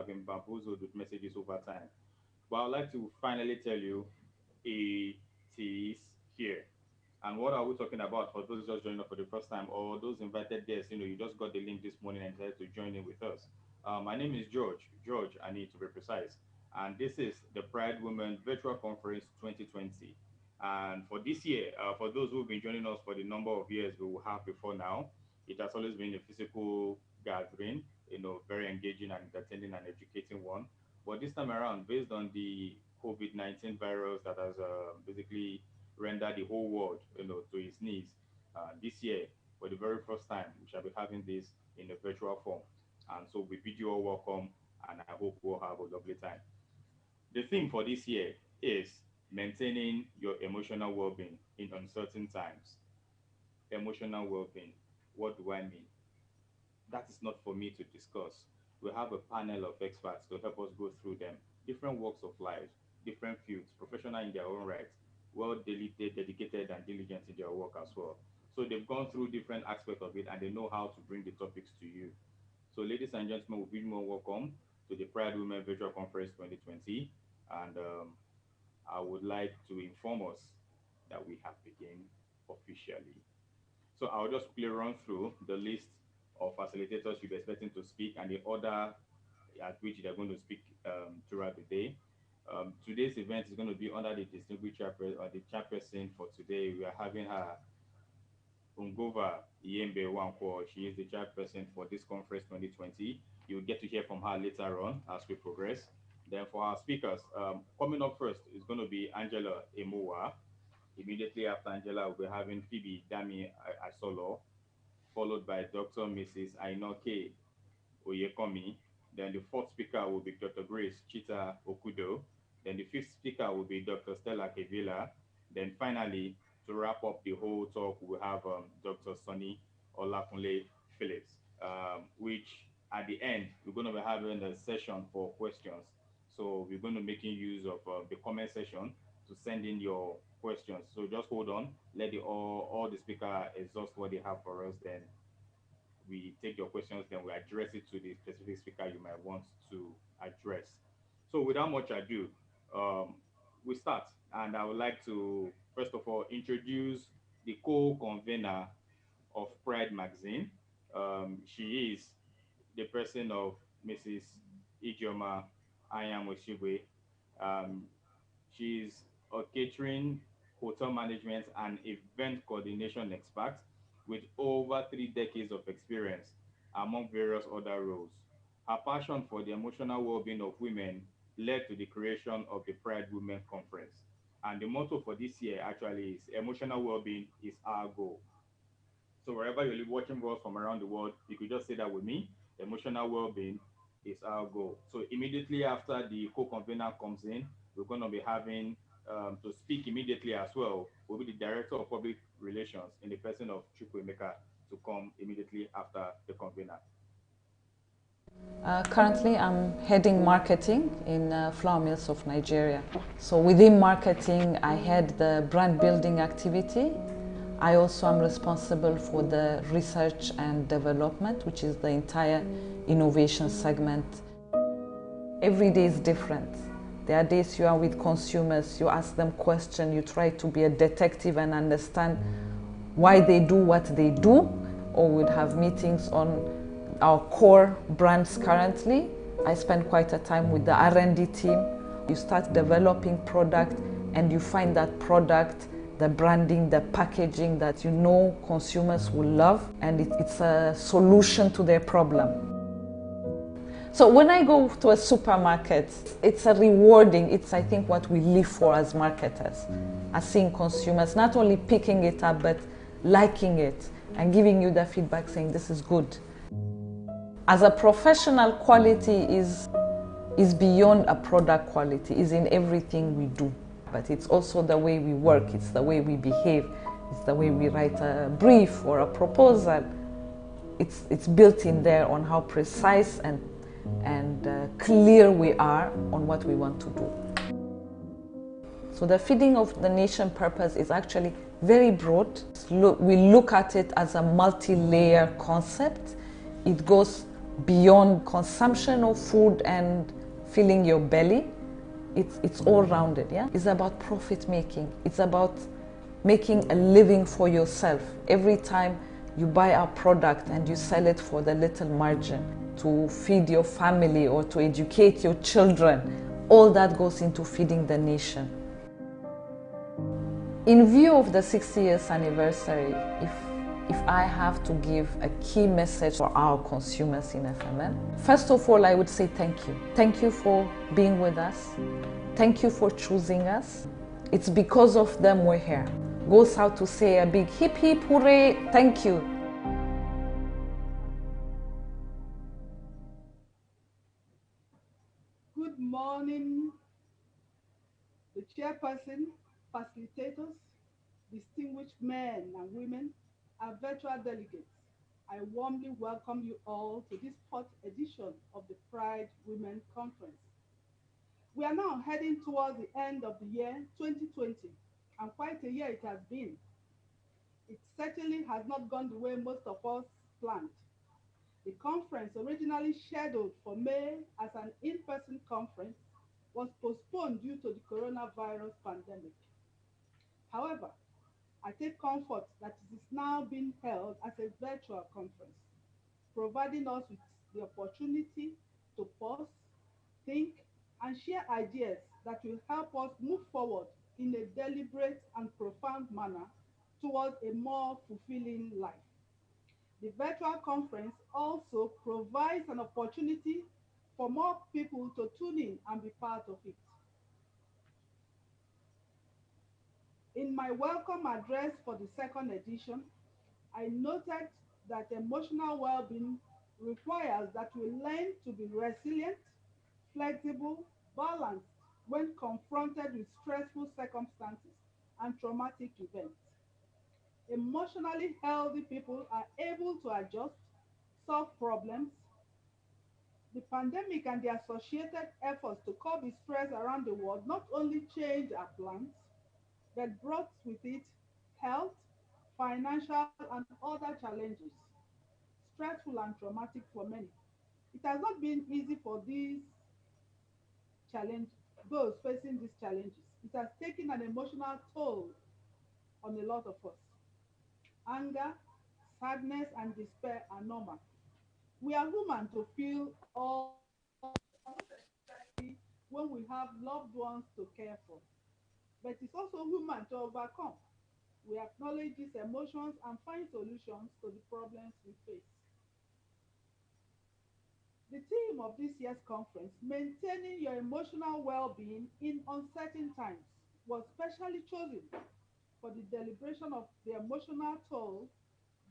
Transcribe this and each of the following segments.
have been bamboozled with messages over time. But I'd like to finally tell you it is here. And what are we talking about for those just joining us for the first time or those invited guests? You just got the link this morning and decided to join in with us. My name is George, I need to be precise. And this is the Pride Women Virtual Conference 2020. And for this year, for those who've been joining us for the number of years we will have before now, it has always been a physical gathering, very engaging and entertaining and educating one. But this time around, based on the COVID-19 virus that has basically rendered the whole world, to its knees, this year, for the very first time, we shall be having this in a virtual form. And so we bid you all welcome, and I hope we'll have a lovely time. The theme for this year is maintaining your emotional well-being in uncertain times. Emotional well-being. What do I mean? That is not for me to discuss. We have a panel of experts to help us go through them. Different walks of life, different fields, professional in their own right, well dedicated and diligent in their work as well. So they've gone through different aspects of it and they know how to bring the topics to you. So ladies and gentlemen, we bid you more welcome to the Pride Women Virtual Conference 2020. And I would like to inform us that we have begun officially. So I'll just quickly run through the list of facilitators you'll be expecting to speak and the order at which they're going to speak throughout the day. Today's event is going to be under the distinguished chairperson, or the chairperson for today. We are having her, Ungova Yembe Wankwo. She is the chairperson for this conference 2020. You'll get to hear from her later on as we progress. Then for our speakers, coming up first is going to be Angela Emowa. Immediately after Angela, we'll be having Phoebe Dami Isolo, followed by Dr. Mrs. Ainoke Oyekomi. Then the fourth speaker will be Dr. Grace Chita Okudo. Then the fifth speaker will be Dr. Stella Kevila. Then finally, to wrap up the whole talk, we'll have Dr. Sonny Olakunle Phillips, which at the end, we're going to be having a session for questions. So we're going to be making use of the comment section to send in your questions. So just hold on, let all the speaker exhaust what they have for us, then we take your questions, then we address it to the specific speaker you might want to address. So without much ado, we start. And I would like to, first of all, introduce the co-convener of Pride magazine. She is the person of Mrs. Ijeoma Ayamoshigwe. She's a catering, hotel management, and event coordination expert with over 3 decades of experience among various other roles. Her passion for the emotional well-being of women led to the creation of the Pride Women Conference. And the motto for this year actually is emotional well-being is our goal. So wherever you're watching us from around the world, you could just say that with me, emotional well-being is our goal. So immediately after the co-convener comes in, we're going to be having to speak immediately as well will be the Director of Public Relations in the person of Chukwuemeka to come immediately after the convener. Currently, I'm heading marketing in Flour Mills of Nigeria. So within marketing, I head the brand building activity. I also am responsible for the research and development, which is the entire innovation segment. Every day is different. There are days you are with consumers, you ask them questions, you try to be a detective and understand why they do what they do, or we'd have meetings on our core brands currently. I spend quite a time with the R&D team. You start developing product and you find that product, the branding, the packaging that you know consumers will love, and it's a solution to their problem. So when I go to a supermarket, it's a rewarding, it's I think what we live for as marketers, as seeing consumers not only picking it up but liking it and giving you the feedback saying this is good. As a professional, quality is beyond a product quality, is in everything we do. But it's also the way we work, it's the way we behave, it's the way we write a brief or a proposal. It's built in there on how precise and clear we are on what we want to do. So the feeding of the nation purpose is actually very broad. We look at it as a multi-layer concept. It goes beyond consumption of food and filling your belly. It's all rounded, yeah? It's about profit making. It's about making a living for yourself. Every time you buy our product and you sell it for the little margin to feed your family or to educate your children, all that goes into feeding the nation. In view of the 60 years anniversary, if I have to give a key message for our consumers in FML, first of all, I would say thank you. Thank you for being with us. Thank you for choosing us. It's because of them we're here. Goes out to say a big hip hip hooray, thank you. Good morning, the chairperson, facilitators, distinguished men and women, our virtual delegates. I warmly welcome you all to this fourth edition of the Pride Women Conference. We are now heading towards the end of the year 2020, and quite a year it has been. It certainly has not gone the way most of us planned. The conference, originally scheduled for May as an in-person conference, was postponed due to the coronavirus pandemic. However, I take comfort that it is now being held as a virtual conference, providing us with the opportunity to pause, think, and share ideas that will help us move forward in a deliberate and profound manner towards a more fulfilling life. The virtual conference also provides an opportunity for more people to tune in and be part of it. In my welcome address for the second edition, I noted that emotional well-being requires that we learn to be resilient, flexible, balanced when confronted with stressful circumstances and traumatic events. Emotionally healthy people are able to adjust, solve problems. The pandemic and the associated efforts to curb its stress around the world not only changed our plans, but brought with it health, financial, and other challenges, stressful and traumatic for many. It has not been easy for challenge, those facing these challenges. It has taken an emotional toll on a lot of us. Anger, sadness, and despair are normal. We are human to feel all, especially when we have loved ones to care for. But it's also human to overcome. We acknowledge these emotions and find solutions to the problems we face. The theme of this year's conference, Maintaining Your Emotional Well-Being in Uncertain Times, was specially chosen for the deliberation of the emotional toll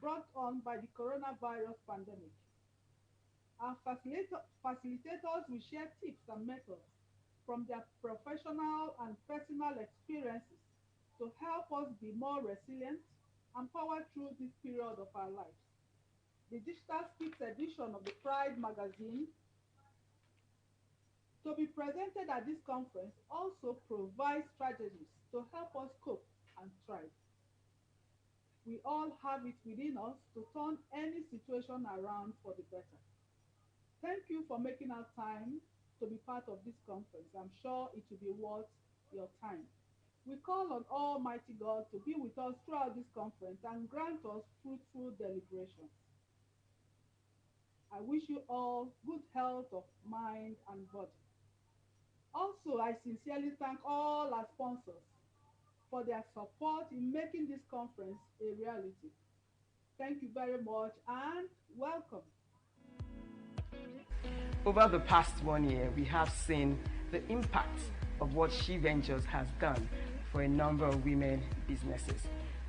brought on by the coronavirus pandemic. Our facilitators will share tips and methods from their professional and personal experiences to help us be more resilient and power through this period of our lives. The Digital Speaks edition of the Pride magazine, to be presented at this conference, also provides strategies to help us cope and thrive. We all have it within us to turn any situation around for the better. Thank you for making our time to be part of this conference. I'm sure it will be worth your time. We call on Almighty God to be with us throughout this conference and grant us fruitful deliberations. I wish you all good health of mind and body. Also, I sincerely thank all our sponsors for their support in making this conference a reality. Thank you very much and welcome. Over the past 1 year, we have seen the impact of what She Ventures has done for a number of women businesses.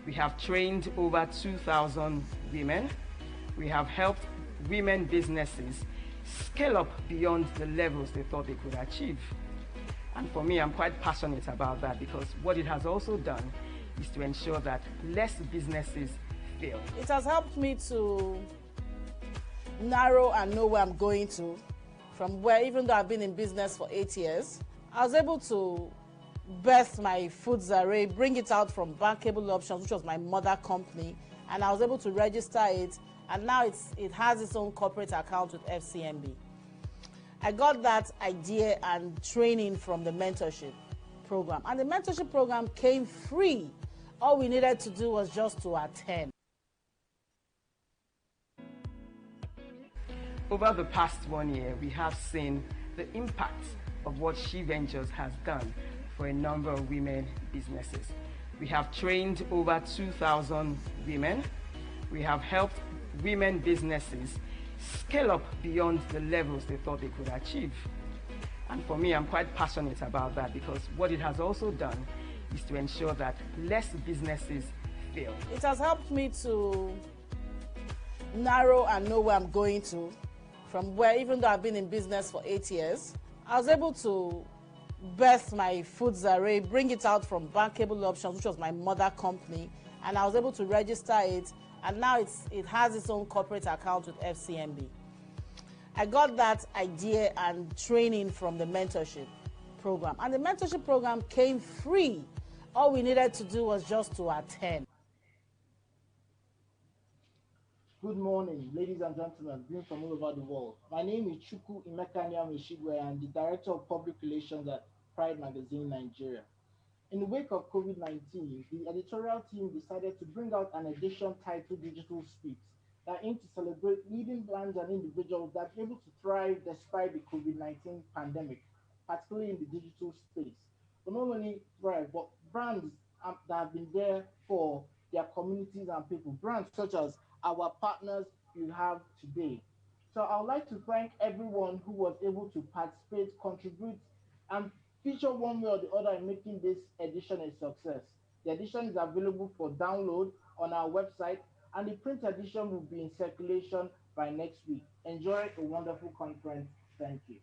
We have trained over 2,000 women. We have helped women businesses scale up beyond the levels they thought they could achieve. And for me, I'm quite passionate about that because what it has also done is to ensure that less businesses fail. It has helped me to narrow and know where I'm going to, from where, even though I've been in business for 8 years, I was able to birth my Foods Array, bring it out from Bankable Options, which was my mother company, and I was able to register it and now it has its own corporate account with FCMB. I got that idea and training from the mentorship program, and the mentorship program came free. All we needed to do was just to attend. Over the past 1 year, we have seen the impact of what She Ventures has done for a number of women businesses. We have trained over 2,000 women. We have helped women businesses scale up beyond the levels they thought they could achieve. And for me, I'm quite passionate about that, because what it has also done is to ensure that less businesses fail. It has helped me to narrow and know where I'm going to, from where, even though I've been in business for 8 years, I was able to birth my foods array, bring it out from Bankable Options, which was my mother company, and I was able to register it, and now it has its own corporate account with FCMB. I got that idea and training from the mentorship program, and the mentorship program came free. All we needed to do was just to attend. Good morning, ladies and gentlemen, viewing from all over the world. My name is Chukwu Imekania Meshigwe. I'm the Director of Public Relations at Pride Magazine, Nigeria. In the wake of COVID-19, the editorial team decided to bring out an edition titled Digital Speaks that aimed to celebrate leading brands and individuals that are able to thrive despite the COVID-19 pandemic, particularly in the digital space. But not only thrive, but brands that have been there for their communities and people, brands such as our partners you have today. So I would like to thank everyone who was able to participate, contribute, and feature one way or the other in making this edition a success. The edition is available for download on our website, and the print edition will be in circulation by next week. Enjoy a wonderful conference. Thank you.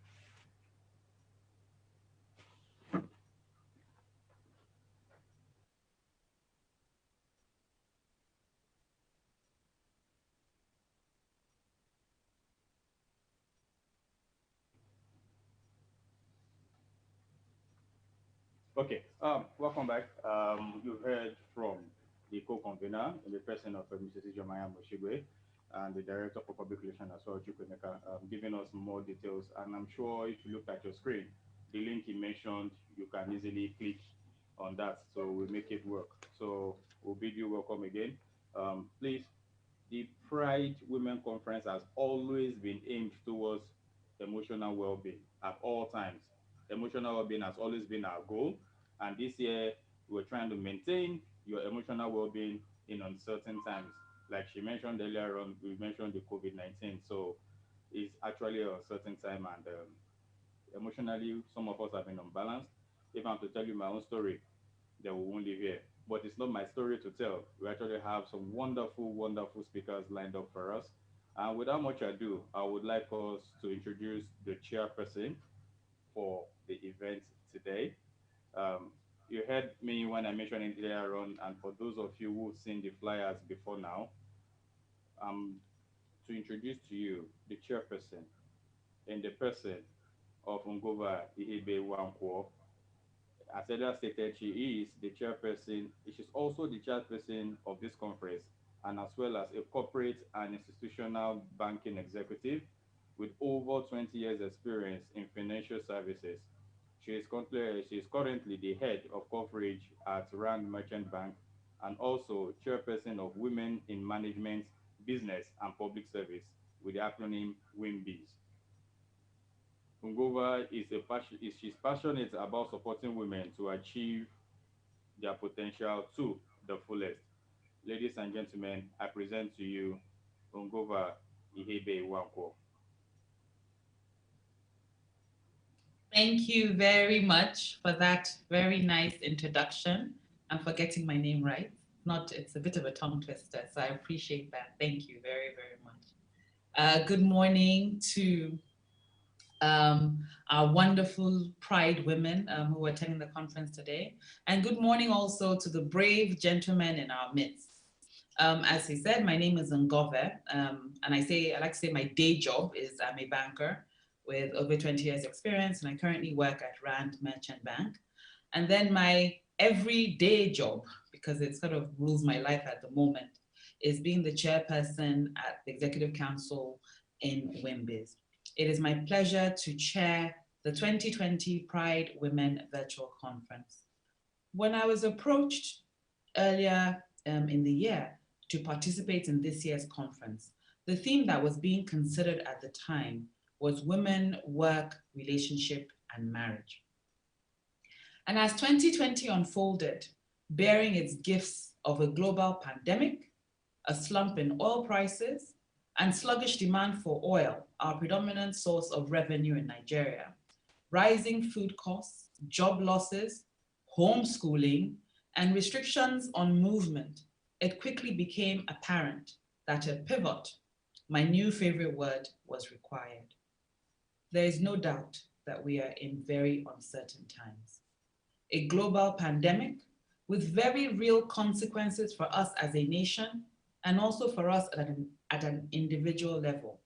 Okay, welcome back. You've heard from the co-convener in the person of Mrs. Ijomaya Moshigwe and the Director for Public Relations as well, Chukwemeka, giving us more details. And I'm sure if you look at your screen, the link he mentioned, you can easily click on that. So we'll make it work. So we'll bid you welcome again. Please, the Pride Women Conference has always been aimed towards emotional well-being at all times. Emotional well-being has always been our goal, and this year we're trying to maintain your emotional well-being in uncertain times. Like she mentioned earlier on, we mentioned the COVID-19, so it's actually an uncertain time, and emotionally some of us have been unbalanced. If I'm to tell you my own story, then we won't live here. But it's not my story to tell. We actually have some wonderful, wonderful speakers lined up for us. And without much ado, I would like us to introduce the chairperson for the event today. You heard me when I mentioned it earlier on, and for those of you who've seen the flyers before now, to introduce to you the chairperson in the person of Ngova Ihebe Wankwo. As earlier stated, she is the chairperson. She's also the chairperson of this conference, and as well as a corporate and institutional banking executive with over 20 years experience in financial services. She is currently the head of coverage at Rand Merchant Bank, and also chairperson of Women in Management, Business and Public Service with the acronym WIMBIS. Ngova she's passionate about supporting women to achieve their potential to the fullest. Ladies and gentlemen, I present to you Ngova Ihebe Wankwo. Thank you very much for that very nice introduction and for getting my name right. It's a bit of a tongue twister, so I appreciate that. Thank you very, very much. Good morning to our wonderful Pride women who are attending the conference today. And good morning also to the brave gentlemen in our midst. As he said, my name is Ngove, and I like to say my day job is I'm a banker with over 20 years experience, and I currently work at Rand Merchant Bank. And then my everyday job, because it sort of rules my life at the moment, is being the chairperson at the Executive Council in WIMBIZ. It is my pleasure to chair the 2020 Pride Women Virtual Conference. When I was approached earlier in the year to participate in this year's conference, the theme that was being considered at the time was women, work, relationship, and marriage. And as 2020 unfolded, bearing its gifts of a global pandemic, a slump in oil prices, and sluggish demand for oil, our predominant source of revenue in Nigeria, rising food costs, job losses, homeschooling, and restrictions on movement, it quickly became apparent that a pivot, my new favorite word, was required. There is no doubt that we are in very uncertain times. A global pandemic with very real consequences for us as a nation and also for us at an individual level.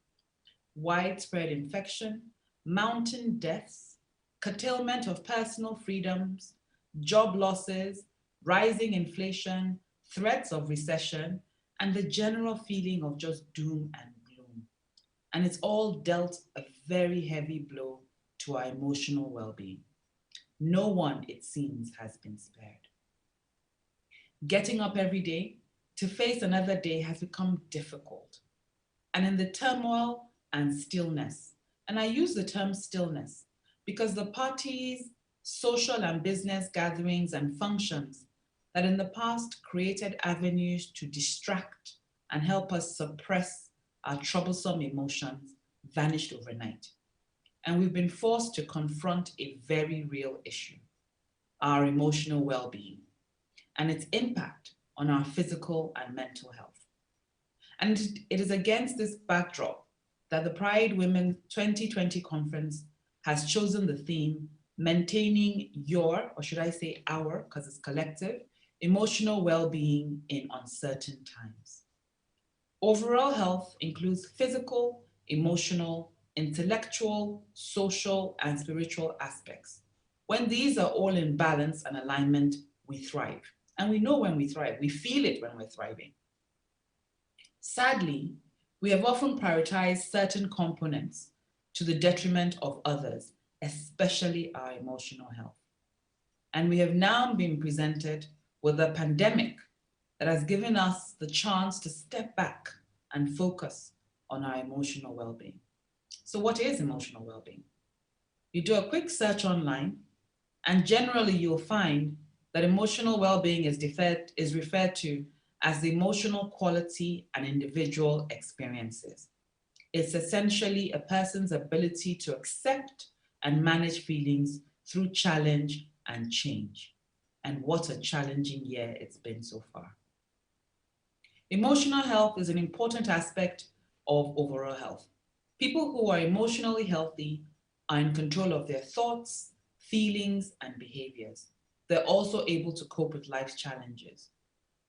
Widespread infection, mountain deaths, curtailment of personal freedoms, job losses, rising inflation, threats of recession, and the general feeling of just doom and gloom. And it's all dealt a very heavy blow to our emotional well-being. No one, it seems, has been spared. Getting up every day to face another day has become difficult. And in the turmoil and stillness, and I use the term stillness because the parties, social and business gatherings and functions that in the past created avenues to distract and help us suppress our troublesome emotions vanished overnight. And we've been forced to confront a very real issue, our emotional well-being, and its impact on our physical and mental health. And it is against this backdrop that the Pride Women 2020 conference has chosen the theme, maintaining your, or should I say our, because it's collective, emotional well-being in uncertain times. Overall health includes physical, emotional, intellectual, social, and spiritual aspects. When these are all in balance and alignment, we thrive. And we know when we thrive, we feel it when we're thriving. Sadly, we have often prioritized certain components to the detriment of others, especially our emotional health. And we have now been presented with a pandemic that has given us the chance to step back and focus on our emotional well-being. So what is emotional well-being? You do a quick search online, and generally you'll find that emotional well-being is referred to as the emotional quality and individual experiences. It's essentially a person's ability to accept and manage feelings through challenge and change. And what a challenging year it's been so far. Emotional health is an important aspect of overall health. People who are emotionally healthy are in control of their thoughts, feelings, and behaviors. They're also able to cope with life's challenges.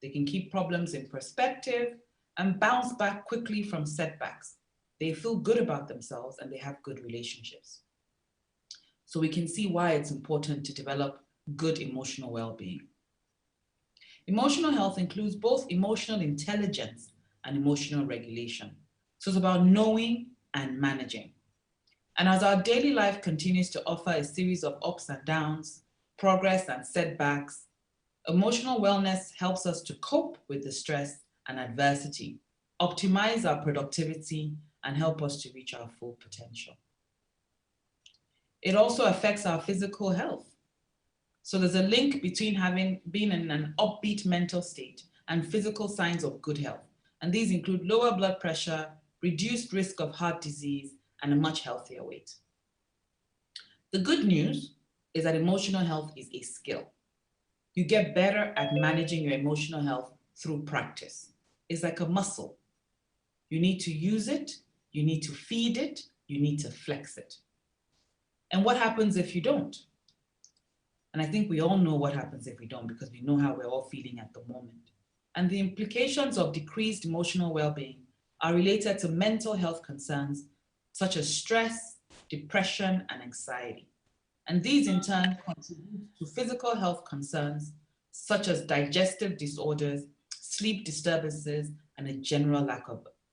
They can keep problems in perspective and bounce back quickly from setbacks. They feel good about themselves and they have good relationships. So we can see why it's important to develop good emotional well-being. Emotional health includes both emotional intelligence and emotional regulation. So it's about knowing and managing. And as our daily life continues to offer a series of ups and downs, progress and setbacks, emotional wellness helps us to cope with the stress and adversity, optimize our productivity, and help us to reach our full potential. It also affects our physical health. So there's a link between being in an upbeat mental state and physical signs of good health. And these include lower blood pressure, reduced risk of heart disease, and a much healthier weight. The good news is that emotional health is a skill. You get better at managing your emotional health through practice. It's like a muscle. You need to use it, you need to feed it, you need to flex it. And what happens if you don't? And I think we all know what happens if we don't because we know how we're all feeling at the moment. And the implications of decreased emotional well-being are related to mental health concerns such as stress, depression, and anxiety. And these in turn contribute to physical health concerns such as digestive disorders, sleep disturbances, and a general lack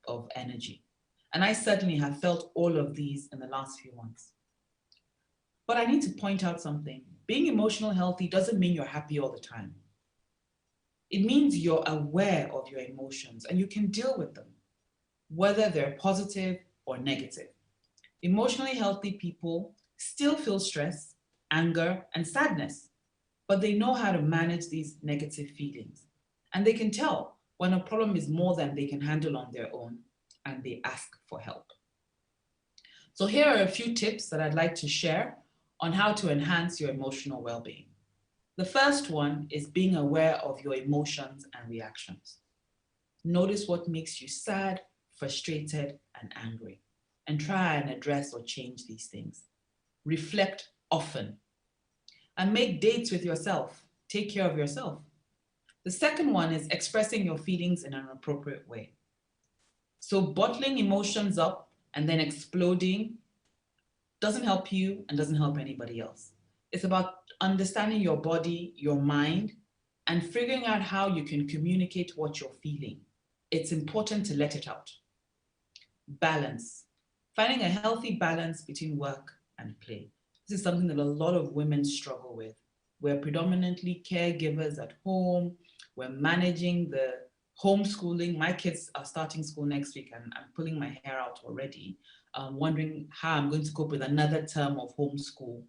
of energy. And I certainly have felt all of these in the last few months. But I need to point out something. Being emotionally healthy doesn't mean you're happy all the time. It means you're aware of your emotions and you can deal with them, whether they're positive or negative. Emotionally healthy people still feel stress, anger, and sadness, but they know how to manage these negative feelings. And they can tell when a problem is more than they can handle on their own, and they ask for help. So here are a few tips that I'd like to share on how to enhance your emotional well-being. The first one is being aware of your emotions and reactions. Notice what makes you sad, frustrated, and angry, and try and address or change these things. Reflect often, and make dates with yourself. Take care of yourself. The second one is expressing your feelings in an appropriate way. So bottling emotions up and then exploding doesn't help you and doesn't help anybody else. It's about understanding your body, your mind, and figuring out how you can communicate what you're feeling. It's important to let it out. Balance. Finding a healthy balance between work and play. This is something that a lot of women struggle with. We're predominantly caregivers at home. We're managing the homeschooling. My kids are starting school next week and I'm pulling my hair out already, wondering how I'm going to cope with another term of homeschool.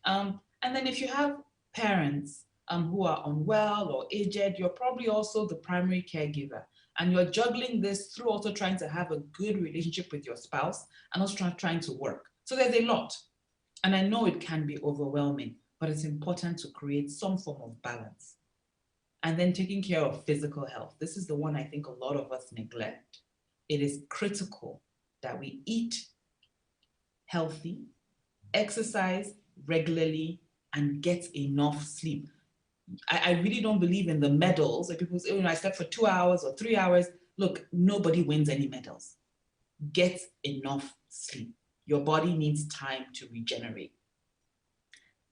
And then if you have parents who are unwell or aged, you're probably also the primary caregiver. And you're juggling this through also trying to have a good relationship with your spouse and also trying to work. So there's a lot. And I know it can be overwhelming, but it's important to create some form of balance. And then taking care of physical health. This is the one I think a lot of us neglect. It is critical that we eat healthy, exercise regularly, and get enough sleep. I really don't believe in the medals. Like people say, I slept for 2 hours or 3 hours. Look, nobody wins any medals. Get enough sleep. Your body needs time to regenerate.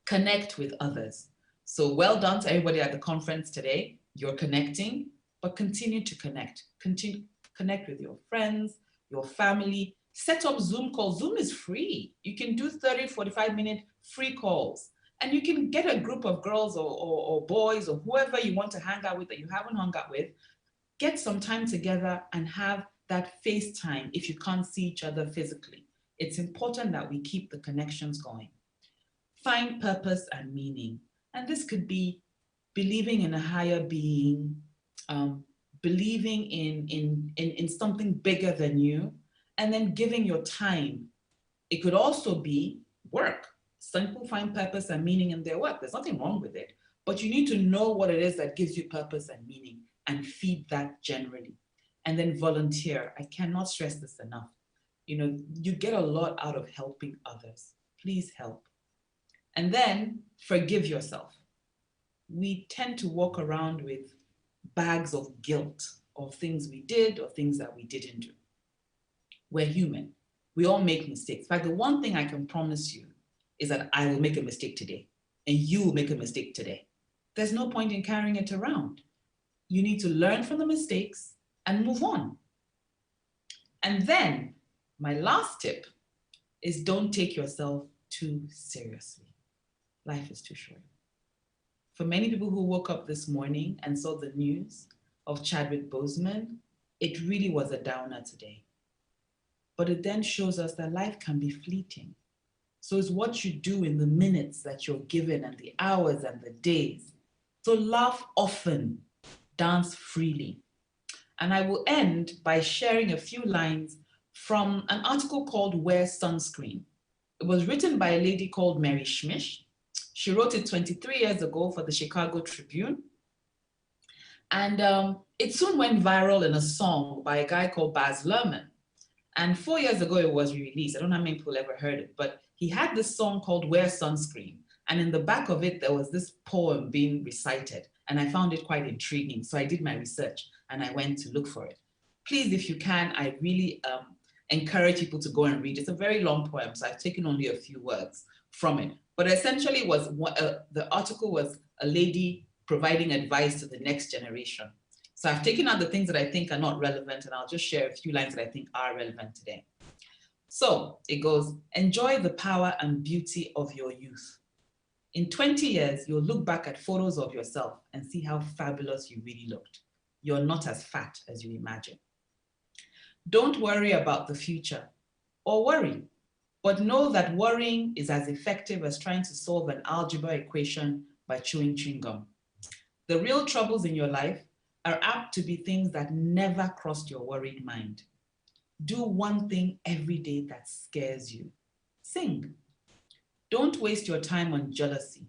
Connect with others. So well done to everybody at the conference today. You're connecting, but continue to connect. Connect with your friends, your family. Set up Zoom calls. Zoom is free. You can do 30, 45-minute free calls. And you can get a group of girls or boys or whoever you want to hang out with that you haven't hung out with. Get some time together and have that FaceTime if you can't see each other physically. It's important that we keep the connections going. Find purpose and meaning. And this could be believing in a higher being, believing in something bigger than you, and then giving your time. It could also be work. Some people find purpose and meaning in their work. There's nothing wrong with it, but you need to know what it is that gives you purpose and meaning and feed that generally. And then volunteer. I cannot stress this enough. You get a lot out of helping others. Please help. And then forgive yourself. We tend to walk around with bags of guilt of things we did or things that we didn't do. We're human. We all make mistakes. In fact, the one thing I can promise you is that I will make a mistake today and you will make a mistake today. There's no point in carrying it around. You need to learn from the mistakes and move on. And then my last tip is don't take yourself too seriously. Life is too short. For many people who woke up this morning and saw the news of Chadwick Boseman, it really was a downer today. But it then shows us that life can be fleeting. So it's what you do in the minutes that you're given and the hours and the days. So laugh often, dance freely. And I will end by sharing a few lines from an article called Wear Sunscreen. It was written by a lady called Mary Schmish. She wrote it 23 years ago for the Chicago Tribune. And it soon went viral in a song by a guy called Baz Luhrmann. And 4 years ago, it was released. I don't know how many people ever heard it, but he had this song called Wear Sunscreen. And in the back of it, there was this poem being recited. And I found it quite intriguing. So I did my research and I went to look for it. Please, if you can, I really encourage people to go and read. It's a very long poem, so I've taken only a few words from it. But essentially, the article was a lady providing advice to the next generation. So I've taken out the things that I think are not relevant, and I'll just share a few lines that I think are relevant today. So it goes, enjoy the power and beauty of your youth. In 20 years, you'll look back at photos of yourself and see how fabulous you really looked. You're not as fat as you imagine. Don't worry about the future, or worry, but know that worrying is as effective as trying to solve an algebra equation by chewing chewing gum. The real troubles in your life are apt to be things that never crossed your worried mind. Do one thing every day that scares you. Sing. Don't waste your time on jealousy.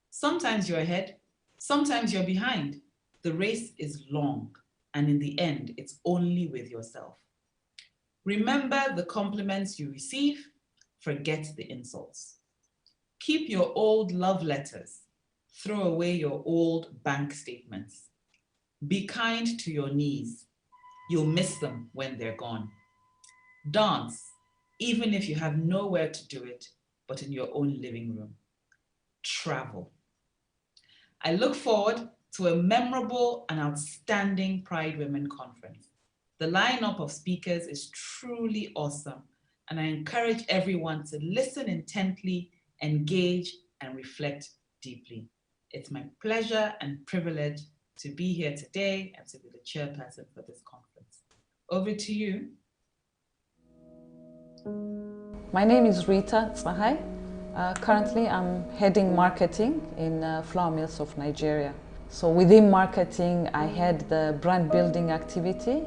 Sometimes you're ahead, sometimes you're behind. The race is long, and in the end, it's only with yourself. Remember the compliments you receive, forget the insults. Keep your old love letters. Throw away your old bank statements. Be kind to your knees. You'll miss them when they're gone. Dance, even if you have nowhere to do it but in your own living room. Travel. I look forward to a memorable and outstanding Pride Women Conference. The lineup of speakers is truly awesome, and I encourage everyone to listen intently, engage, and reflect deeply. It's my pleasure and privilege to be here today and to be the chairperson for this conference. Over to you. My name is Rita Tsahai. Currently, I'm heading marketing in flour mills of Nigeria. So within marketing, I head the brand building activity.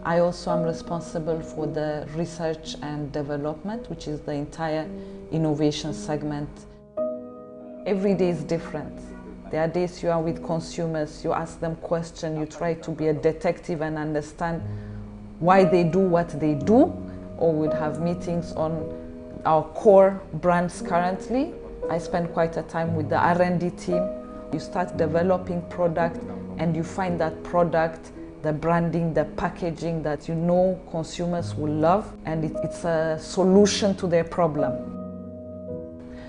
I also am responsible for the research and development, which is the entire innovation segment. Every day is different. There are days you are with consumers, you ask them questions, you try to be a detective and understand why they do what they do, or we'd have meetings on our core brands currently. I spend quite a time with the R&D team. You start developing product and you find that product, the branding, the packaging that you know consumers will love, and it's a solution to their problem.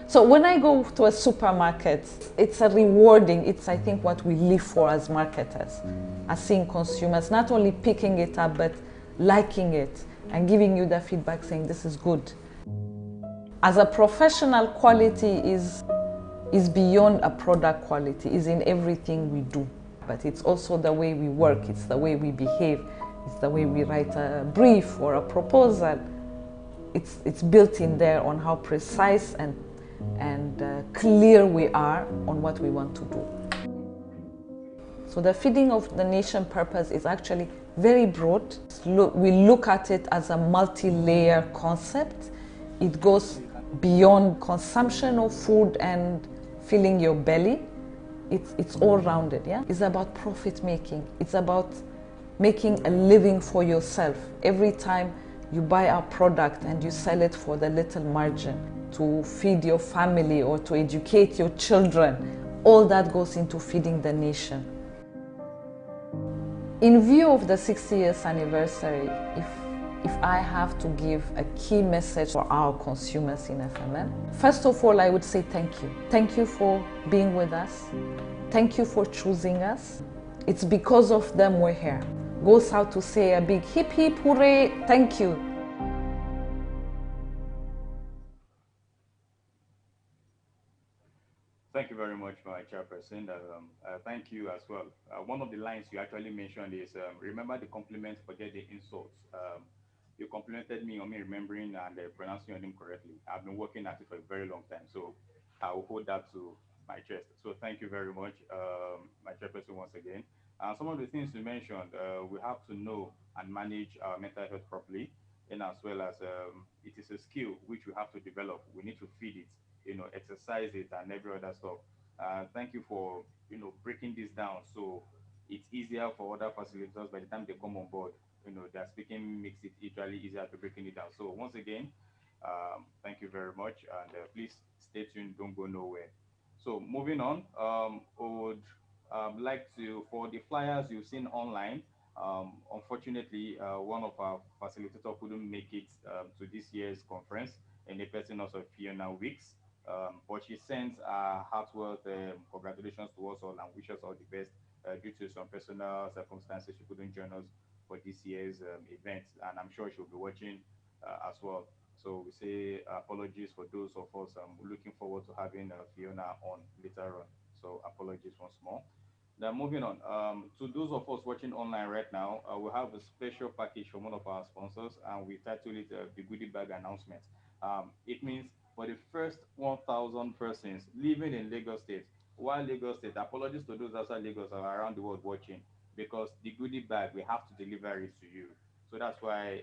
So when I go to a supermarket, it's a rewarding, it's I think what we live for as marketers, as seeing consumers not only picking it up but liking it and giving you the feedback saying this is good. As a professional, quality is beyond a product quality, is in everything we do. But it's also the way we work, it's the way we behave, it's the way we write a brief or a proposal. It's built in there on how precise and clear we are on what we want to do. So the feeding of the nation purpose is actually very broad. We look at it as a multi-layer concept. It goes beyond consumption of food and filling your belly. It's all rounded, yeah? It's about profit making. It's about making a living for yourself. Every time you buy our product and you sell it for the little margin to feed your family or to educate your children, all that goes into feeding the nation. In view of the 60 years anniversary, if I have to give a key message for our consumers in FMM, first of all, I would say thank you. Thank you for being with us. Thank you for choosing us. It's because of them we're here. Goes out to say a big hip hip hooray, thank you. Thank you very much, my chairperson. Thank you as well. One of the lines you actually mentioned is, remember the compliments, forget the insults. You complimented me on me remembering and pronouncing your name correctly. I've been working at it for a very long time, so I will hold that to my chest. So thank you very much, my chairperson, once again. Some of the things you mentioned, we have to know and manage our mental health properly, and as well as it is a skill which we have to develop. We need to feed it, exercise it and every other stuff. Thank you for, breaking this down so it's easier for other facilitators by the time they come on board. Their speaking makes it usually easier to breaking it down. So once again, thank you very much, and please stay tuned. Don't go nowhere. So moving on, I would like to, for the flyers you've seen online, unfortunately, one of our facilitators couldn't make it to this year's conference, and the person also Fiona Weeks. But she sends heartfelt congratulations to us all and wishes all the best due to some personal circumstances, she couldn't join us for this year's event, and I'm sure she'll be watching as well. So we say apologies for those of us looking forward to having Fiona on later on. So apologies once more. Now, moving on, to those of us watching online right now, we have a special package from one of our sponsors, and we title it the Goodie Bag Announcement. It means for the first 1,000 persons living in Lagos State, while Lagos State, apologies to those outside Lagos or around the world watching, because the goodie bag, we have to deliver it to you. So that's why,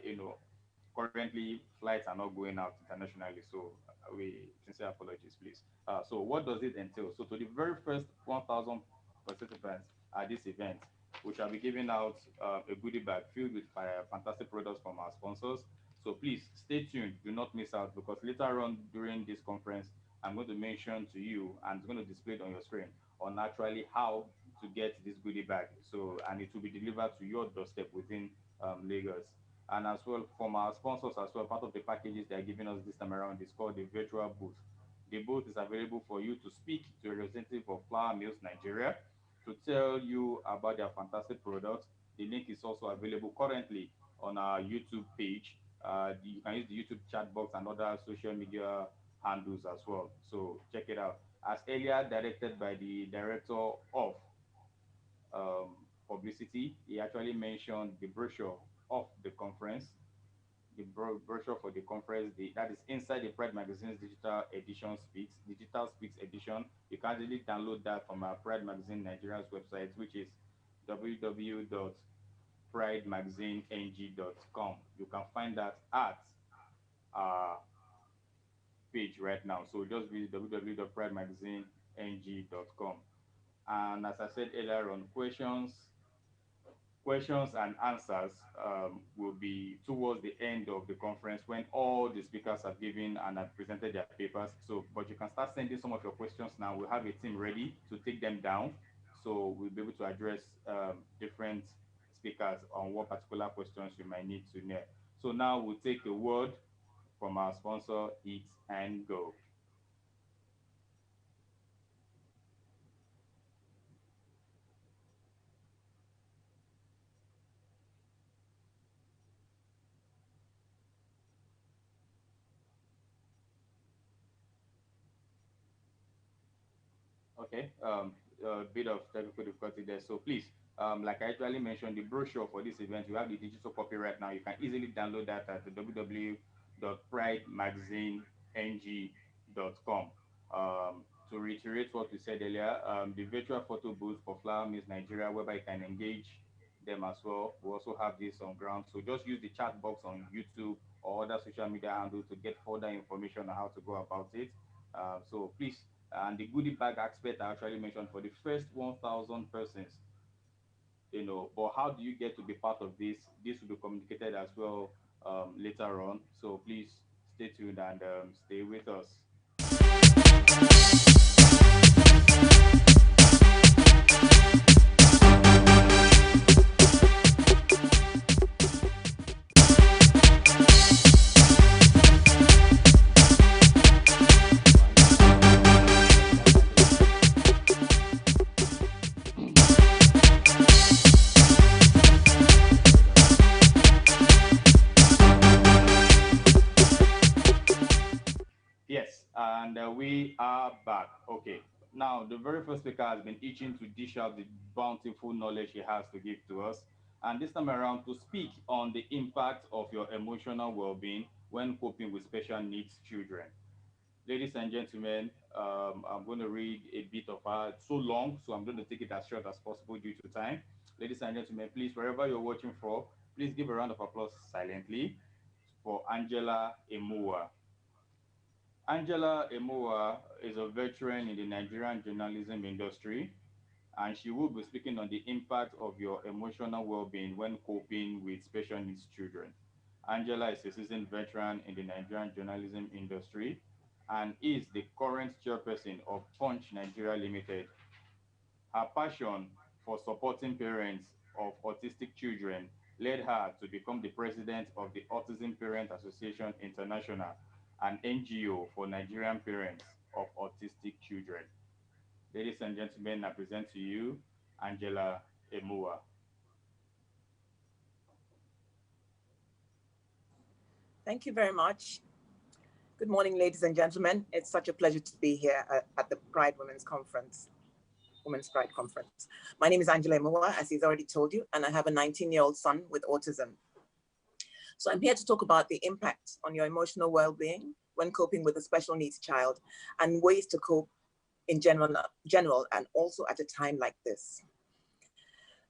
currently flights are not going out internationally. So we sincere apologies, please. So what does it entail? So to the very first 1,000 participants at this event, we shall be giving out a goodie bag filled with fantastic products from our sponsors. So please stay tuned, do not miss out, because later on during this conference, I'm going to mention to you and it's going to display it on your screen on actually how to get this goodie bag. So, and it will be delivered to your doorstep within Lagos. And as well from our sponsors as well, part of the packages they are giving us this time around is called the virtual booth. The booth is available for you to speak to a representative of Flour Mills Nigeria to tell you about their fantastic products. The link is also available currently on our YouTube page. You can use the YouTube chat box and other social media handles as well. So check it out. As earlier directed by the director of um, publicity, he actually mentioned the brochure of the conference, the brochure for the conference. That is inside the Pride Magazine's digital speaks edition. You can easily download that from our Pride Magazine Nigeria's website, which is www.pridemagazineng.com. You can find that at our page right now. So just visit www.pridemagazineng.com. And as I said earlier on, questions and answers will be towards the end of the conference when all the speakers have given and have presented their papers. So, but you can start sending some of your questions now. We have a team ready to take them down. So we'll be able to address different speakers on what particular questions you might need to know. So now we'll take a word from our sponsor, Eat and Go. Okay, a bit of technical difficulty there. So please, like I actually mentioned, the brochure for this event, you have the digital copy right now. You can easily download that at the www.pridemagazineng.com. To reiterate what we said earlier, the virtual photo booth for Flower Mills Nigeria, whereby you can engage them as well. We also have this on ground. So just use the chat box on YouTube or other social media handles to get further information on how to go about it. So please, and the goodie bag aspect I actually mentioned for the first 1,000 persons, but how do you get to be part of this? This will be communicated as well later on. So please stay tuned and stay with us. Yes, and we are back. Okay. Now, the very first speaker has been itching to dish out the bountiful knowledge he has to give to us. And this time around, to speak on the impact of your emotional well being when coping with special needs children. Ladies and gentlemen, I'm going to read a bit of her. It's so long, so I'm going to take it as short as possible due to time. Ladies and gentlemen, please, wherever you're watching for, please give a round of applause silently for Angela Emua. Angela Emoa is a veteran in the Nigerian journalism industry, and she will be speaking on the impact of your emotional well-being when coping with special needs children. Angela is a seasoned veteran in the Nigerian journalism industry and is the current chairperson of Punch Nigeria Limited. Her passion for supporting parents of autistic children led her to become the president of the Autism Parent Association International, an NGO for Nigerian parents of autistic children. Ladies and gentlemen, I present to you Angela Emua. Thank you very much. Good morning, ladies and gentlemen. It's such a pleasure to be here at the Pride Women's Conference, Women's Pride Conference. My name is Angela Emua, as he's already told you, and I have a 19-year-old son with autism. So I'm here to talk about the impact on your emotional well-being when coping with a special needs child and ways to cope in general and also at a time like this.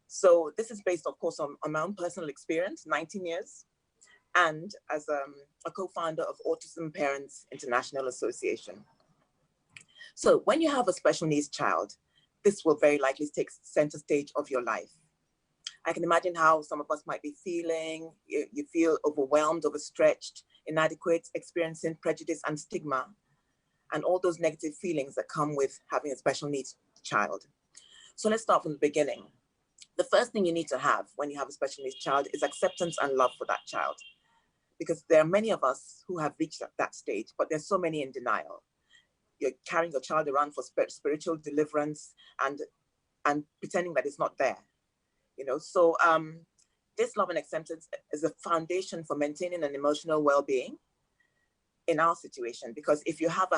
So this is based, of course, on my own personal experience, 19 years, and as a co-founder of Autism Parents International Association. So when you have a special needs child, this will very likely take center stage of your life. I can imagine how some of us might be feeling. You feel overwhelmed, overstretched, inadequate, experiencing prejudice and stigma, and all those negative feelings that come with having a special needs child. So let's start from the beginning. The first thing you need to have when you have a special needs child is acceptance and love for that child. Because there are many of us who have reached that stage, but there's so many in denial. You're carrying your child around for spiritual deliverance and pretending that it's not there. You know, so this love and acceptance is a foundation for maintaining an emotional well-being in our situation. Because if you have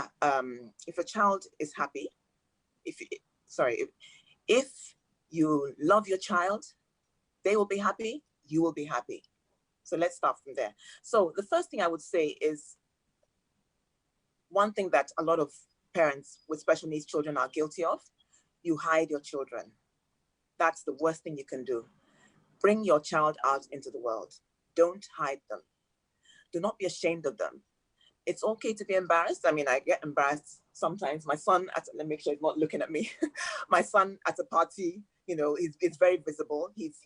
if a child is happy, if you love your child, they will be happy, you will be happy. So let's start from there. So the first thing I would say is one thing that a lot of parents with special needs children are guilty of: you hide your children. That's the worst thing you can do. Bring your child out into the world. Don't hide them. Do not be ashamed of them. It's okay to be embarrassed. I mean, I get embarrassed sometimes. My son, let me make sure he's not looking at me. My son at a party, you know, it's very visible. He's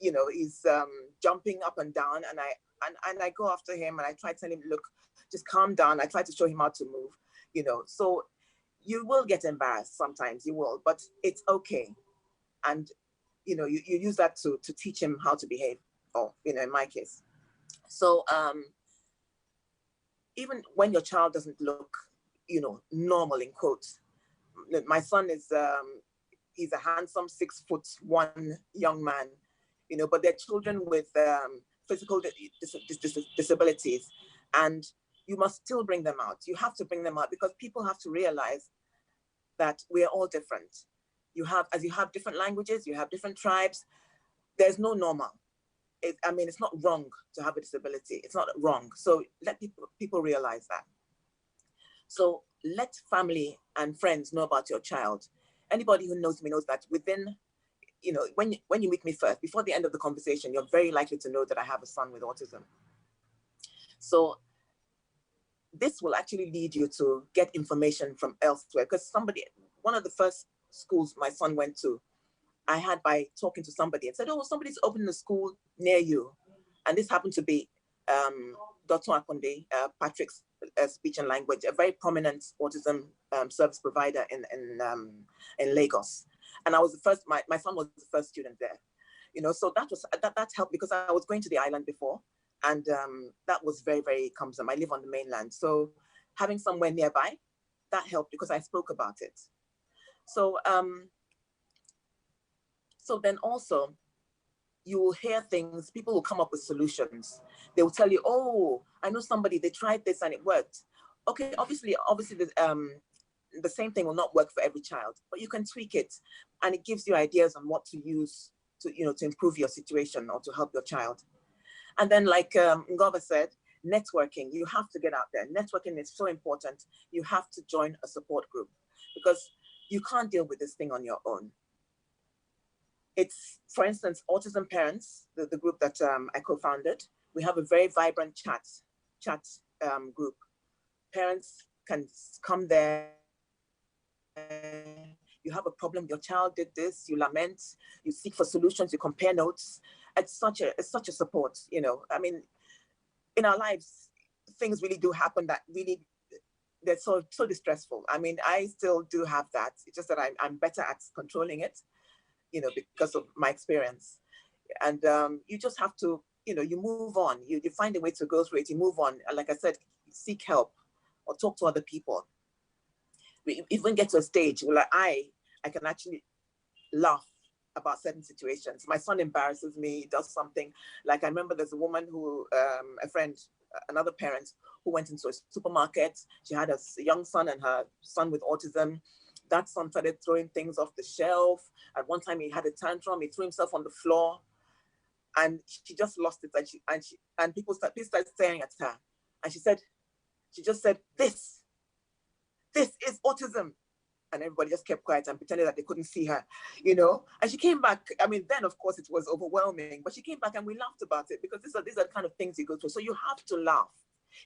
jumping up and down, and I go after him and I try to tell him, look, just calm down. I try to show him how to move, you know. So you will get embarrassed sometimes, you will, but it's okay. And, you know, you use that to teach him how to behave, or, you know, in my case. So even when your child doesn't look, you know, normal in quotes, my son is, he's a handsome 6'1" young man, you know, but they're children with physical disabilities, and you must still bring them out. You have to bring them out because people have to realize that we are all different. As you have different languages, you have different tribes. There's no normal. I mean, it's not wrong to have a disability. It's not wrong. So let people realize that. So let family and friends know about your child. Anybody who knows me knows that within, you know, when you meet me first, before the end of the conversation, you're very likely to know that I have a son with autism. So this will actually lead you to get information from elsewhere, because one of the first schools my son went to, I had by talking to somebody and said, oh, somebody's opening a school near you. And this happened to be Dr. Akonde, Patrick's speech and language, a very prominent autism service provider in Lagos. And I was the first, my son was the first student there. You know, so that helped because I was going to the island before, and that was very, very cumbersome. I live on the mainland. So having somewhere nearby, that helped because I spoke about it. So, so then also, you will hear things, people will come up with solutions. They will tell you, oh, I know somebody, they tried this and it worked. Okay, obviously the same thing will not work for every child, but you can tweak it, and it gives you ideas on what to use to, you know, to improve your situation or to help your child. And then like Ngova said, networking, you have to get out there. Networking is so important. You have to join a support group because you can't deal with this thing on your own. It's, for instance, Autism Parents, the group that I co-founded. We have a very vibrant chat group. Parents can come there. You have a problem, your child did this, you lament, you seek for solutions, you compare notes. It's such a support, you know. I mean, in our lives, things really do happen that really, they're so distressful. I mean, I still do have that. It's just that I'm better at controlling it, you know, because of my experience. And you just have to, you know, you move on. You find a way to go through it, you move on. And like I said, seek help or talk to other people. We even get to a stage where like I can actually laugh about certain situations. My son embarrasses me, does something. Like I remember there's a woman who, a friend, another parent who went into a supermarket. She had a young son and her son with autism. That son started throwing things off the shelf. At one time he had a tantrum, he threw himself on the floor and she just lost it. And people started staring at her. And she just said, this is autism. And everybody just kept quiet and pretended that they couldn't see her, you know? And she came back. I mean, then of course it was overwhelming, but she came back and we laughed about it because these are the kind of things you go through. So you have to laugh.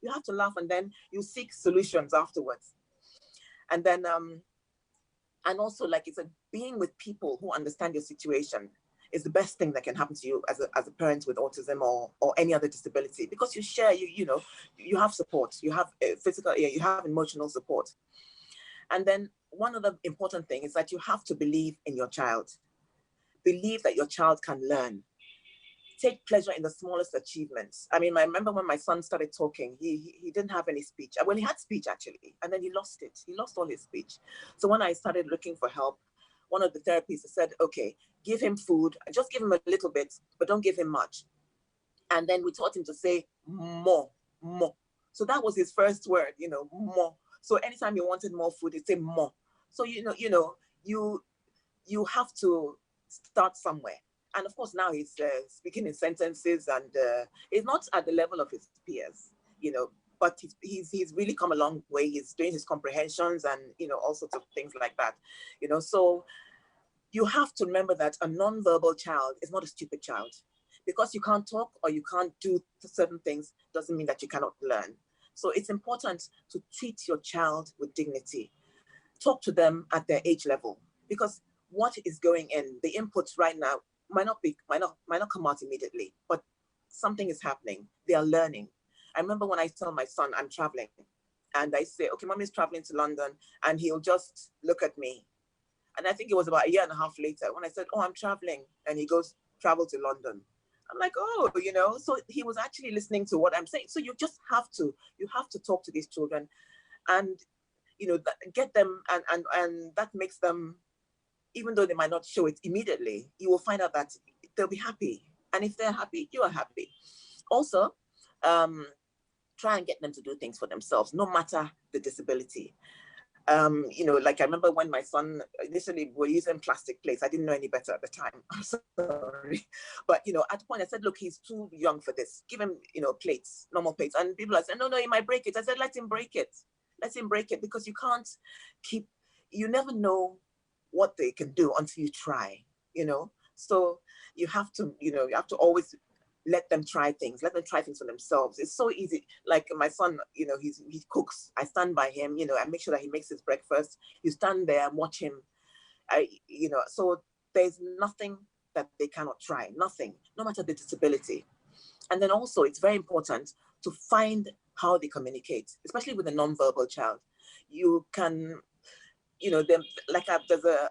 You have to laugh and then you seek solutions afterwards. And then, and also like it's being with people who understand your situation is the best thing that can happen to you as a parent with autism or any other disability, because you share, you know, you have support, you have physical, you have emotional support. And then one other important thing is that you have to believe in your child. Believe that your child can learn. Take pleasure in the smallest achievements. I mean, I remember when my son started talking, he didn't have any speech. Well, he had speech actually, and then he lost it. He lost all his speech. So when I started looking for help, one of the therapists said, okay, give him food, just give him a little bit, but don't give him much. And then we taught him to say more, more. So that was his first word, you know, more. So anytime he wanted more food, he'd say more. So, you have to start somewhere. And of course, now he's speaking in sentences and he's not at the level of his peers, you know, but he's really come a long way. He's doing his comprehensions and, you know, all sorts of things like that, you know. So you have to remember that a non-verbal child is not a stupid child. Because you can't talk or you can't do certain things doesn't mean that you cannot learn. So it's important to treat your child with dignity. Talk to them at their age level, because what is going in, the inputs right now might not come out immediately, but something is happening. They are learning. I remember when I tell my son I'm traveling and I say, okay, mommy's traveling to London, and he'll just look at me. And I think it was about a year and a half later when I said, oh, I'm traveling. And he goes, travel to London. I'm like, oh, you know, so he was actually listening to what I'm saying. So you have to talk to these children and, you know, get them, and that makes them, even though they might not show it immediately, you will find out that they'll be happy. And if they're happy, you are happy. Also, try and get them to do things for themselves, no matter the disability. You know, like I remember when my son initially were using plastic plates. I didn't know any better at the time. I'm sorry. But, you know, at the point I said, look, he's too young for this. Give him, you know, plates, normal plates. And people are saying, no, he might break it. I said, let him break it. Let him break it, because you never know what they can do until you try, you know? So you have to always let them try things for themselves. It's so easy. Like my son, you know, he cooks. I stand by him, you know, I make sure that he makes his breakfast. You stand there and watch him. You know, so there's nothing that they cannot try, nothing, no matter the disability. And then also it's very important to find how they communicate, especially with a non-verbal child. You can, you know, there's a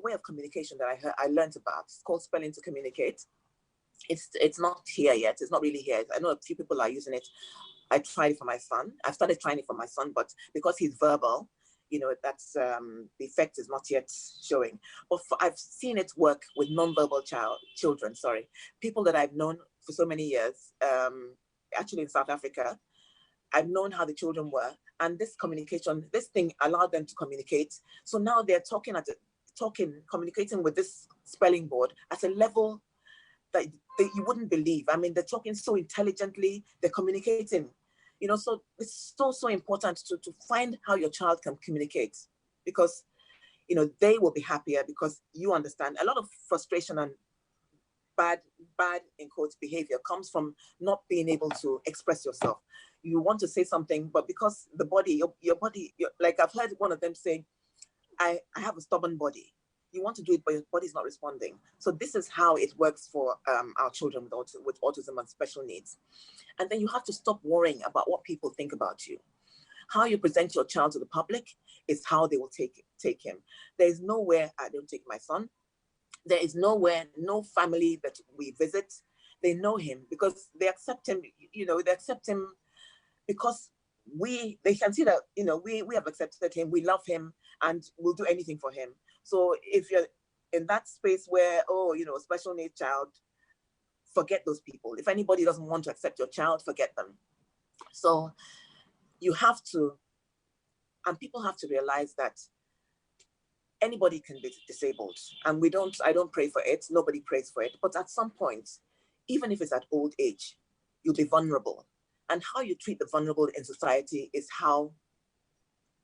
way of communication that I learned about. It's called spelling to communicate. It's not here yet. It's not really here. I know a few people are using it. I tried it for my son. I've started trying it for my son, but because he's verbal, you know, that's the effect is not yet showing. But I've seen it work with non-verbal children. People that I've known for so many years. Actually in South Africa, I've known how the children were, and this thing allowed them to communicate. So now they're communicating with this spelling board at a level that you wouldn't believe. I mean, they're talking so intelligently, they're communicating, you know, so it's so important to find how your child can communicate, because, you know, they will be happier because you understand. A lot of frustration and bad in quotes behavior comes from not being able to express yourself. You want to say something, but because the body, your body, like I've heard one of them say, I have a stubborn body. You want to do it, but your body's not responding. So this is how it works for our children with autism and special needs. And then you have to stop worrying about what people think about you. How you present your child to the public is how they will take him. There is nowhere I don't take my son. There is nowhere, no family that we visit, they know him because they accept him, you know, they accept him because they can see that, you know, we have accepted him, we love him, and we'll do anything for him. So if in that space where, oh, you know, special needs child, forget those people. If anybody doesn't want to accept your child, forget them. So you have to, and people have to realize that anybody can be disabled, and I don't pray for it, nobody prays for it, but at some point, even if it's at old age, you'll be vulnerable. And how you treat the vulnerable in society is how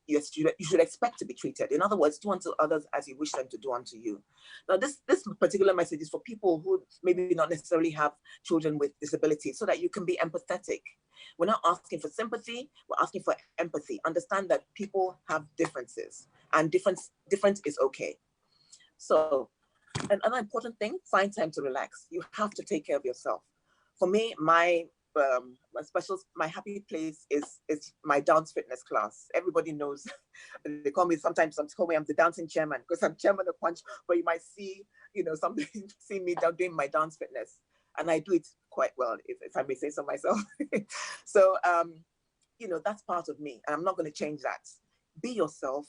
you should expect to be treated. In other words, do unto others as you wish them to do unto you. Now, this particular message is for people who maybe not necessarily have children with disabilities, so that you can be empathetic. We're not asking for sympathy, we're asking for empathy. Understand that people have differences, and difference is okay. So, another important thing, find time to relax. You have to take care of yourself. For me, my happy place is my dance fitness class. Everybody knows. They call me sometimes. Some call me I'm the dancing chairman, because I'm chairman of Punch. But you might see, you know, something see me doing my dance fitness, and I do it quite well, if I may say so myself. So you know, that's part of me, and I'm not going to change that. Be yourself.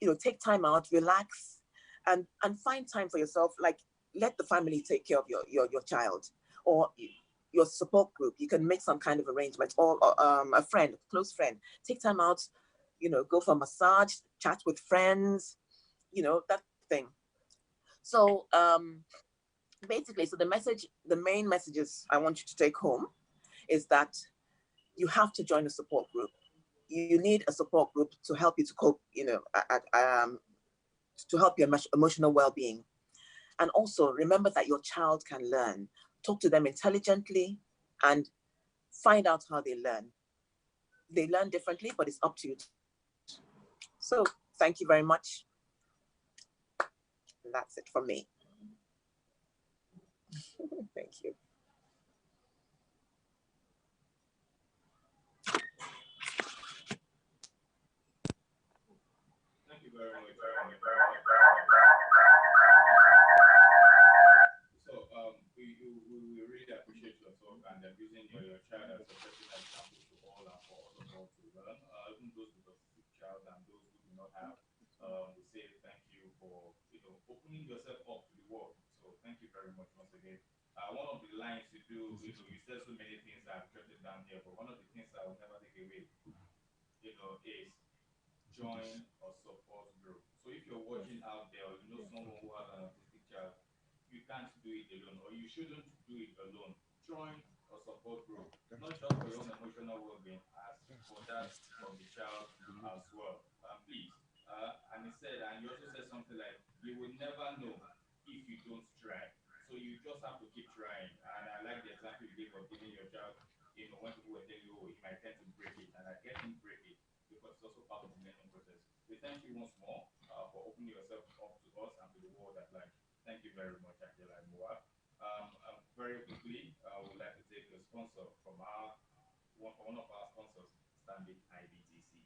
You know, take time out, relax, and find time for yourself. Like, let the family take care of your child, or your support group. You can make some kind of arrangement, or a friend, a close friend. Take time out, you know, go for a massage, chat with friends, you know, that thing. So basically, so the main messages I want you to take home is that you have to join a support group. You need a support group to help you to cope, you know, to help your emotional well-being. And also remember that your child can learn. Talk to them intelligently and find out how they learn. They learn differently, but it's up to you. So thank you very much. And that's it from me. Thank you. Thank you very much. So we really appreciate your talk and using your child as a personal example to all and for all of us to learn. Even those with autistic child and those who do not have. We say thank you for, you know, opening yourself up to the world. So thank you very much once again. One of the lines you do, you know, you said so many things I've jotted down here, but one of the things I will never take away, you know, is join or support group. So if you're watching out there, or you know someone who has an autistic child, you can't do it alone, or you shouldn't do it alone. Join a support group, not just for your own emotional well-being, as for that of the child as well. Please. And he said, and you also said something like, you will never know if you don't try. So you just have to keep trying. And I like the example you gave of giving your child, you know, when people were telling you, oh, he might tend to break it, and I get him break it because it's also part of the learning process. We thank you once more for opening yourself up to us and to the world at large. Thank you very much, Angela and Moa. Very quickly, I would like to take a sponsor from one of our sponsors, Stanbic IBTC.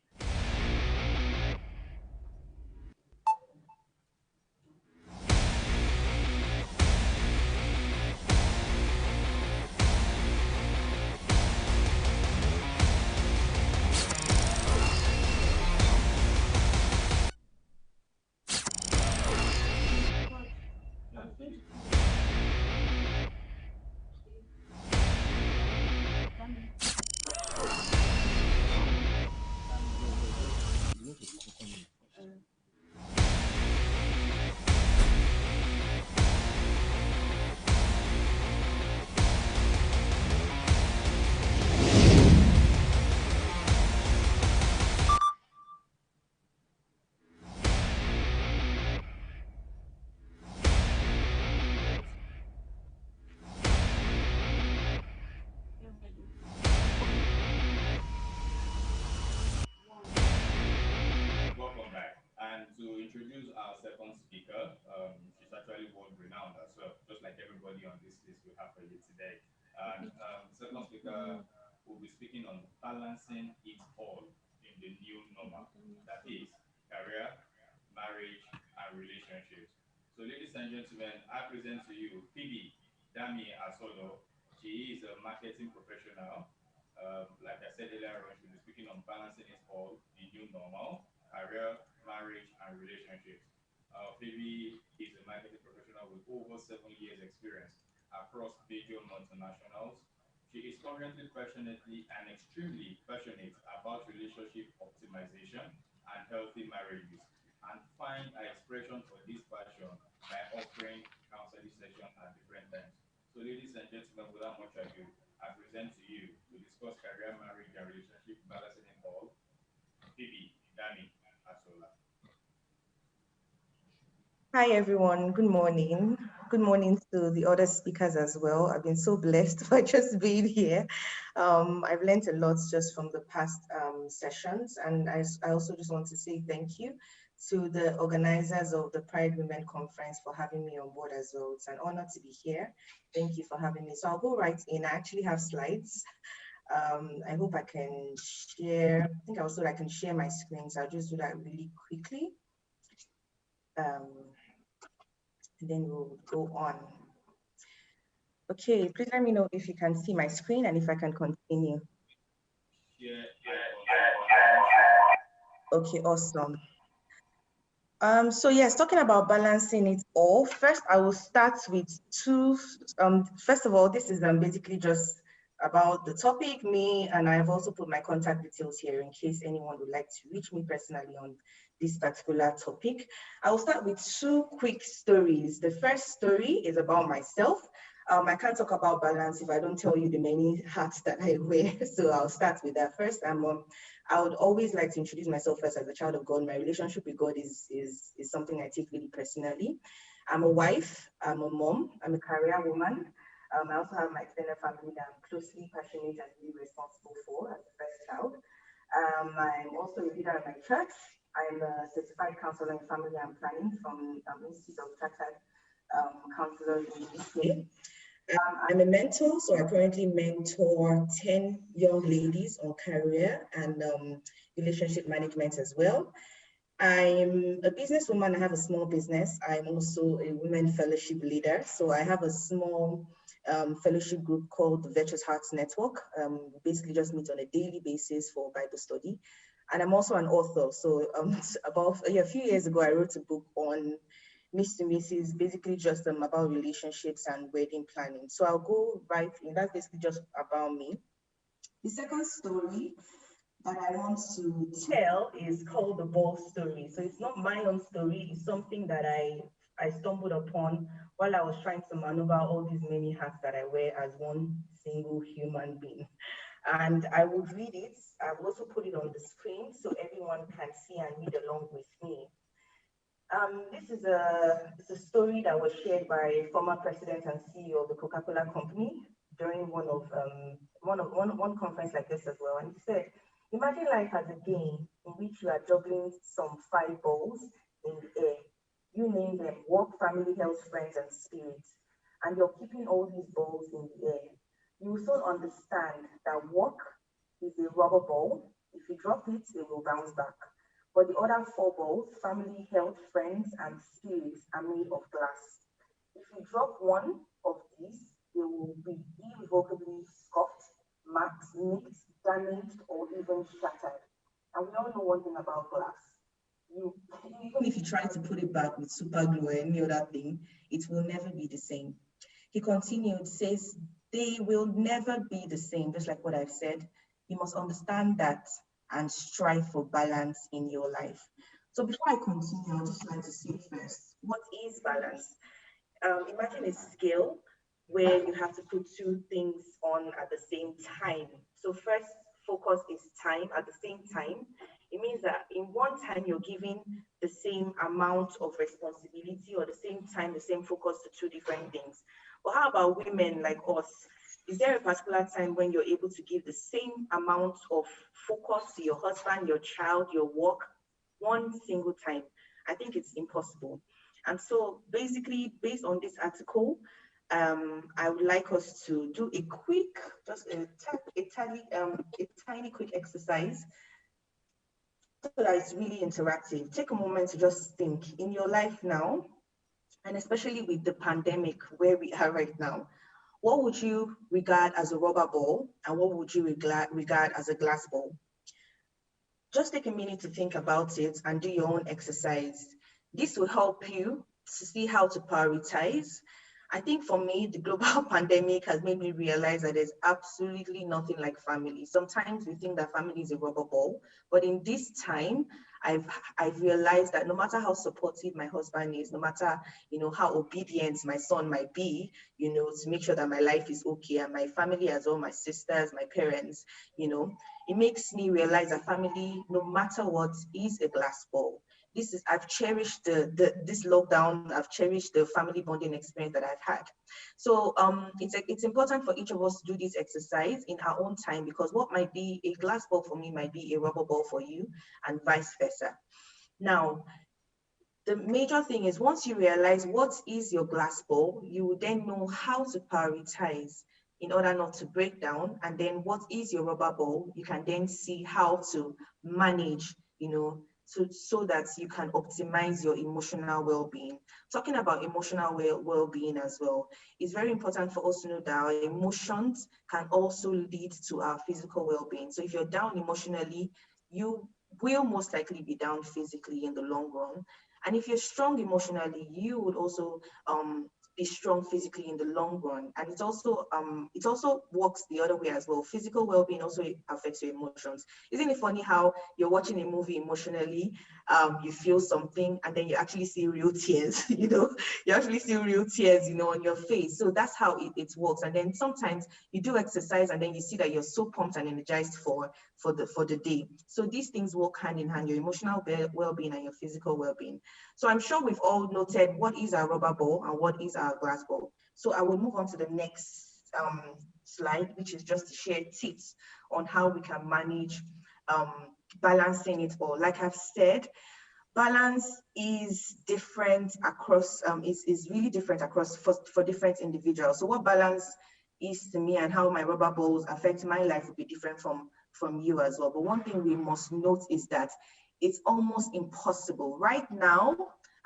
Welcome back. And to introduce our second speaker, she's actually world renowned as well, just like everybody on this list we have for you today. And second speaker will be speaking on balancing it all in the new normal, that is career, marriage, and relationships. So, ladies and gentlemen, I present to you Phoebe Dami Asodo. She is a marketing professional. Like I said earlier on, she'll be speaking on balancing it all, the new normal, career, marriage, and relationships. Phoebe is a marketing professional with over 7 years experience across major multinationals. She is currently passionately and extremely passionate about relationship optimization and healthy marriages, and find her expression for this passion by offering counseling sessions at different times. So, ladies and gentlemen, without much ado, I present to you to discuss career, marriage, and relationship balancing in all, Phoebe Dami Asola. Hi, everyone. Good morning. Good morning to the other speakers as well. I've been so blessed by just being here. I've learned a lot just from the past sessions. And I also just want to say thank you to the organizers of the Pride Women Conference for having me on board as well. It's an honor to be here. Thank you for having me. So I'll go right in. I actually have slides. I hope I can share. I think also I can share my screen. So I'll just do that really quickly. And then we'll go on. Okay, please let me know if you can see my screen and if I can continue. Yeah. Okay, awesome. So yes, talking about balancing it all, first I will start with two. First of all, this is basically just about the topic, me, and I've also put my contact details here in case anyone would like to reach me personally on this particular topic. I will start with two quick stories. The first story is about myself. I can't talk about balance if I don't tell you the many hats that I wear. So I'll start with that first. I would always like to introduce myself first as a child of God. My relationship with God is something I take really personally. I'm a wife, I'm a mom, I'm a career woman. I also have my extended family that I'm closely passionate and really responsible for as the first child. I'm also a leader in my church. I'm a certified counselor in family and planning from Institute of Chartered Counselors in the UK. I'm a mentor, so I currently mentor 10 young ladies on career and relationship management as well. I'm a businesswoman. I have a small business. I'm also a women fellowship leader. So I have a small fellowship group called the Virtuous Hearts Network. We basically just meet on a daily basis for Bible study. And I'm also an author. So about a few years ago, I wrote a book on Miss to Mrs, basically just about relationships and wedding planning. So I'll go right in. That's basically just about me. The second story that I want to tell is called the ball story. So it's not my own story. It's something that I stumbled upon while I was trying to maneuver all these many hats that I wear as one single human being. And I would read it. I've also put it on the screen so everyone can see and read along with me. This is a story that was shared by former president and CEO of the Coca-Cola company during one conference like this as well. And he said, imagine life as a game in which you are juggling some 5 balls in the air. You name them: work, family, health, friends, and spirits. And you're keeping all these balls in the air. You will soon understand that work is a rubber ball. If you drop it, it will bounce back. But the other 4 balls, family, health, friends, and spirits, are made of glass. If you drop one of these, they will be irrevocably scuffed, marked, nicked, damaged, or even shattered. And we all know one thing about glass. Even if you try to put it back with super glue or any other thing, it will never be the same. He continued, says, they will never be the same, just like what I've said. You must understand that and strive for balance in your life. So before I continue, I'd just like to say first, what is balance? Imagine a scale where you have to put 2 things on at the same time. So first focus is time at the same time. It means that in one time you're giving the same amount of responsibility or the same time, the same focus to 2 different things. But how about women like us? Is there a particular time when you're able to give the same amount of focus to your husband, your child, your work, one single time? I think it's impossible. And so basically, based on this article, I would like us to do a quick, just a tiny quick exercise so that it's really interactive. Take a moment to just think in your life now, and especially with the pandemic where we are right now. What would you regard as a rubber ball and what would you regard as a glass ball? Just take a minute to think about it and do your own exercise. This will help you to see how to prioritize. I think for me, the global pandemic has made me realize that there's absolutely nothing like family. Sometimes we think that family is a rubber ball, but in this time, I've realized that no matter how supportive my husband is, no matter how obedient my son might be, to make sure that my life is okay, and my family as well, my sisters, my parents, it makes me realize that family, no matter what, is a glass ball. I've cherished this lockdown. I've cherished the family bonding experience that I've had. So it's important for each of us to do this exercise in our own time, because what might be a glass ball for me might be a rubber ball for you, and vice versa. Now, the major thing is, once you realize what is your glass ball, you will then know how to prioritize in order not to break down. And then what is your rubber ball, you can then see how to manage, so that you can optimize your emotional well-being. Talking about emotional well-being as well, it's very important for us to know that our emotions can also lead to our physical well-being. So if you're down emotionally, you will most likely be down physically in the long run. And if you're strong emotionally, you would also be strong physically in the long run. And it also works the other way as well. Physical well-being also affects your emotions. Isn't it funny how you're watching a movie emotionally, you feel something, and then you actually see real tears, you actually see real tears, on your face. So that's how it works. And then sometimes you do exercise, and then you see that you're so pumped and energized for the day. So these things work hand in hand, your emotional well-being and your physical well-being. So I'm sure we've all noted what is our rubber ball and what is our glass ball. So I will move on to the next slide, which is just to share tips on how we can manage balancing it all. Like I've said, balance is different across, is really different across for different individuals. So what balance is to me and how my rubber balls affect my life will be different from you as well. But one thing we must note is that it's almost impossible. Right now,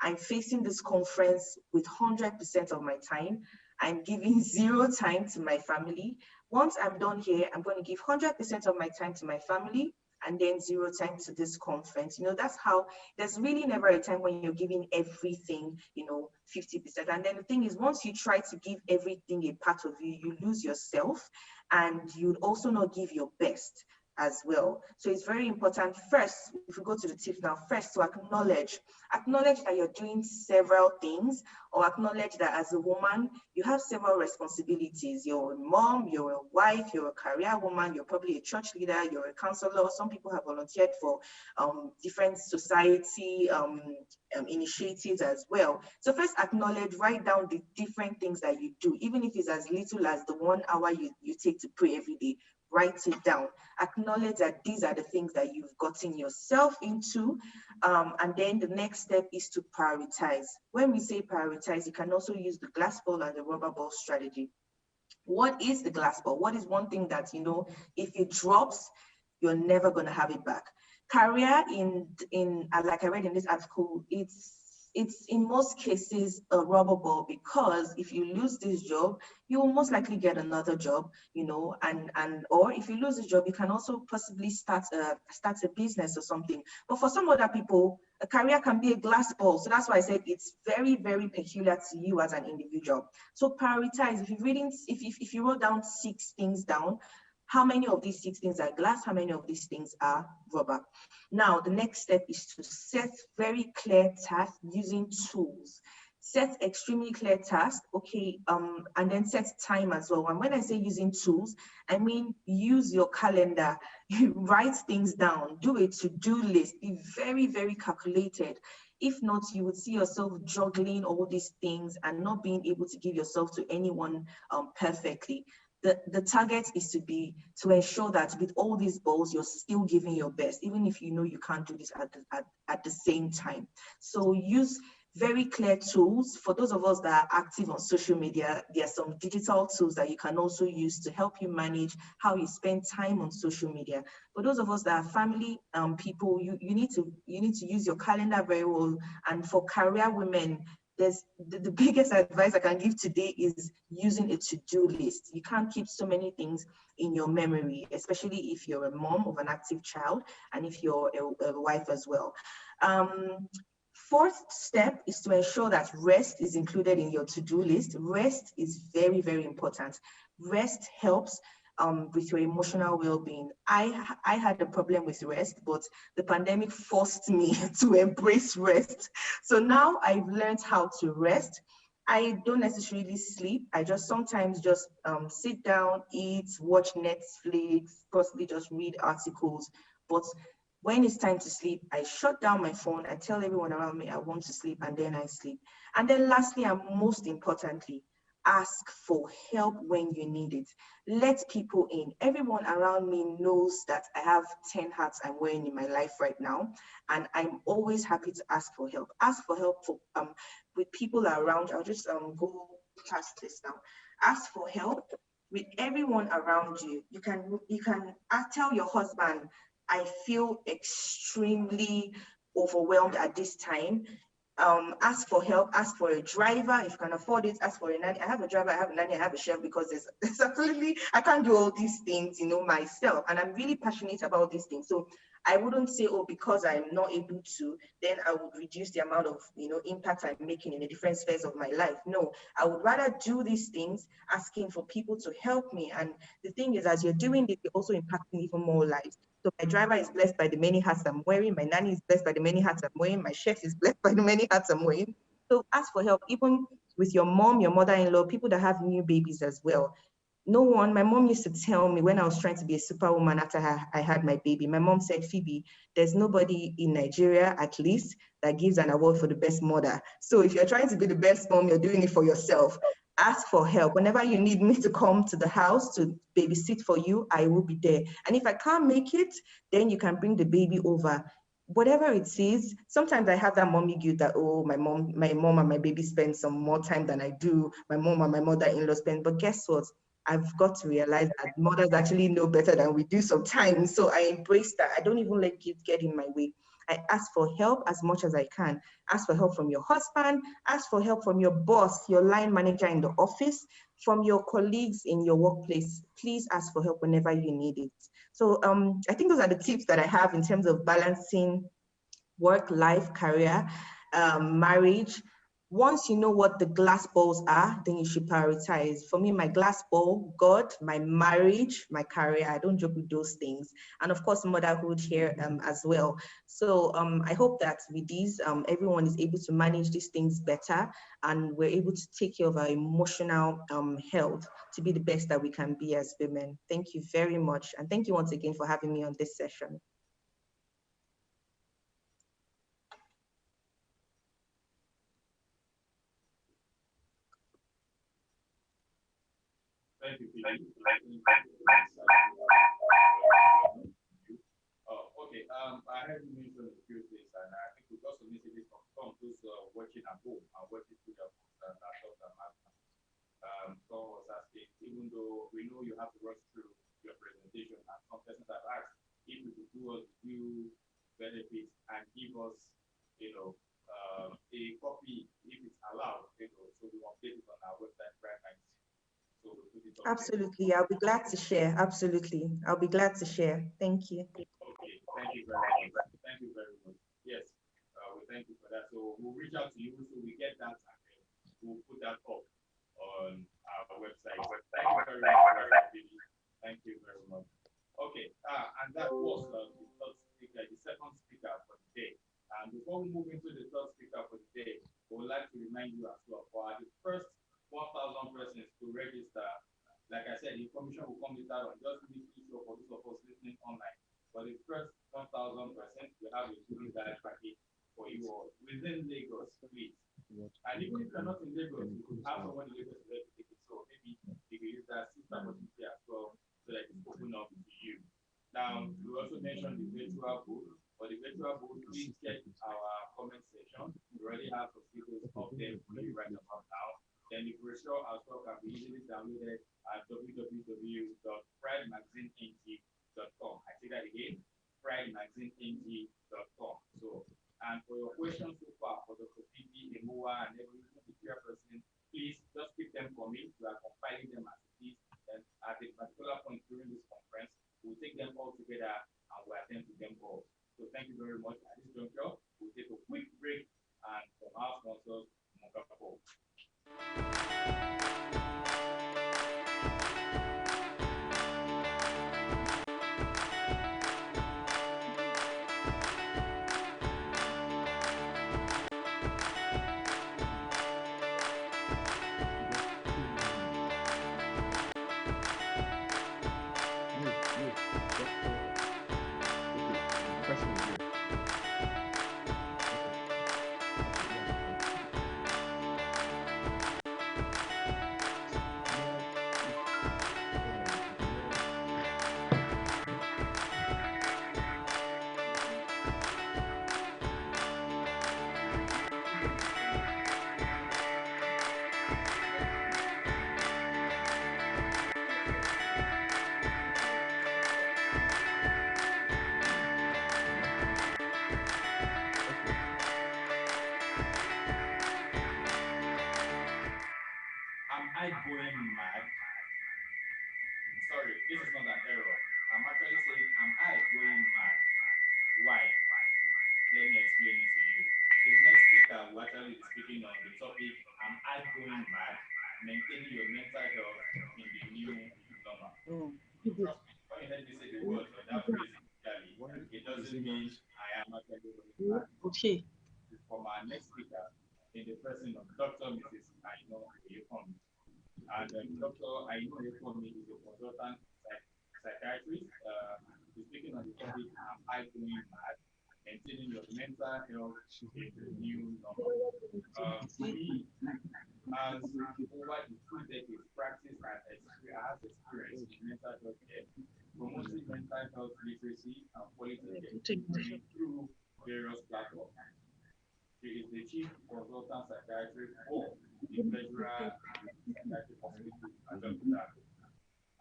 I'm facing this conference with 100% of my time. I'm giving 0 time to my family. Once I'm done here, I'm going to give 100% of my time to my family, and then 0 time to this conference. That's how, there's really never a time when you're giving everything, 50%. And then the thing is, once you try to give everything a part of you, you lose yourself, and you'd also not give your best as well. So it's very important, first, if we go to the tips now, first to acknowledge that you're doing several things, or acknowledge that as a woman, you have several responsibilities. You're a mom, you're a wife, you're a career woman, you're probably a church leader, you're a counselor. Some people have volunteered for different society initiatives as well. So first acknowledge, write down the different things that you do, even if it's as little as the 1 hour you take to pray every day. Write it down. Acknowledge that these are the things that you've gotten yourself into. And then the next step is to prioritize. When we say prioritize, you can also use the glass ball and the rubber ball strategy. What is the glass ball? What is one thing that, if it drops, you're never going to have it back? Career like I read in this article, it's in most cases a rubber ball, because if you lose this job, you will most likely get another job, or if you lose a job, you can also possibly start a business or something. But for some other people, a career can be a glass ball. So that's why I said it's very, very peculiar to you as an individual. So prioritize. If you wrote down 6 things down, how many of these 6 things are glass? How many of these things are rubber? Now, the next step is to set very clear tasks using tools. Set extremely clear tasks, okay, and then set time as well. And when I say using tools, I mean use your calendar, write things down, do a to-do list, be very, very calculated. If not, you would see yourself juggling all these things and not being able to give yourself to anyone perfectly. The target is to ensure that with all these balls, you're still giving your best, even if you know you can't do this at the same time. So use very clear tools. For those of us that are active on social media, there are some digital tools that you can also use to help you manage how you spend time on social media. For those of us that are family people, you need to use your calendar very well. And for career women, the biggest advice I can give today is using a to-do list. You can't keep so many things in your memory, especially if you're a mom of an active child and if you're a wife as well. fourth step is to ensure that rest is included in your to-do list. Rest is very, very important. Rest helps with your emotional well-being. I had a problem with rest, but the pandemic forced me to embrace rest. So now I've learned how to rest. I don't necessarily sleep. I just sometimes just sit down, eat, watch Netflix, possibly just read articles. But when it's time to sleep, I shut down my phone. I tell everyone around me I want to sleep, and then I sleep. And then lastly, and most importantly, ask for help when you need it. Let people in. Everyone around me knows that I have 10 hats I'm wearing in my life right now, and I'm always happy to ask for help. Ask for help for with people around. I'll just go past this now. Ask for help with everyone around you. You can tell your husband, I feel extremely overwhelmed at this time. Ask for help, ask for a driver if you can afford it, ask for a nanny. I have a driver, I have a nanny, I have a chef, because there's absolutely, I can't do all these things, myself, and I'm really passionate about these things. So I wouldn't say, oh, because I'm not able to, then I would reduce the amount of impact I'm making in the different spheres of my life. No, I would rather do these things asking for people to help me. And the thing is, as you're doing this, you're also impacting even more lives. So my driver is blessed by the many hats I'm wearing. My nanny is blessed by the many hats I'm wearing. My chef is blessed by the many hats I'm wearing. So ask for help, even with your mom, your mother-in-law, people that have new babies as well. My mom used to tell me when I was trying to be a superwoman after I had my baby, my mom said, Phoebe, there's nobody in Nigeria, at least, that gives an award for the best mother. So if you're trying to be the best mom, you're doing it for yourself. Ask for help. Whenever you need me to come to the house to babysit for you, I will be there. And if I can't make it, then you can bring the baby over. Whatever it is, sometimes I have that mommy guilt that, oh, my mom and my baby spend some more time than I do. My mom and my mother-in-law spend. But guess what? I've got to realize that mothers actually know better than we do sometimes. So I embrace that. I don't even let guilt get in my way. I ask for help as much as I can. Ask for help from your husband, ask for help from your boss, your line manager in the office, from your colleagues in your workplace. Please ask for help whenever you need it. So I think those are the tips that I have in terms of balancing work, life, career, marriage. Once you know what the glass balls are, then you should prioritize. For me, my glass ball, God, my marriage, my career, I don't joke with those things. And of course, motherhood here as well. So I hope that with these, everyone is able to manage these things better, and we're able to take care of our emotional health to be the best that we can be as women. Thank you very much. And thank you once again for having me on this session. Thank you, Phoebe. Okay. I heard you mention a few things, and I think we've also missed this from some those watching at home and watching through their phones and laptops and Macs. Someone was asking, even though we know you have to rush through your presentation, and some persons have asked if you could do us due benefits and give us, a copy if it's allowed, so we update it on our website right now. Absolutely, I'll be glad to share. Absolutely, I'll be glad to share. Thank you. Okay, thank you very much. Thank you very much. Yes, we thank you for that. So we'll reach out to you so we get that, and we'll put that up on our website. Thank you very much. Thank you very much. Okay, and that was the third speaker, the second speaker for the day. And before we move into the third speaker for the day, we would like to remind you as well, for the first 1,000 persons to register. Like I said, the information will come later on. Just make sure for those of us listening online. For the first 1,000%, we have a student guide package for you all within Lagos, please. And even if you're not in Lagos, you could have someone in Lagos to take it. So maybe you can use that system opportunity as well, so that it's open up to you. Now, we also mentioned the virtual booth. For the virtual booth, please check our comment section. We already have some details of them for you right about now. Then the brochure as well can be easily downloaded at www.pridemagazineng.com. I say that again, pridemagazineng.com. So, and for your questions so far for Dr. Phoebe, Emoa, and every chairperson, please just keep them for me. We are compiling them as it is. And at a particular point during this conference, we'll take them all together and we'll attend to them all. So thank you very much. At this juncture, we'll take a quick break Am I going mad? Sorry, this is not an error. I'm actually saying, am I going mad? Why? Let me explain it to you. The next speaker will actually be speaking on the topic, am I going mad? Maintaining your mental health in the new normal. Trust me, when you heard me say the word or that phrase initially, it doesn't mean I am actually going mad. Okay. From our next speaker, in the person of Dr. Mrs. Aino Oyekomi. And Dr. Aino Oyekomi is a consultant psychiatrist. He's speaking on the topic, am I going mad? Maintaining your mental health in the new normal. He has over the 2 decades practice and experience in mental health care, promoting mental health literacy and quality care through various platforms. She is the chief consultant psychiatrist for the Federal Psychiatric Hospital at Abeokuta,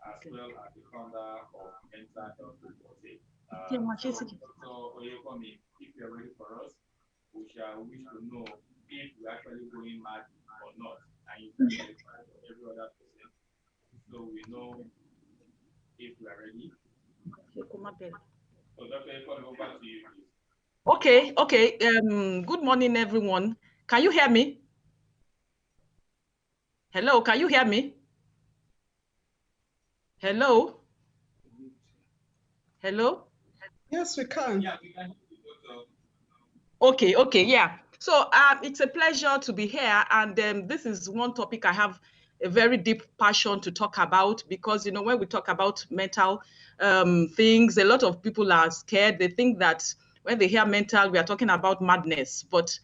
as well as the founder of Mental Health Reporting. So, Dr. Oyekomi, if you're ready for us, we shall wish to know if we're actually going mad or not. And you can verify for every other person, so we know if we are ready. So, Dr. Oyekomi, over to you, please. Okay. Good morning, everyone. Can you hear me? Hello, can you hear me? Hello? Hello? Yes, we can. Yeah, we can hear you, Dr. Okay, yeah. So it's a pleasure to be here, and this is one topic I have a very deep passion to talk about, because when we talk about mental things, a lot of people are scared. They think that when they hear mental, we are talking about madness, but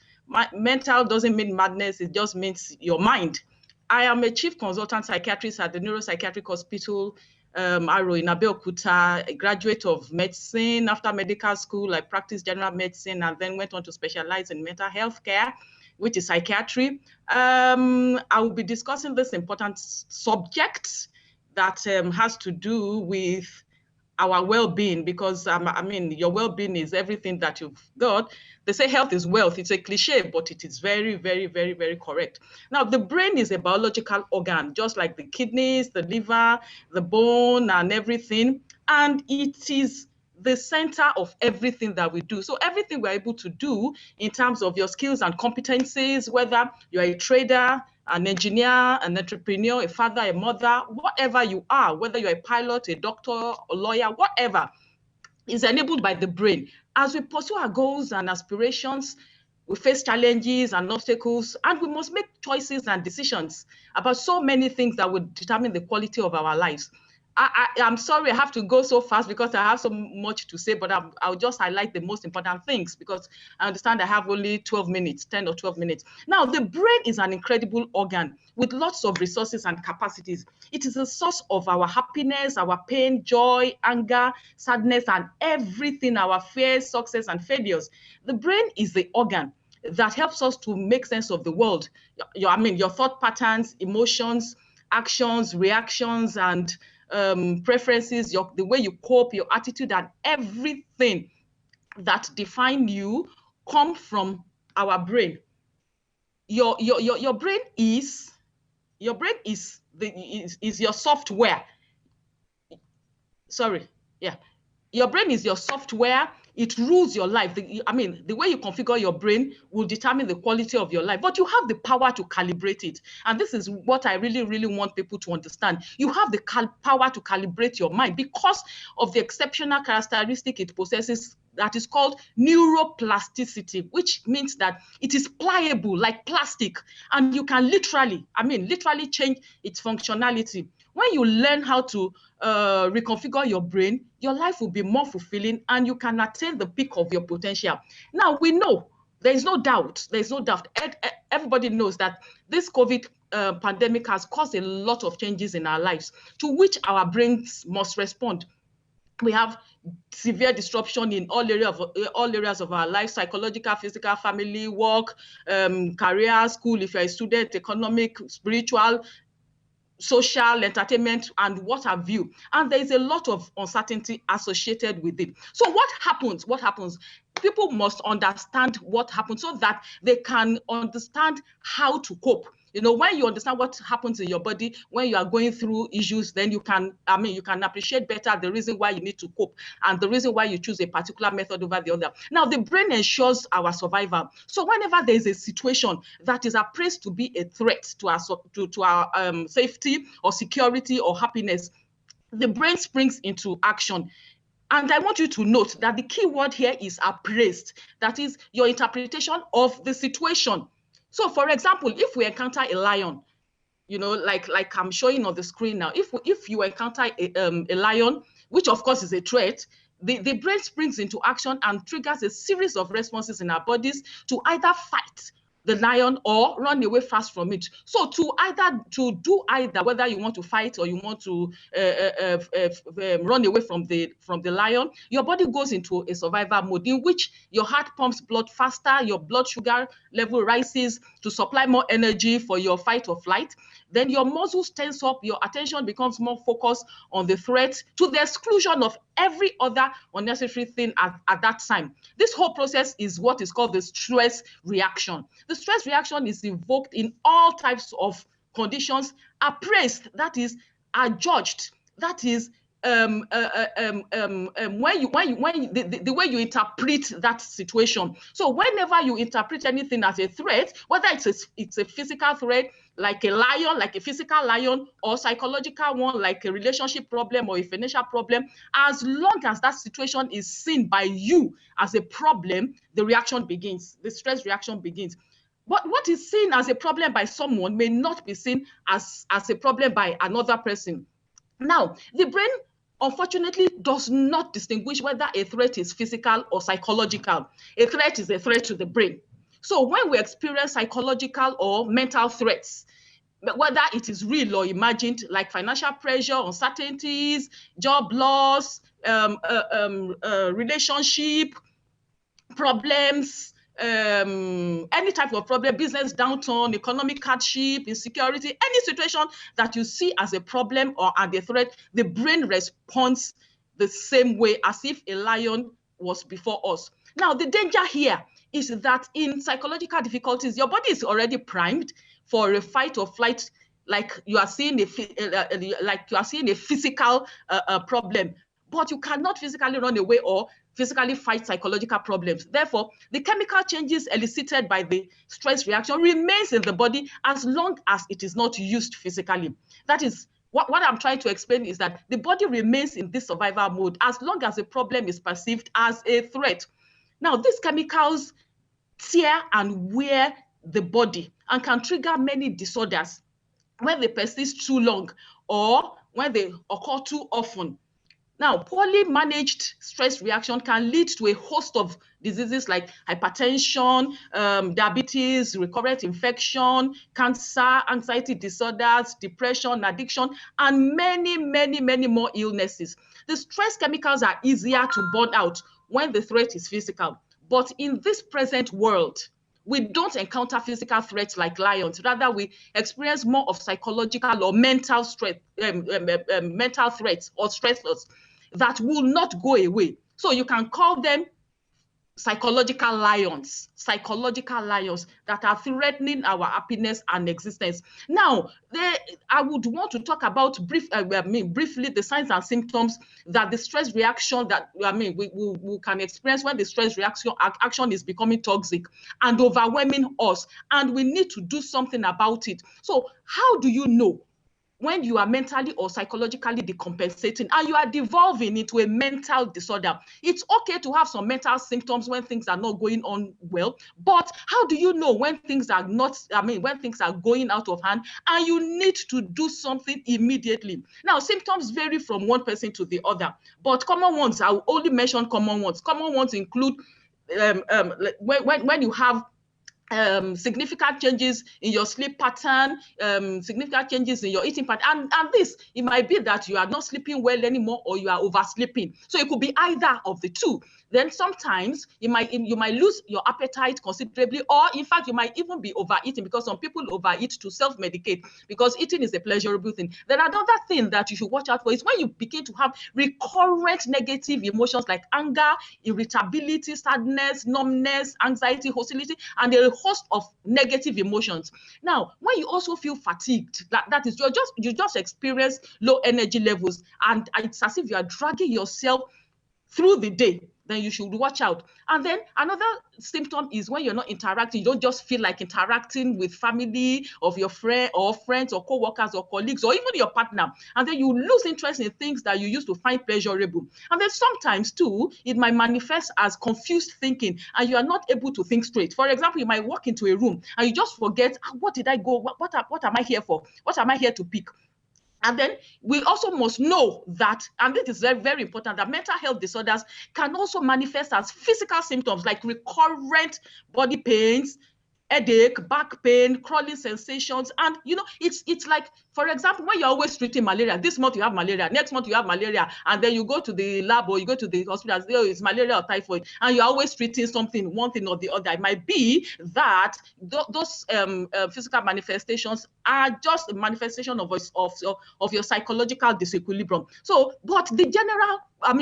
mental doesn't mean madness. It just means your mind. I am a chief consultant psychiatrist at the Neuropsychiatric Hospital Aro in Abeokuta, a graduate of medicine. After medical school, I practiced general medicine and then went on to specialize in mental health care, which is psychiatry. I will be discussing this important subject that has to do with our well-being, because your well-being is everything that you've got. They say health is wealth. It's a cliche, but it is very, very, very, very correct. Now, the brain is a biological organ, just like the kidneys, the liver, the bone, and everything. And it is the center of everything that we do. So everything we're able to do in terms of your skills and competencies, whether you're a trader, an engineer, an entrepreneur, a father, a mother, whatever you are, whether you're a pilot, a doctor, a lawyer, whatever, is enabled by the brain. As we pursue our goals and aspirations, we face challenges and obstacles, and we must make choices and decisions about so many things that will determine the quality of our lives. I'm sorry I have to go so fast because I have so much to say, but I'll just highlight the most important things, because I understand I have only 12 minutes, 10 or 12 minutes. Now, the brain is an incredible organ with lots of resources and capacities. It is a source of our happiness, our pain, joy, anger, sadness, and everything, our fears, success, and failures. The brain is the organ that helps us to make sense of the world. Your thought patterns, emotions, actions, reactions, and preferences, the way you cope, your attitude, and everything that define you come from our brain. Your brain is your software. Sorry, yeah. Your brain is your software. It rules your life. The way you configure your brain will determine the quality of your life, but you have the power to calibrate it. And this is what I really, really want people to understand. You have the power to calibrate your mind because of the exceptional characteristic it possesses that is called neuroplasticity, which means that it is pliable like plastic, and you can literally change its functionality. When you learn how to reconfigure your brain, your life will be more fulfilling and you can attain the peak of your potential. Now, we know, there's no doubt, everybody knows that this COVID pandemic has caused a lot of changes in our lives, to which our brains must respond. We have severe disruption in all areas of our life: psychological, physical, family, work, career, school, if you're a student, economic, spiritual, social, entertainment, and what have you. And there is a lot of uncertainty associated with it. So what happens? People must understand what happens so that they can understand how to cope. You know, when you understand what happens in your body when you are going through issues, then you can appreciate better the reason why you need to cope and the reason why you choose a particular method over the other. Now, the brain ensures our survival. So whenever there is a situation that is appraised to be a threat to our safety or security or happiness, the brain springs into action. And I want you to note that the key word here is appraised. That is your interpretation of the situation. So, for example, if we encounter a lion, you know, like I'm showing on the screen now, if you encounter a lion, which of course is a threat, the brain springs into action and triggers a series of responses in our bodies to either fight the lion or run away fast from it. So to do either, whether you want to fight or you want to run away from the lion, your body goes into a survival mode in which your heart pumps blood faster, your blood sugar level rises to supply more energy for your fight or flight. Then your muscles tense up, your attention becomes more focused on the threat to the exclusion of every other unnecessary thing at that time. This whole process is what is called the stress reaction. The stress reaction is evoked in all types of conditions, appraised, that is, adjudged, that is, the way you interpret that situation. So whenever you interpret anything as a threat, whether it's a physical threat, like a lion, like a physical lion, or psychological one, like a relationship problem or a financial problem, as long as that situation is seen by you as a problem, the reaction begins, the stress reaction begins. But what is seen as a problem by someone may not be seen as a problem by another person. Now, the brain, unfortunately, does not distinguish whether a threat is physical or psychological. A threat is a threat to the brain. So when we experience psychological or mental threats, whether it is real or imagined, like financial pressure, uncertainties, job loss, relationship problems, any type of problem, business downturn, economic hardship, insecurity, any situation that you see as a problem or as a threat, the brain responds the same way as if a lion was before us. Now, the danger here is that in psychological difficulties, your body is already primed for a fight or flight, like you are seeing a physical problem, but you cannot physically run away or physically fight psychological problems. Therefore, the chemical changes elicited by the stress reaction remains in the body as long as it is not used physically. That is, what I'm trying to explain is that the body remains in this survival mode as long as the problem is perceived as a threat. Now, these chemicals tear and wear the body and can trigger many disorders when they persist too long or when they occur too often. Now, poorly managed stress reaction can lead to a host of diseases like hypertension, diabetes, recurrent infection, cancer, anxiety disorders, depression, addiction, and many, many, many more illnesses. The stress chemicals are easier to burn out when the threat is physical. But in this present world, we don't encounter physical threats like lions. Rather, we experience more of psychological or mental threats or stressors that will not go away. So you can call them psychological lions that are threatening our happiness and existence. Now, I would want to talk about briefly the signs and symptoms that the stress reaction that we can experience when the stress action is becoming toxic and overwhelming us, and we need to do something about it. So how do you know when you are mentally or psychologically decompensating and you are devolving into a mental disorder. It's okay to have some mental symptoms when things are not going on well, but how do you know when things are not, when things are going out of hand and you need to do something immediately? Now, symptoms vary from one person to the other, but common ones, I will only mention common ones. Common ones include when you have significant changes in your sleep pattern, significant changes in your eating pattern, and this, it might be that you are not sleeping well anymore or you are oversleeping. So it could be either of the two. Then sometimes you might lose your appetite considerably, or in fact you might even be overeating, because some people overeat to self-medicate because eating is a pleasurable thing. Then another thing that you should watch out for is when you begin to have recurrent negative emotions like anger, irritability, sadness, numbness, anxiety, hostility, and a host of negative emotions. Now, when you also feel fatigued, that is, you just experience low energy levels, and it's as if you are dragging yourself through the day, then you should watch out. And then another symptom is when you're not interacting, you don't just feel like interacting with family of your friend or friends or co-workers or colleagues or even your partner. And then you lose interest in things that you used to find pleasurable. And then sometimes too, it might manifest as confused thinking and you are not able to think straight. For example, you might walk into a room and you just forget, what did I go, what am I here for? What am I here to pick? And then we also must know that, and this is very, very important, that mental health disorders can also manifest as physical symptoms like recurrent body pains, headache, back pain, crawling sensations. And it's like, for example, when you're always treating malaria, this month you have malaria, next month you have malaria, and then you go to the lab or you go to the hospital, oh, it's malaria or typhoid, and you're always treating something, one thing or the other. It might be that those physical manifestations are just a manifestation of your psychological disequilibrium. So, but the general,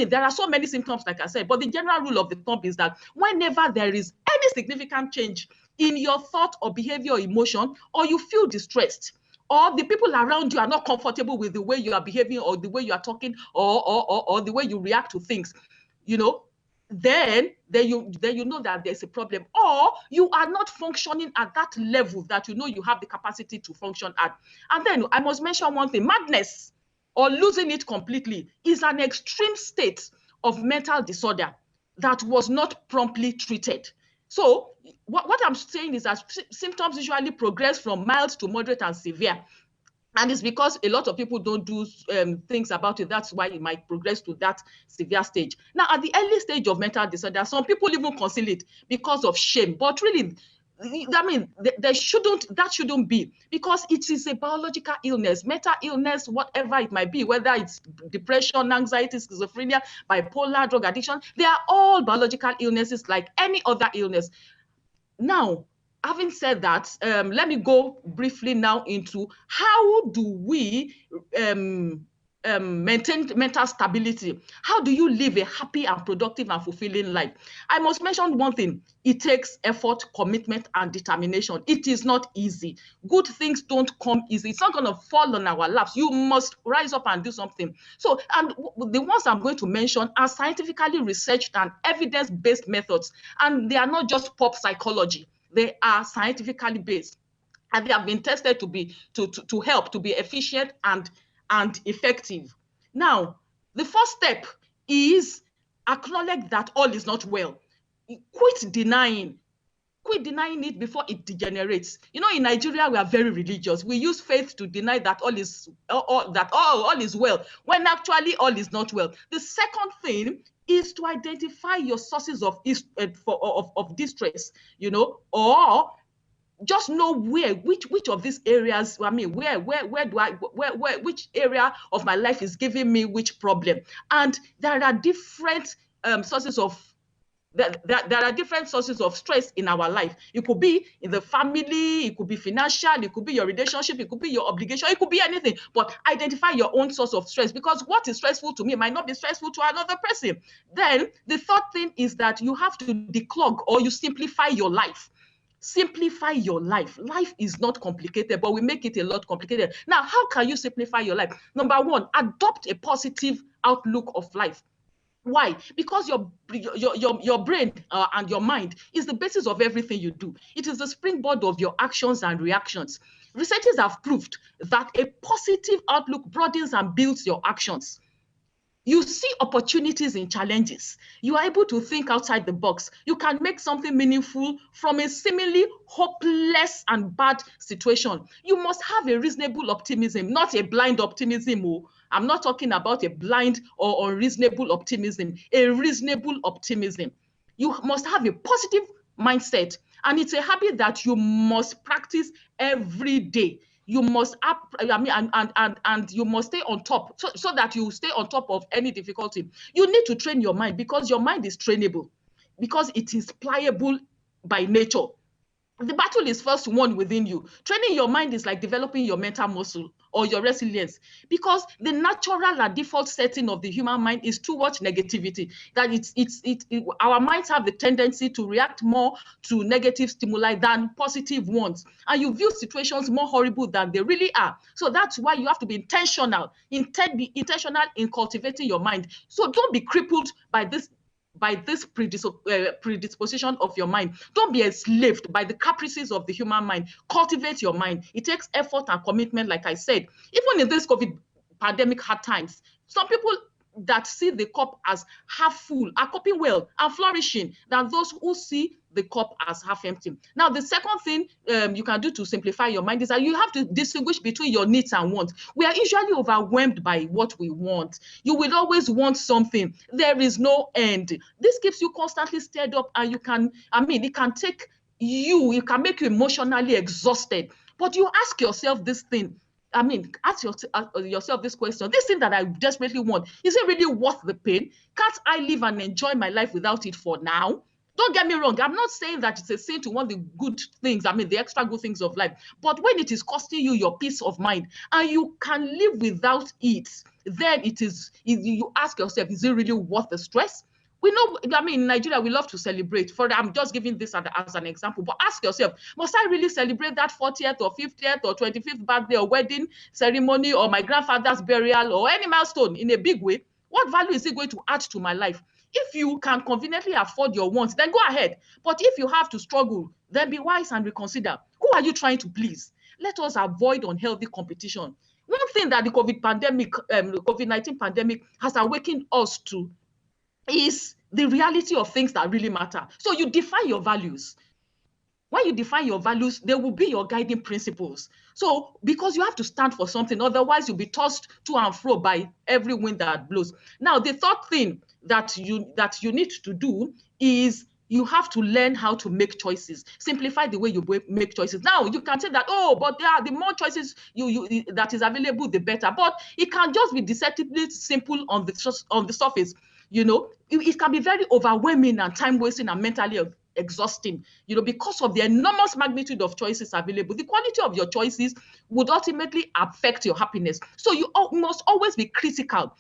there are so many symptoms, like I said, but the general rule of the thumb is that whenever there is any significant change in your thought or behavior or emotion, or you feel distressed, or the people around you are not comfortable with the way you are behaving or the way you are talking or the way you react to things, then you know that there's a problem, or you are not functioning at that level that you have the capacity to function at. And then I must mention one thing: madness or losing it completely is an extreme state of mental disorder that was not promptly treated. So what I'm saying is that symptoms usually progress from mild to moderate and severe. And it's because a lot of people don't do things about it. That's why it might progress to that severe stage. Now, at the early stage of mental disorder, some people even conceal it because of shame. But really, that shouldn't be, because it is a biological illness, mental illness, whatever it might be, whether it's depression, anxiety, schizophrenia, bipolar, drug addiction. They are all biological illnesses like any other illness. Now, having said that, let me go briefly now into how do we maintain mental stability. How do you live a happy and productive and fulfilling life? I must mention one thing: it takes effort, commitment, and determination. It is not easy. Good things don't come easy. It's not going to fall on our laps. You must rise up and do something. So, and the ones I'm going to mention are scientifically researched and evidence-based methods, and they are not just pop psychology. They are scientifically based, and they have been tested to help to be efficient and effective. Now, the first step is acknowledge that all is not well. Quit denying it before it degenerates. In Nigeria, we are very religious. We use faith to deny that all is well, when actually all is not well. The second thing is to identify your sources of distress, or just know which of these areas, which area of my life is giving me which problem. And there are different sources of stress in our life. It could be in the family, it could be financial, it could be your relationship, it could be your obligation, it could be anything. But identify your own source of stress, because what is stressful to me might not be stressful to another person. Then the third thing is that you have to declog, or you simplify your life. Simplify your life. Life is not complicated, but we make it a lot complicated. Now, how can you simplify your life? Number one, adopt a positive outlook of life. Why? Because your brain and your mind is the basis of everything you do. It is the springboard of your actions and reactions. Researchers have proved that a positive outlook broadens and builds your actions. You see opportunities in challenges. You are able to think outside the box. You can make something meaningful from a seemingly hopeless and bad situation. You must have a reasonable optimism, not a blind optimism. Oh. I'm not talking about a blind or unreasonable optimism, a reasonable optimism. You must have a positive mindset, and it's a habit that you must practice every day. You must and you must stay on top so that you stay on top of any difficulty. You need to train your mind, because your mind is trainable, because it is pliable by nature. The battle is first won within you. Training your mind is like developing your mental muscle or your resilience, because the natural and default setting of the human mind is towards negativity. That our minds have the tendency to react more to negative stimuli than positive ones, and you view situations more horrible than they really are. So that's why you have to be intentional. Be intentional in cultivating your mind. So don't be crippled by this predisposition of your mind. Don't be enslaved by the caprices of the human mind. Cultivate your mind. It takes effort and commitment, like I said. Even in this COVID pandemic hard times, some people that see the cup as half full are coping well and flourishing than those who see the cup as half empty. Now, the second thing you can do to simplify your mind is that you have to distinguish between your needs and wants. We are usually overwhelmed by what we want. You will always want something. There is no end. This keeps you constantly stirred up, and it can make you emotionally exhausted. But you ask yourself this thing. Ask yourself this question. This thing that I desperately want, is it really worth the pain? Can't I live and enjoy my life without it for now? Don't get me wrong. I'm not saying that it's a sin to want the good things, the extra good things of life. But when it is costing you your peace of mind and you can live without it, then you ask yourself, is it really worth the stress? We know, in Nigeria, we love to celebrate. I'm just giving this as an example, but ask yourself, must I really celebrate that 40th or 50th or 25th birthday or wedding ceremony or my grandfather's burial or any milestone in a big way? What value is it going to add to my life? If you can conveniently afford your wants, then go ahead. But if you have to struggle, then be wise and reconsider. Who are you trying to please? Let us avoid unhealthy competition. One thing that the COVID-19 pandemic has awakened us to is the reality of things that really matter. So you define your values. When you define your values, they will be your guiding principles. So because you have to stand for something, otherwise you'll be tossed to and fro by every wind that blows. Now, the third thing that you need to do is you have to learn how to make choices. Simplify the way you make choices. Now, you can say that, but the more choices that is available, the better. But it can just be deceptively simple on the surface. It can be very overwhelming and time-wasting and mentally exhausting, because of the enormous magnitude of choices available. The quality of your choices would ultimately affect your happiness. So you must always be critical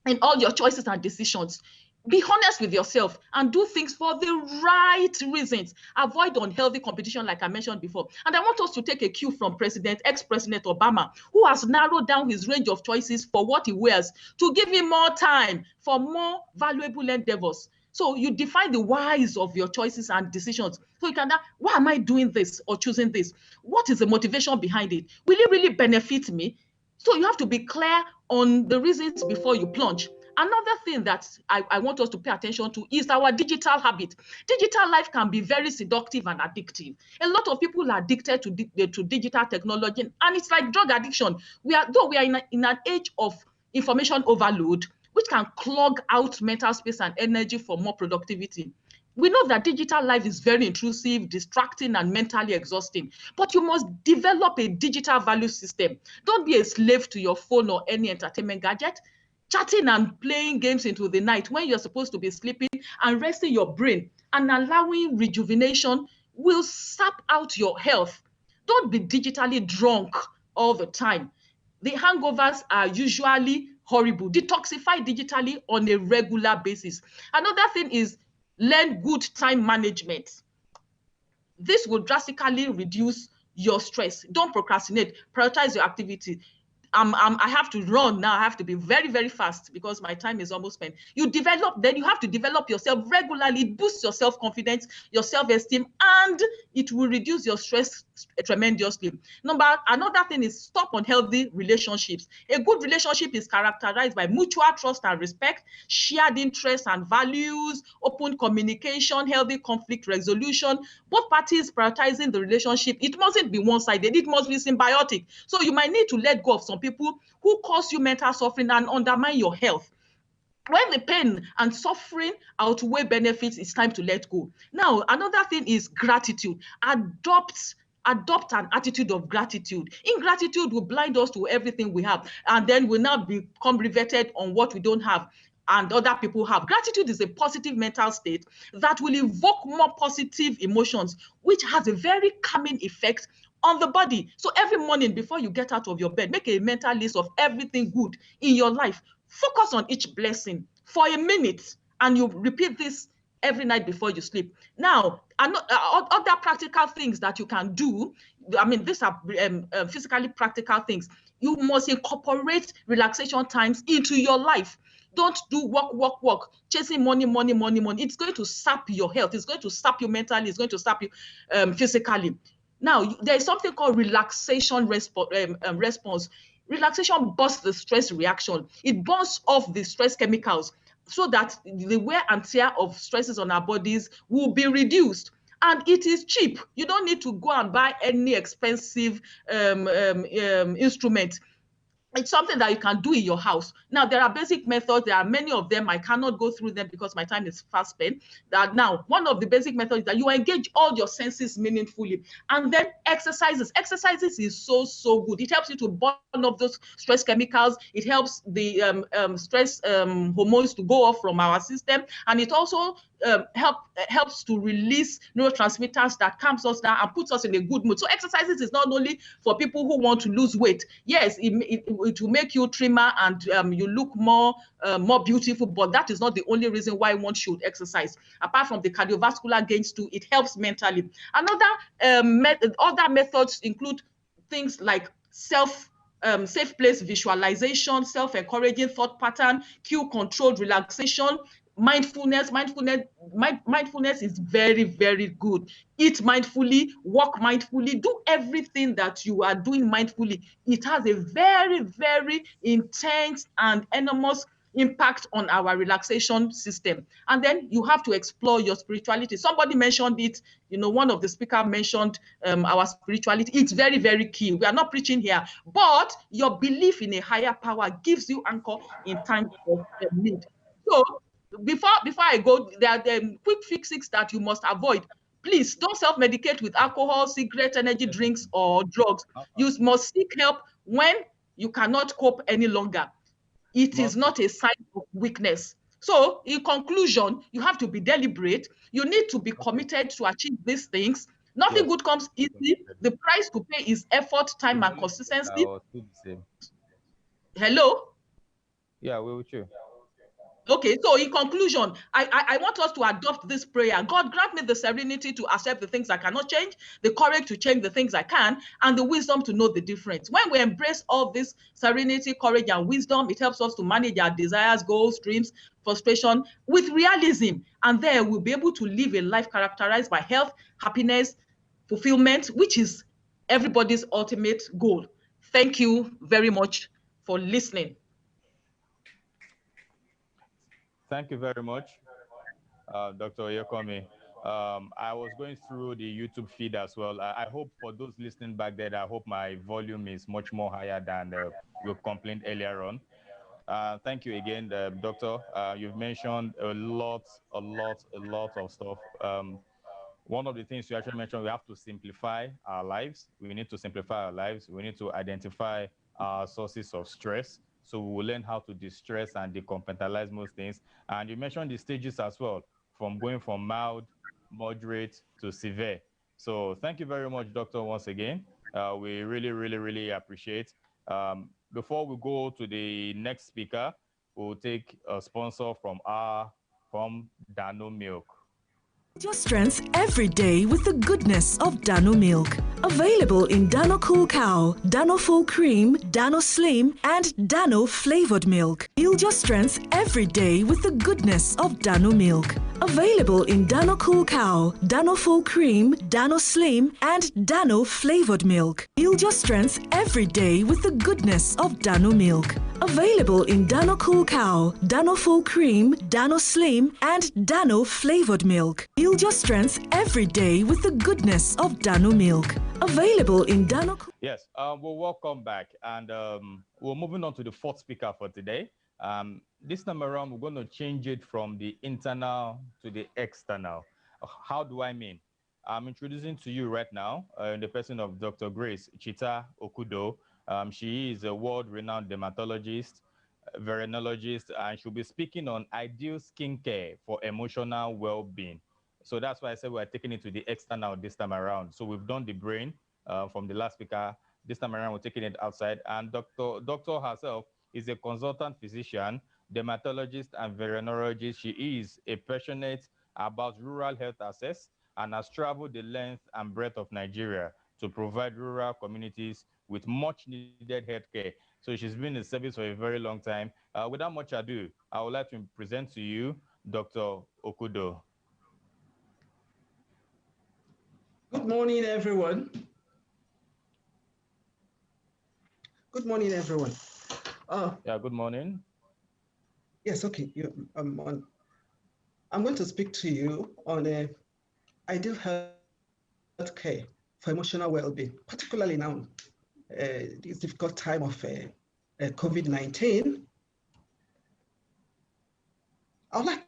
in all your choices and decisions. Be honest with yourself and do things for the right reasons. Avoid unhealthy competition, like I mentioned before. And I want us to take a cue from ex-President Obama, who has narrowed down his range of choices for what he wears to give him more time for more valuable endeavors. So you define the whys of your choices and decisions. So you can ask, why am I doing this or choosing this? What is the motivation behind it? Will it really benefit me? So you have to be clear on the reasons before you plunge. Another thing that I want us to pay attention to is our digital habit. Digital life can be very seductive and addictive. A lot of people are addicted to digital technology, and it's like drug addiction. We are in an age of information overload, which can clog out mental space and energy for more productivity. We know that digital life is very intrusive, distracting, and mentally exhausting, but you must develop a digital value system. Don't be a slave to your phone or any entertainment gadget. Chatting and playing games into the night when you're supposed to be sleeping and resting your brain and allowing rejuvenation will sap out your health. Don't be digitally drunk all the time. The hangovers are usually horrible. Detoxify digitally on a regular basis. Another thing is learn good time management. This will drastically reduce your stress. Don't procrastinate. Prioritize your activity. I have to run now. I have to be very, very fast because my time is almost spent. Then you have to develop yourself regularly. It boosts your self-confidence, your self-esteem, and it will reduce your stress tremendously. Another thing is stop unhealthy relationships. A good relationship is characterized by mutual trust and respect, shared interests and values, open communication, healthy conflict resolution. Both parties prioritizing the relationship. It mustn't be one-sided. It must be symbiotic. So you might need to let go of some people who cause you mental suffering and undermine your health. When the pain and suffering outweigh benefits, it's time to let go. Now, another thing is gratitude. Adopt an attitude of gratitude. Ingratitude will blind us to everything we have, and then we'll now become riveted on what we don't have and other people have. Gratitude is a positive mental state that will evoke more positive emotions, which has a very calming effect on the body. So every morning before you get out of your bed, make a mental list of everything good in your life. Focus on each blessing for a minute, and you repeat this every night before you sleep. Now, other practical things that you can do, I mean, these are physically practical things. You must incorporate relaxation times into your life. Don't do work, chasing money. It's going to sap your health. It's going to sap you mentally. It's going to sap you physically. Now, there is something called relaxation response. Relaxation busts the stress reaction. It burns off the stress chemicals so that the wear and tear of stresses on our bodies will be reduced. And it is cheap. You don't need to go and buy any expensive instrument. It's something that you can do in your house. Now, there are basic methods. There are many of them. I cannot go through them because my time is fast spent. Now, one of the basic methods is that you engage all your senses meaningfully. And then exercises. Exercises is so good. It helps you to burn off those stress chemicals. It helps the stress hormones to go off from our system. And it also helps to release neurotransmitters that calms us down and puts us in a good mood. So exercises is not only for people who want to lose weight. Yes, it will make you trimmer and you look more beautiful, but that is not the only reason why one should exercise. Apart from the cardiovascular gains too, it helps mentally. Other methods include things like safe place visualization, self-encouraging thought pattern, cue-controlled relaxation, mindfulness. Mindfulness is very, very good. Eat mindfully, walk mindfully, do everything that you are doing mindfully. It has a very, very intense and enormous impact on our relaxation system. And then you have to explore your spirituality. Somebody mentioned it, one of the speakers mentioned our spirituality. It's very, very key. We are not preaching here, but your belief in a higher power gives you anchor in times of need. So before I go, there are quick fixes that you must avoid. Please don't self-medicate with alcohol, cigarette, energy drinks, or drugs. You must seek help when you cannot cope any longer. It is not a sign of weakness. So in conclusion, you have to be deliberate. You need to be committed to achieve these things. Nothing good comes easy. The price to pay is effort, time, and consistency. Hello? Yeah, we're with you. Okay, so in conclusion, I want us to adopt this prayer. God, grant me the serenity to accept the things I cannot change, the courage to change the things I can, and the wisdom to know the difference. When we embrace all this serenity, courage, and wisdom, it helps us to manage our desires, goals, dreams, frustration with realism. And then we'll be able to live a life characterized by health, happiness, fulfillment, which is everybody's ultimate goal. Thank you very much for listening. Thank you very much, Dr. Oyekomi. I was going through the YouTube feed as well. I hope for those listening back there, I hope my volume is much more higher than you complained earlier on. Thank you again, Doctor. You've mentioned a lot of stuff. One of the things you actually mentioned, we have to simplify our lives. We need to simplify our lives. We need to identify our sources of stress. So we will learn how to distress and decompartmentalize most things. And you mentioned the stages as well, from going from mild, moderate to severe. So thank you very much, Doctor, once again. We really appreciate. Before we go to the next speaker, we'll take a sponsor from Dano Milk. Your strengths every day with the goodness of Dano milk. Available in Dano Cool Cow, Dano Full Cream, Dano Slim, and Dano Flavored Milk. Build your strengths every day with the goodness of Dano milk. Available in Dano Cool Cow, Dano Full Cream, Dano Slim, and Dano Flavored Milk. Build your strengths every day with the goodness of Dano milk. Available in Dano Cool Cow, Dano Full Cream, Dano Slim, and Dano Flavored Milk. Build your strengths every day with the goodness of Dano milk. Available in Dano. Yes, well, welcome back. And we're moving on to the fourth speaker for today. This time around, we're going to change it from the internal to the external. How do I mean? I'm introducing to you right now in the person of Dr. Grace Chita Okudo. She is a world-renowned dermatologist, venereologist, and she'll be speaking on ideal skincare for emotional well-being. So that's why I said we're taking it to the external this time around. So we've done the brain from the last speaker. This time around, we're taking it outside. And Dr. herself is a consultant physician, dermatologist, and venereologist. She is a passionate about rural health access and has traveled the length and breadth of Nigeria to provide rural communities with much needed healthcare. So she's been in service for a very long time. Without much ado, I would like to present to you Dr. Okudo. Good morning, everyone. Good morning, everyone. Yeah, good morning. Yes, okay. I'm going to speak to you on ideal health care for emotional well-being, particularly now, this difficult time of COVID-19. I'd like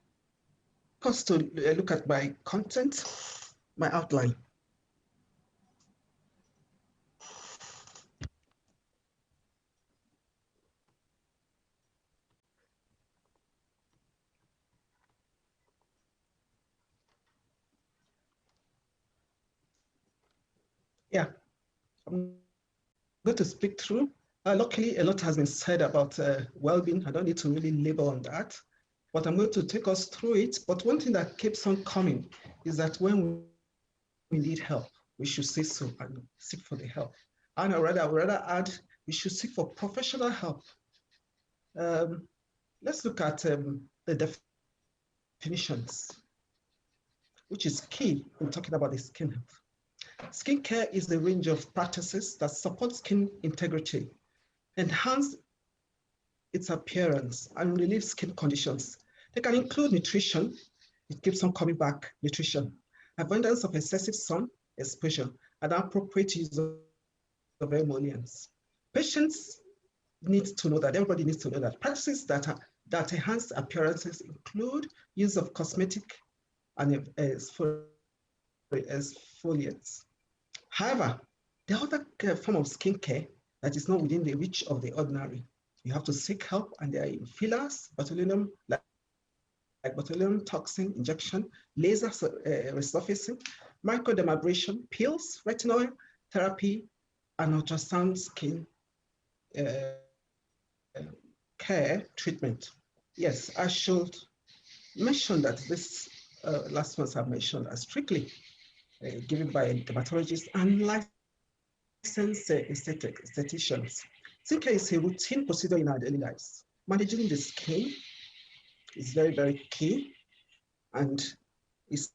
us to look at my content, my outline. Yeah, I'm going to speak through. Luckily, a lot has been said about well-being. I don't need to really labor on that, but I'm going to take us through it. But one thing that keeps on coming is that when we need help, we should say so and seek for the help. And I would rather add, we should seek for professional help. Let's look at the definitions, which is key in talking about the skin health. Skincare is the range of practices that support skin integrity, enhance its appearance, and relieve skin conditions. They can include nutrition, it keeps on coming back, nutrition, avoidance of excessive sun exposure, and appropriate use of emollients. Patients need to know that, everybody needs to know that practices that enhance appearances include use of cosmetic and exfoliants. However, the other form of skincare that is not within the reach of the ordinary, you have to seek help, and there are fillers, botulinum, like botulinum toxin injection, laser resurfacing, microdermabrasion, pills, retinol therapy, and ultrasound skin care treatment. Yes, I should mention that this last ones I've mentioned are strictly given by dermatologists and licensed estheticians. Skincare is a routine procedure in our daily lives. Managing the skin is very, very key, and it's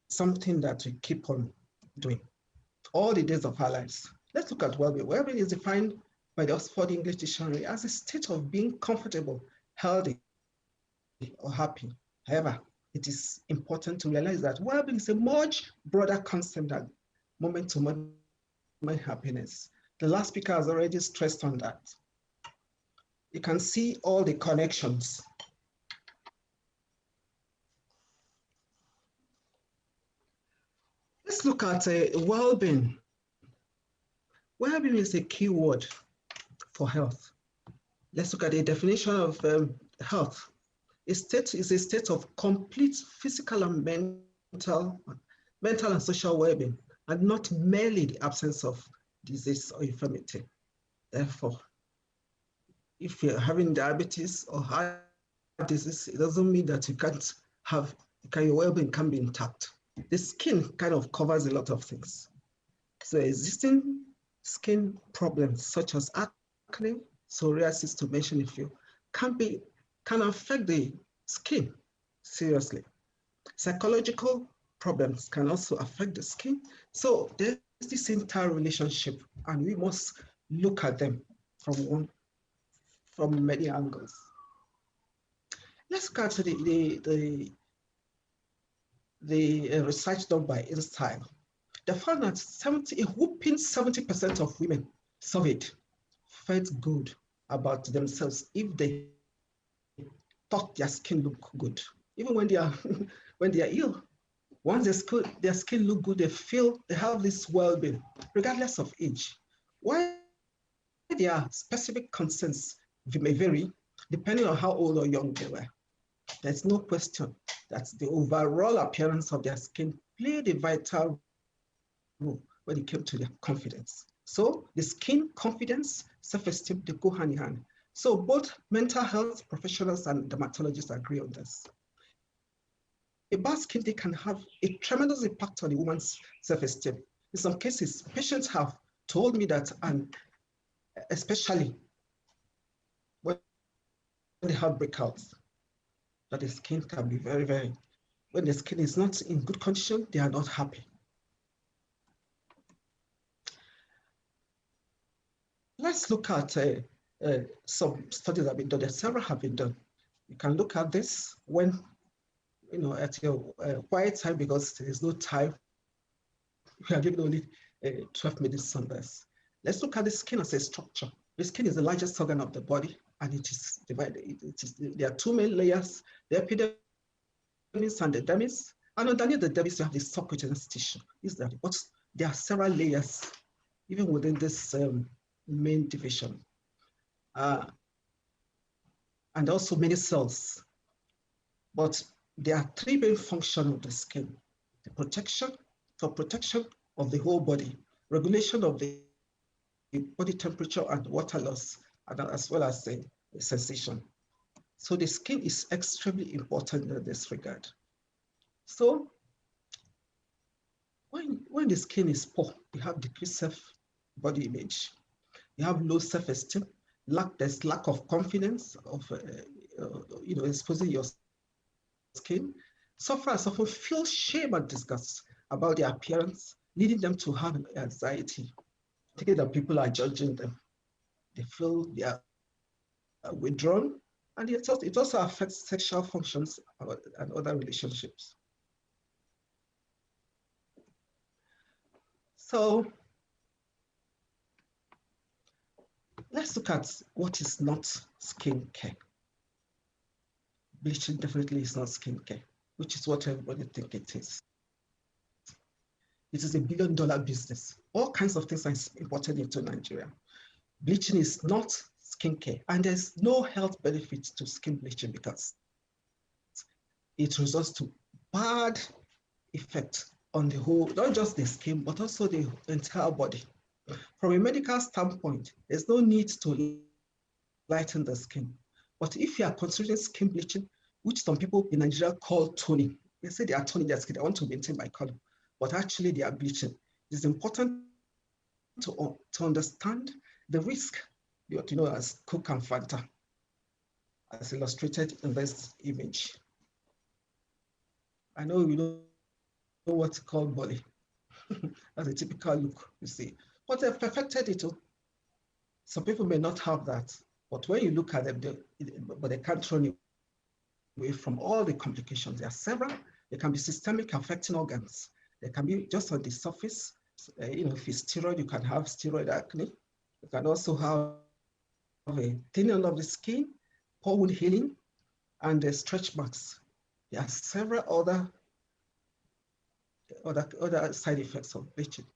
something that we keep on doing all the days of our lives. Let's look at well-being. Well-being is defined by the Oxford English Dictionary as a state of being comfortable, healthy, or happy. However, it is important to realize that well-being is a much broader concept than moment-to-moment happiness. The last speaker has already stressed on that. You can see all the connections. Let's look at well-being. Well-being is a key word for health. Let's look at the definition of health. A state is a state of complete physical and mental and social well-being, and not merely the absence of disease or infirmity. Therefore, if you're having diabetes or heart disease, it doesn't mean that you can't your well-being can be intact. The skin kind of covers a lot of things. So existing skin problems such as acne, psoriasis, to mention a few, can affect the skin seriously. Psychological problems can also affect the skin. So there's this entire relationship, and we must look at them from many angles. Let's go to the research done by InStyle. They found that a whooping 70% of women surveyed felt good about themselves if they thought their skin looked good, even when they are when they are ill. Once their skin look good, they feel they have this well-being, regardless of age. Why their specific concerns may vary depending on how old or young they were. There's no question that the overall appearance of their skin played a vital role when it came to their confidence. So the skin, confidence, self-esteem, they go hand in hand. So both mental health professionals and dermatologists agree on this. A bad skin day can have a tremendous impact on a woman's self-esteem. In some cases, patients have told me that, and especially when they have breakouts, that the skin can be very, when the skin is not in good condition, they are not happy. Let's look at some studies that have been done. Several have been done. You can look at this when, at your quiet time, because there is no time. We are given only 12 minutes on this. Let's look at the skin as a structure. The skin is the largest organ of the body, and it is divided. There are two main layers: the epidermis and the dermis. And underneath the dermis, you have the subcutaneous tissue. But there are several layers, even within this main division. And also many cells. But there are three main functions of the skin: the protection of the whole body, regulation of the body temperature and water loss, and as well as the sensation. So the skin is extremely important in this regard. So when the skin is poor, you have decreased body image, you have low self-esteem, there's lack of confidence of exposing your skin. Sufferers often feel shame and disgust about their appearance, leading them to have anxiety, thinking that people are judging them. They feel they are withdrawn, and it also affects sexual functions and other relationships. So let's look at what is not skincare. Bleaching definitely is not skincare, which is what everybody thinks it is. It is $1 billion business. All kinds of things are imported into Nigeria. Bleaching is not skincare, and there's no health benefit to skin bleaching because it results to bad effect on the whole, not just the skin, but also the entire body. From a medical standpoint, there's no need to lighten the skin. But if you are considering skin bleaching, which some people in Nigeria call toning, they say they are toning their skin, they want to maintain my color, but actually they are bleaching. It's important to understand the risk, what you know as Co-convener, as illustrated in this image. I know you know what's called body. That's a typical look, you see. But they've perfected it. Some people may not have that, but when you look at them, they can't run away from all the complications. There are several. They can be systemic, affecting organs. They can be just on the surface. If it's steroid, you can have steroid acne. You can also have a thinning of the skin, poor wound healing, and the stretch marks. There are several other side effects of bleaching.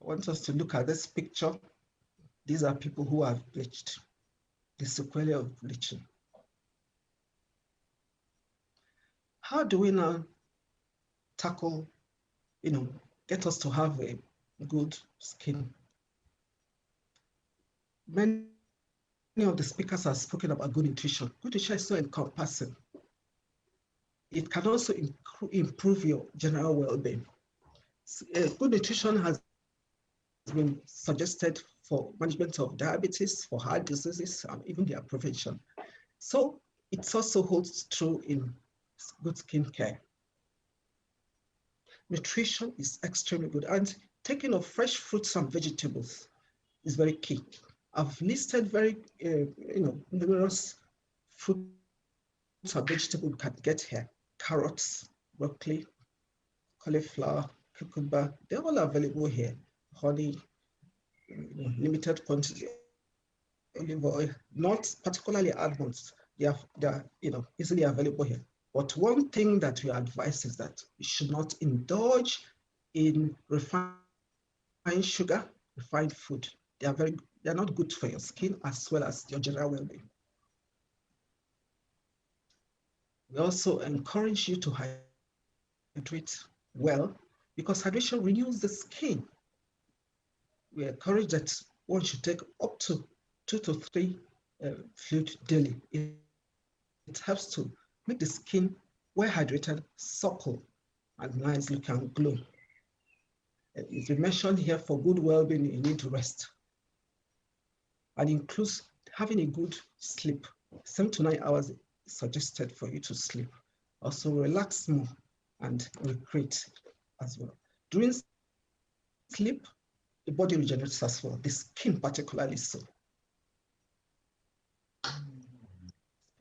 I want us to look at this picture. These are people who have bleached, the sequelae of bleaching. How do we now tackle, get us to have a good skin? Many of the speakers have spoken about good nutrition. Good nutrition is so encompassing. It can also improve your general well-being. Good nutrition has been suggested for management of diabetes, for heart diseases, and even their prevention. So it also holds true in good skin care. Nutrition is extremely good, and taking of fresh fruits and vegetables is very key. I've listed very, numerous fruits and vegetables we can get here. Carrots, broccoli, cauliflower, cucumber, they're all available here. Honey, limited quantity, olive oil, not particularly almonds. They are easily available here. But one thing that we advise is that you should not indulge in refined sugar, refined food. They're not good for your skin as well as your general well-being. We also encourage you to hydrate well because hydration renews the skin. We encourage that one should take up to 2 to 3 fluid daily. It helps to make the skin well hydrated, supple, and nice looking and glow. It's been mentioned here for good well-being, you need to rest. And includes having a good sleep. 7 to 9 hours is suggested for you to sleep. Also relax more and recreate as well. During sleep, the body regenerates as well, the skin particularly so.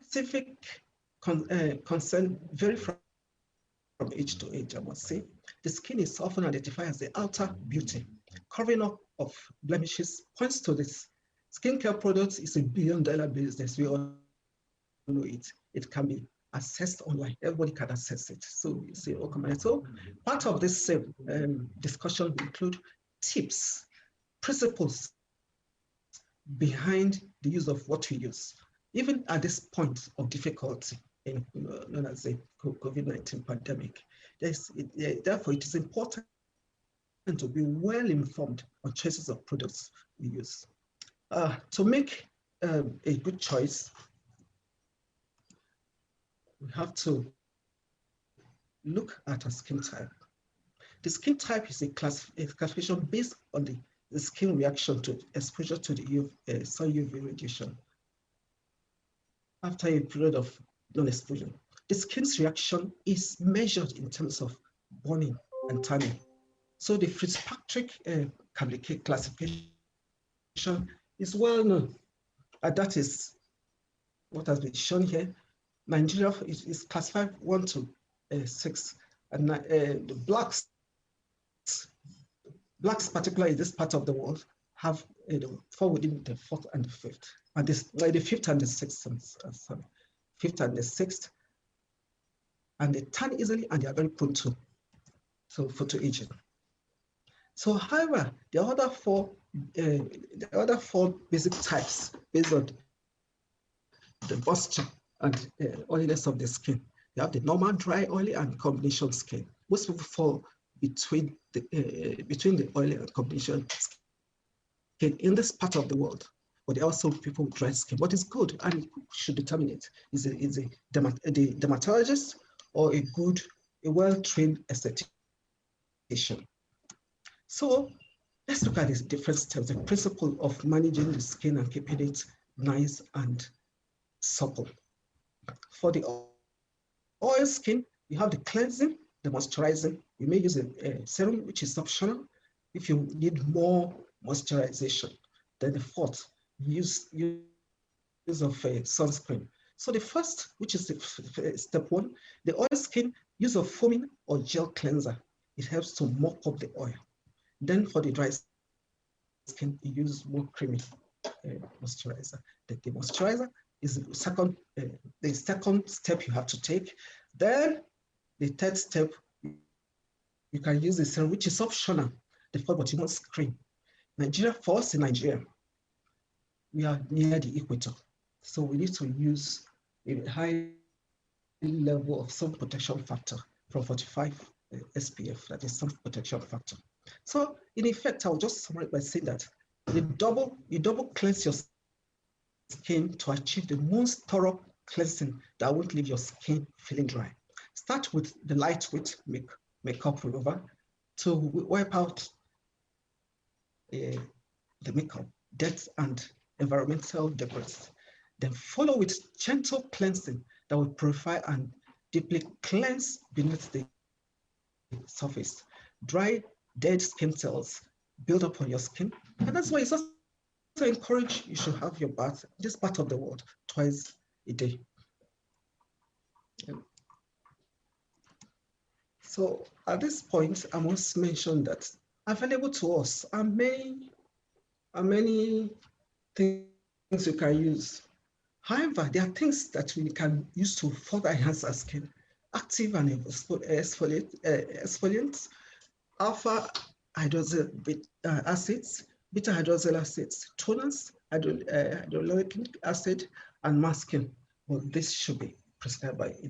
Specific concern vary from age to age, I must say. The skin is often identified as the outer beauty. Covering up of blemishes points to this. Skincare products is a billion-dollar business. We all know it. It can be accessed online. Everybody can access it. So you see, so part of this discussion will include tips, principles behind the use of what we use, even at this point of difficulty in known as the COVID-19 pandemic. Therefore, it is important to be well informed on choices of products we use. To make a good choice, we have to look at our skin type. The skin type is a classification based on the skin reaction to exposure to the sun UV radiation after a period of non-exposure. The skin's reaction is measured in terms of burning and tanning. So the Fitzpatrick classification is well known, and that is what has been shown here. Nigeria is classified 1 to 6, and the blacks, particularly in this part of the world, have fall within the 4th and the 5th, and this the 5th and the 6th. Sorry, 5th and the 6th, and they tan easily, and they are very prone to photoaging. So, however, the other four basic types based on the moisture and oiliness of the skin. You have the normal, dry, oily, and combination skin. Most people fall between the oily and combination skin in this part of the world. But there are also people with dry skin. What is good, and you should determine it, is a dermatologist or a well-trained esthetician. So let's look at the different steps, the principle of managing the skin and keeping it nice and supple. For the oil skin, you have the cleansing, the moisturizing. You may use a serum, which is optional if you need more moisturization. Then the fourth, use of sunscreen. So the first, which is step 1, the oil skin, use of foaming or gel cleanser. It helps to mop up the oil. Then for the dry skin, you use more creamy moisturizer. The moisturizer is the second step you have to take. Then the third step, you can use the serum, which is optional. The fourth, but you must cream. Nigeria, for us in Nigeria, we are near the equator. So we need to use a high level of sun protection factor from 45 SPF, that is sun protection factor. So in effect, I'll just summarize by saying that you double cleanse your skin to achieve the most thorough cleansing that won't leave your skin feeling dry. Start with the lightweight makeup remover to wipe out the makeup, dirt, and environmental debris. Then follow with gentle cleansing that will purify and deeply cleanse beneath the surface. Dry, dead skin cells build up on your skin, and that's why it's also encouraged you should have your bath, this part of the world, twice a day. So at this point, I must mention that available to us are many things you can use. However, there are things that we can use to further enhance our skin. Active and exfoliants, alpha hydroxyl acids, beta hydroxyl acids, toners, hydrochloric acid, and masking. Well, this should be prescribed by a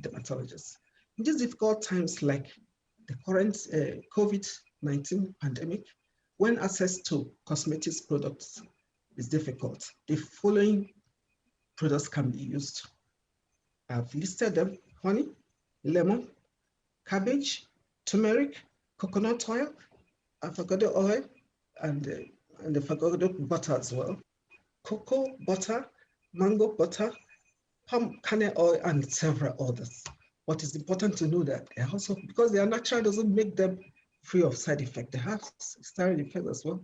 dermatologist. In these difficult times like the current COVID-19 pandemic, when access to cosmetics products is difficult, the following products can be used. I've listed them: honey, lemon, cabbage, turmeric, coconut oil, avocado oil, and the avocado butter as well, cocoa butter, mango butter, palm kernel oil, and several others. But it's important to know that they also, because they are natural, doesn't make them free of side effects. They have side effects as well.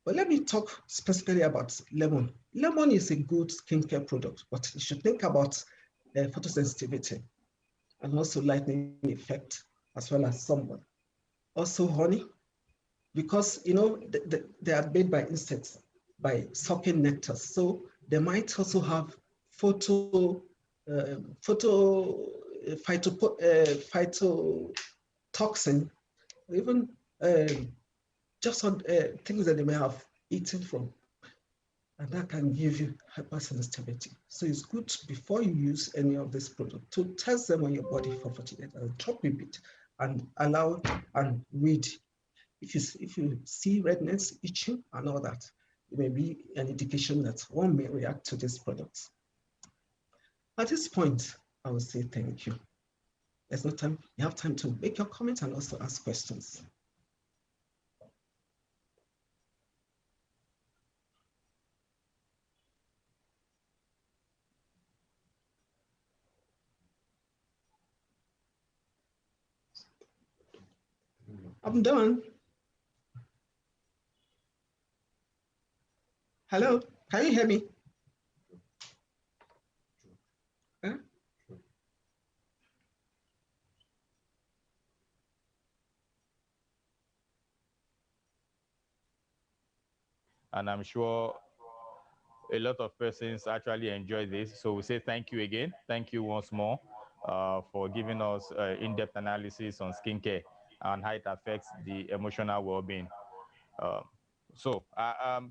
But let me talk specifically about lemon. Lemon is a good skincare product, but you should think about photosensitivity and also lightening effect, as well as sunburn. Also honey, because they are made by insects, by sucking nectar. So they might also have phytotoxin, even just on things that they may have eaten from, and that can give you hypersensitivity. So it's good before you use any of this product to test them on your body for 48 hours, drop a bit, and allow and read. If you see redness, itching, and all that, it may be an indication that one may react to these products. At this point, I will say thank you. There's no time. You have time to make your comments and also ask questions. I'm done. Hello, can you hear me? Huh? And I'm sure a lot of persons actually enjoy this. So we say thank you again. Thank you once more for giving us in-depth analysis on skincare and how it affects the emotional well-being. So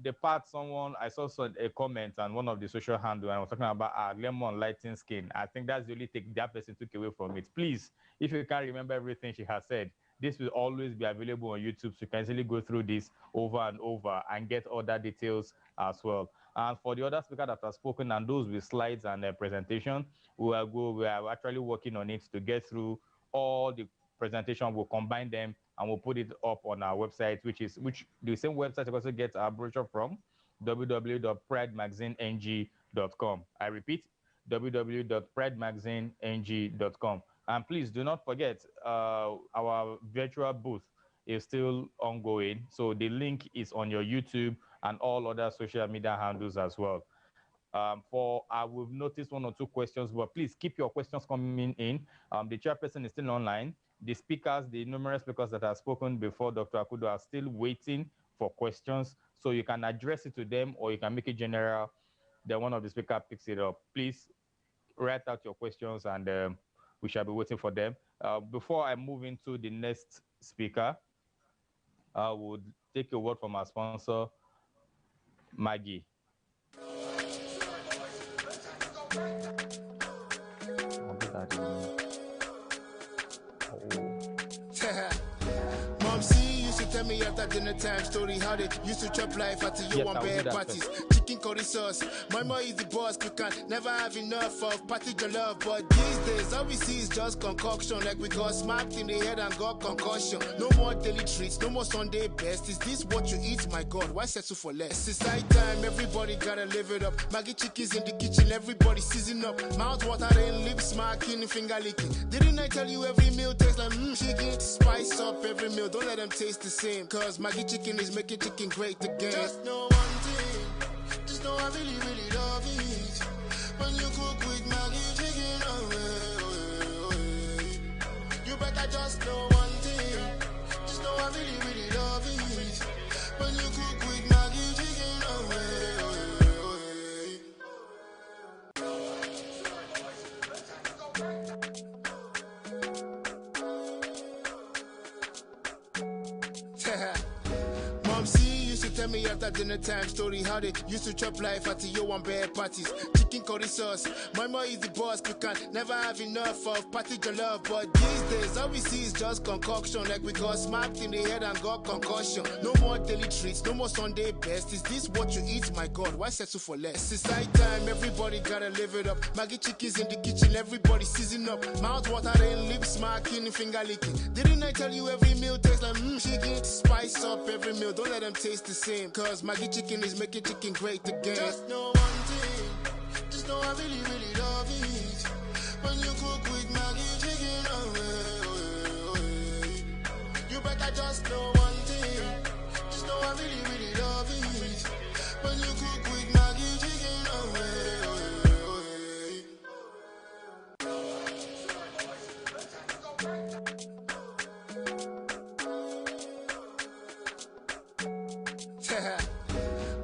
the part I saw a comment on one of the social handle, and I was talking about lemon lighting skin. I think that's the only thing that person took away from it. Please, if you can't remember everything she has said, this will always be available on YouTube, so you can easily go through this over and over and get other details as well. And for the other speaker that has spoken and those with slides and presentation, we are actually working on it to get through all the presentation. We'll combine them and we'll put it up on our website, which the same website you also get our brochure from, www.pridemaganeng.com. I repeat, www.pridemaganeng.com. And please do not forget, our virtual booth is still ongoing. So the link is on your YouTube and all other social media handles as well. We've noticed one or two questions, but please keep your questions coming in. The chairperson is still online. The speakers, the numerous speakers that have spoken before Dr. Akudo, are still waiting for questions. So you can address it to them or you can make it general. Then one of the speakers picks it up. Please write out your questions and we shall be waiting for them. Before I move into the next speaker, I would take a word from our sponsor, Maggie. Mom, see, used to tell me after dinner time story how they used to chop life at your one bad parties. chicken curry sauce. Mama is the boss, you can never have enough of party your love. But these days, all we see is just concoction. Like we got smacked in the head and got concussion. No more daily treats, no more Sunday best. Is this what you eat? My God, why settle for less? It's night time, everybody gotta live it up. Maggie chickens in the kitchen, everybody season up. Mouth watering, lips smacking, finger licking. Didn't I tell you every meal tastes like chicken? Spice up every meal, don't let them taste the same. Cause Maggie chicken is making chicken great again. Just know one thing, just know I really, really love it. When you cook with Maggie chicken, you better just know one thing, just know I really, really love it. When you cook with Maggie chicken, Mom C used to tell me after dinner time story how they used to chop life at your one bear parties. Chicken curry sauce, mama is the boss, you can never have enough of party your love. But these days all we see is just concoction. Like we got smacked in the head and got concussion. No more daily treats, no more Sunday best. Is this what you eat? My God, why settle for less? It's night time, everybody gotta live it up. Maggie chickens in the kitchen, everybody season up. Mouth watering, lips smacking, finger licking. Didn't I tell you every meal tastes like chicken? Spice up every meal, don't let them taste the same. Cause Maggie chicken is making chicken great again. Just know one thing, just know I really, really love it. When you cook with Maggie chicken, you better just know one thing, just know I really, really love it. When you cook with Maggie chicken,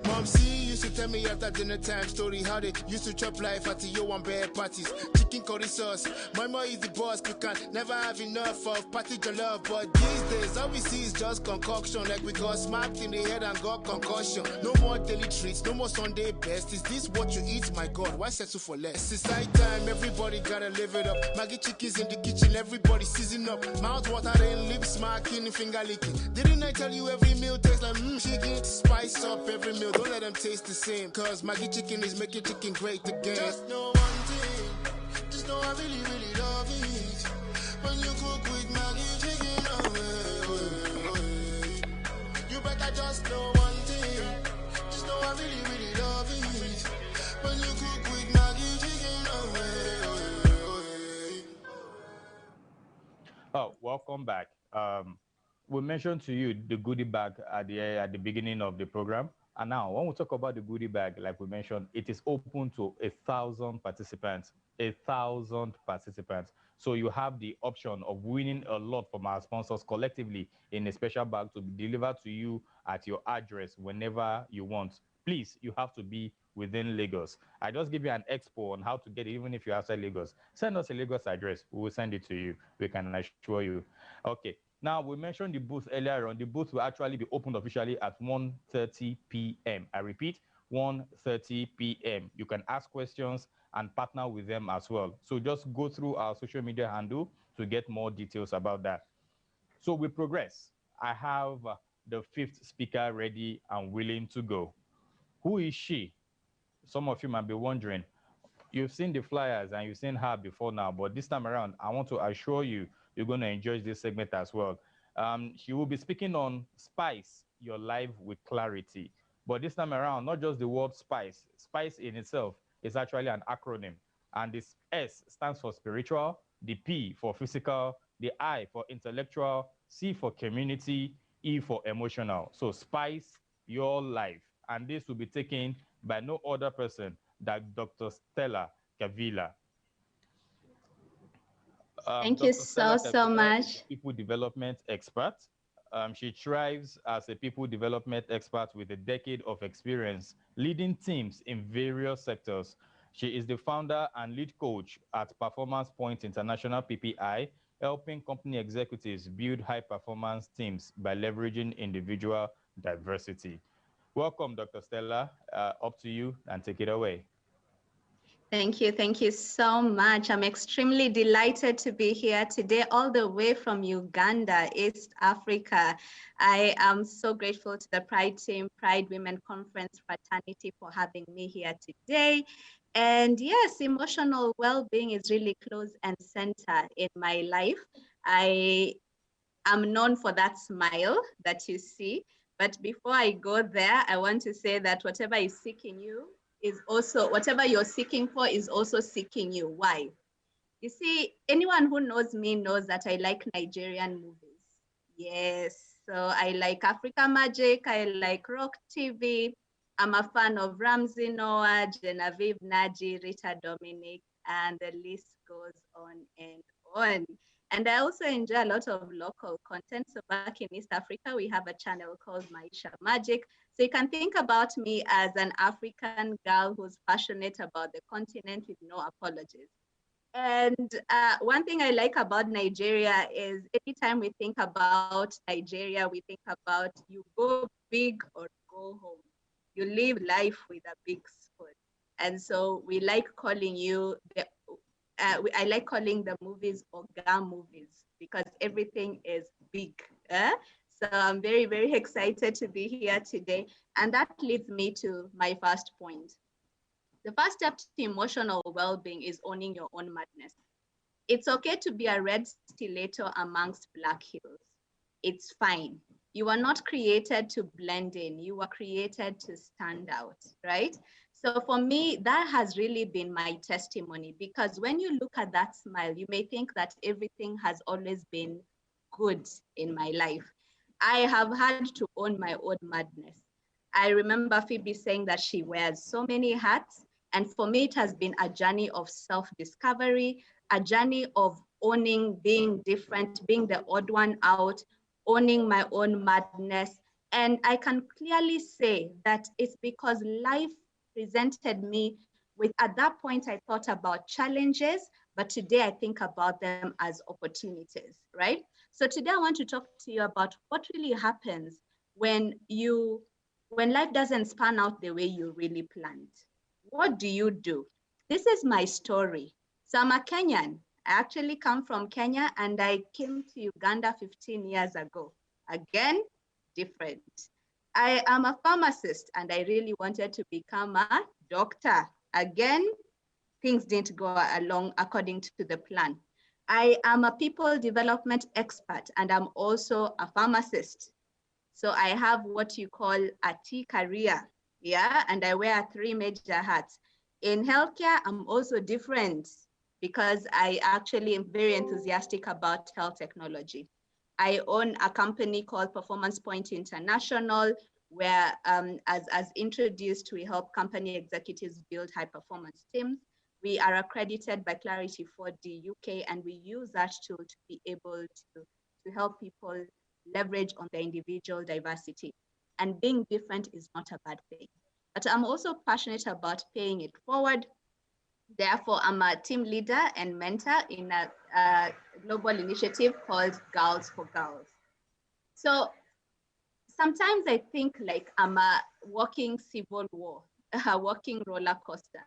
Mom C used to tell me after dinner time story how they used to chop life at your one bear parties. Chicken curry sauce, mama is the boss, you can never have enough of party your love. But these days all we see is just concoction. Like we got smacked in the head and got concussion. No more daily treats, no more Sunday best. Is this what you eat? My God, why settle for less? It's night time, everybody gotta live it up. Maggie chickens in the kitchen, everybody season up. Mouth watering, lips smacking, finger licking. Didn't I tell you every meal tastes like chicken? Spice up every meal, don't let them taste the same. Cause Maggie chicken is making chicken great again. Just know one thing, just know I really, really love it. When you cook with Maggie chicken, you better just know one thing, just know I really, really love it. When you cook with Maggie chicken, Oh, welcome back. We mentioned to you the goodie bag at the beginning of the program. And now, when we talk about the goodie bag, like we mentioned, it is open to 1,000 participants. 1,000 participants. So you have the option of winning a lot from our sponsors collectively in a special bag to be delivered to you at your address whenever you want. Please, you have to be within Lagos. I just give you an expo on how to get it, even if you're outside Lagos. Send us a Lagos address. We will send it to you. We can assure you. Okay. Now, we mentioned the booth earlier on. The booth will actually be opened officially at 1:30 p.m. I repeat, 1:30 p.m. You can ask questions and partner with them as well. So just go through our social media handle to get more details about that. So we progress. I have the fifth speaker ready and willing to go. Who is she? Some of you might be wondering. You've seen the flyers and you've seen her before now, but this time around, I want to assure you, you're going to enjoy this segment as well. She will be speaking on spice your life with clarity. But this time around, not just the word spice. Spice in itself is actually an acronym. And this S stands for spiritual, the P for physical, the I for intellectual, C for community, E for emotional. So spice your life. And this will be taken by no other person than Dr. Stella Kavila. Thank you Dr. Stella so Kavila is much. a people development expert. She thrives as a people development expert with a decade of experience leading teams in various sectors. She is the founder and lead coach at Performance Point International PPI, helping company executives build high performance teams by leveraging individual diversity. Welcome, Dr. Stella. Up to you and take it away. Thank you so much. I'm extremely delighted to be here today, all the way from Uganda, East Africa. I am so grateful to the Pride team, Pride Women Conference Fraternity for having me here today. And yes, emotional well-being is really close and center in my life. I am known for that smile that you see. But before I go there, I want to say that whatever is seeking you is also, whatever you're seeking for is also seeking you. Why? You see, anyone who knows me knows that I like Nigerian movies. Yes, so I like Africa Magic, I like Rock TV. I'm a fan of Ramsey Noah, Genevieve Naji, Rita Dominic, and the list goes on and on. And I also enjoy a lot of local content. So back in East Africa, we have a channel called Maisha Magic. So you can think about me as an African girl who's passionate about the continent with no apologies. And one thing I like about Nigeria is anytime we think about Nigeria, we think about you go big or go home. You live life with a big spoon. And so we like calling you, I like calling the movies Oga movies because everything is big. So I'm very, very excited to be here today. And that leads me to my first point. The first step to emotional well-being is owning your own madness. It's okay to be a red stiletto amongst black hills. It's fine. You are not created to blend in. You were created to stand out, right? So for me, that has really been my testimony because when you look at that smile, you may think that everything has always been good in my life. I have had to own my own madness. I remember Phoebe saying that she wears so many hats. And for me, it has been a journey of self-discovery, a journey of owning, being different, being the odd one out, owning my own madness. And I can clearly say that it's because life presented me with, at that point, I thought about challenges, but today I think about them as opportunities, right? So today I want to talk to you about what really happens when life doesn't span out the way you really planned. What do you do? This is my story. So I'm a Kenyan. I actually come from Kenya and I came to Uganda 15 years ago. Again, different. I am a pharmacist and I really wanted to become a doctor. Again, things didn't go along according to the plan. I am a people development expert and I'm also a pharmacist. So I have what you call a T career, yeah, and I wear 3 major hats. In healthcare, I'm also different because I actually am very enthusiastic about health technology. I own a company called Performance Point International, where as introduced, we help company executives build high performance teams. We are accredited by Clarity 4D UK, and we use that tool to be able to help people leverage on their individual diversity. And being different is not a bad thing. But I'm also passionate about paying it forward. Therefore, I'm a team leader and mentor in a global initiative called Girls for Girls. So sometimes I think like I'm a walking civil war, a walking roller coaster.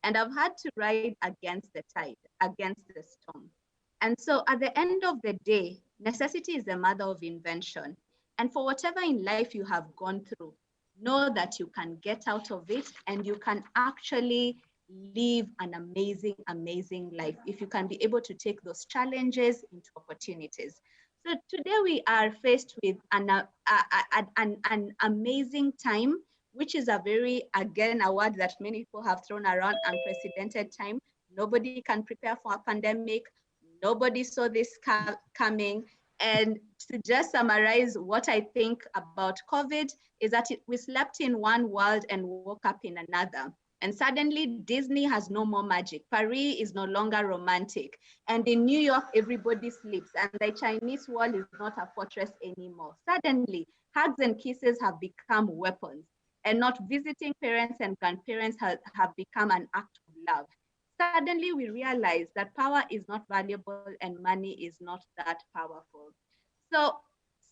And I've had to ride against the tide, against the storm. And so at the end of the day, necessity is the mother of invention. And for whatever in life you have gone through, know that you can get out of it and you can actually live an amazing, amazing life if you can be able to take those challenges into opportunities. So today we are faced with an amazing time, which is a very, again, a word that many people have thrown around, unprecedented time. Nobody can prepare for a pandemic. Nobody saw this coming. And to just summarize what I think about COVID is that we slept in one world and woke up in another. And suddenly Disney has no more magic. Paris is no longer romantic. And in New York, everybody sleeps. And the Chinese wall is not a fortress anymore. Suddenly, hugs and kisses have become weapons. And not visiting parents and grandparents have become an act of love. Suddenly we realize that power is not valuable and money is not that powerful. So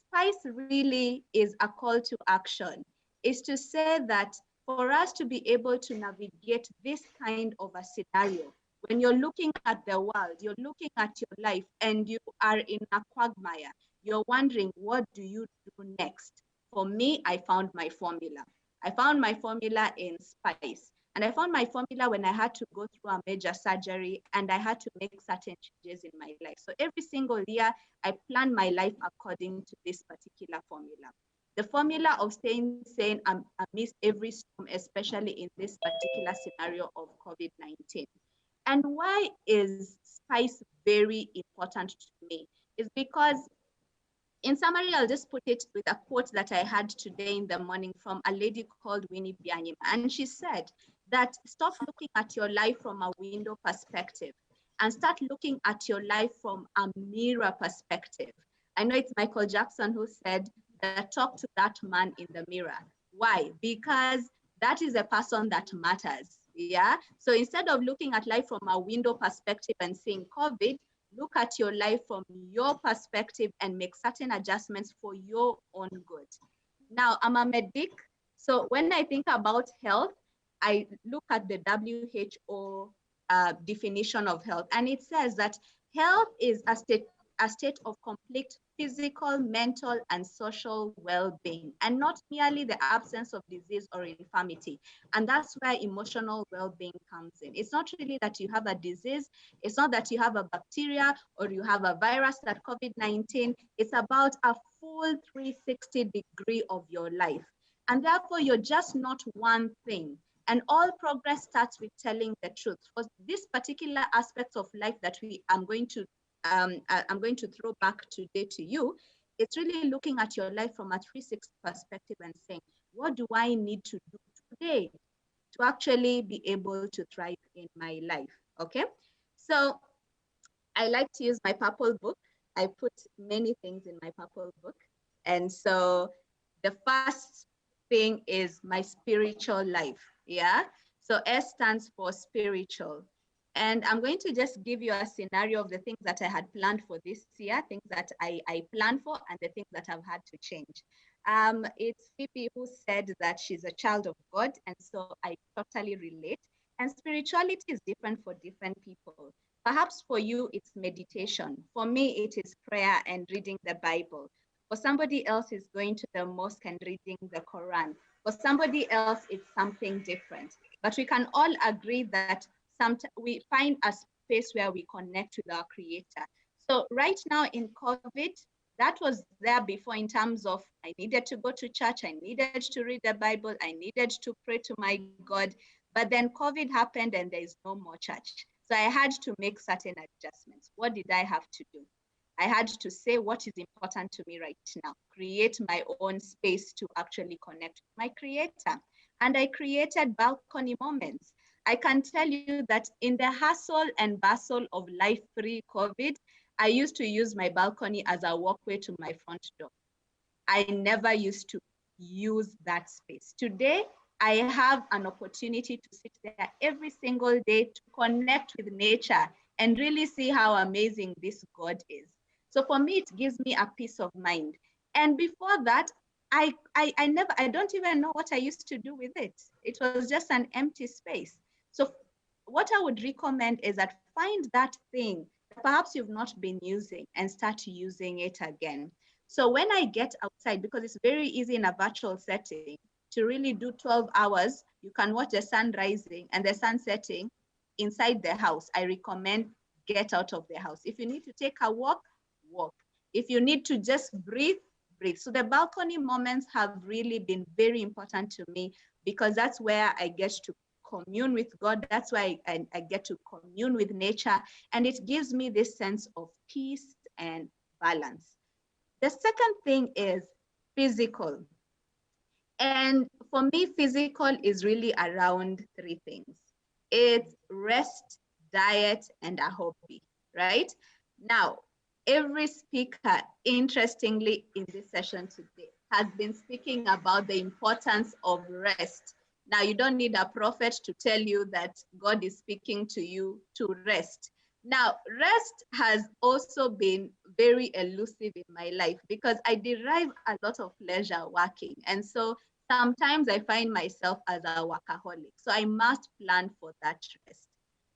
SPICE really is a call to action, is to say that for us to be able to navigate this kind of a scenario, when you're looking at the world, you're looking at your life, and you are in a quagmire, you're wondering, what do you do next? For me, I found my formula. I found my formula in spice. And I found my formula when I had to go through a major surgery and I had to make certain changes in my life. So every single year, I plan my life according to this particular formula. The formula of staying sane amidst every storm, especially in this particular scenario of COVID-19. And why is spice very important to me? Is because, in summary, I'll just put it with a quote that I had today in the morning from a lady called Winnie Byanyima. And she said that stop looking at your life from a window perspective and start looking at your life from a mirror perspective. I know it's Michael Jackson who said that, talk to that man in the mirror. Why? Because that is a person that matters. Yeah. So instead of looking at life from a window perspective and seeing COVID, look at your life from your perspective and make certain adjustments for your own good. Now, I'm a medic. So when I think about health, I look at the WHO definition of health. And it says that health is a state of complete physical, mental, and social well-being, and not merely the absence of disease or infirmity. And that's where emotional well-being comes in. It's not really that you have a disease. It's not that you have a bacteria or you have a virus like COVID-19. It's about a full 360 degree of your life. And therefore, you're just not one thing. And all progress starts with telling the truth. For this particular aspect of life that I'm going to throw back today to you, it's really looking at your life from a 360 perspective and saying, what do I need to do today to actually be able to thrive in my life? Okay, so I like to use my purple book. I put many things in my purple book. And so the first thing is my spiritual life. Yeah. So S stands for spiritual. And I'm going to just give you a scenario of the things that I had planned for this year, things that I planned for, and the things that I've had to change. It's Phoebe who said that she's a child of God, and so I totally relate. And spirituality is different for different people. Perhaps for you, it's meditation. For me, it is prayer and reading the Bible. For somebody else, it's going to the mosque and reading the Quran. For somebody else, it's something different. But we can all agree that we find a space where we connect with our Creator. So right now in COVID, that was there before in terms of I needed to go to church, I needed to read the Bible, I needed to pray to my God. But then COVID happened and there is no more church. So I had to make certain adjustments. What did I have to do? I had to say what is important to me right now, create my own space to actually connect with my Creator. And I created balcony moments. I can tell you that in the hustle and bustle of life pre-COVID, I used to use my balcony as a walkway to my front door. I never used to use that space. Today, I have an opportunity to sit there every single day to connect with nature and really see how amazing this God is. So for me, it gives me a peace of mind. And before that, I don't even know what I used to do with it. It was just an empty space. So what I would recommend is that find that thing that perhaps you've not been using and start using it again. So when I get outside, because it's very easy in a virtual setting to really do 12 hours, you can watch the sun rising and the sun setting inside the house. I recommend get out of the house. If you need to take a walk, walk. If you need to just breathe, breathe. So the balcony moments have really been very important to me because that's where I get to commune with God. That's why I get to commune with nature. And it gives me this sense of peace and balance. The second thing is physical. And for me, physical is really around three things. It's rest, diet, and a hobby, right? Now, every speaker, interestingly, in this session today, has been speaking about the importance of rest. Now, you don't need a prophet to tell you that God is speaking to you to rest. Now, rest has also been very elusive in my life because I derive a lot of pleasure working. And so Sometimes I find myself as a workaholic. So I must plan for that rest.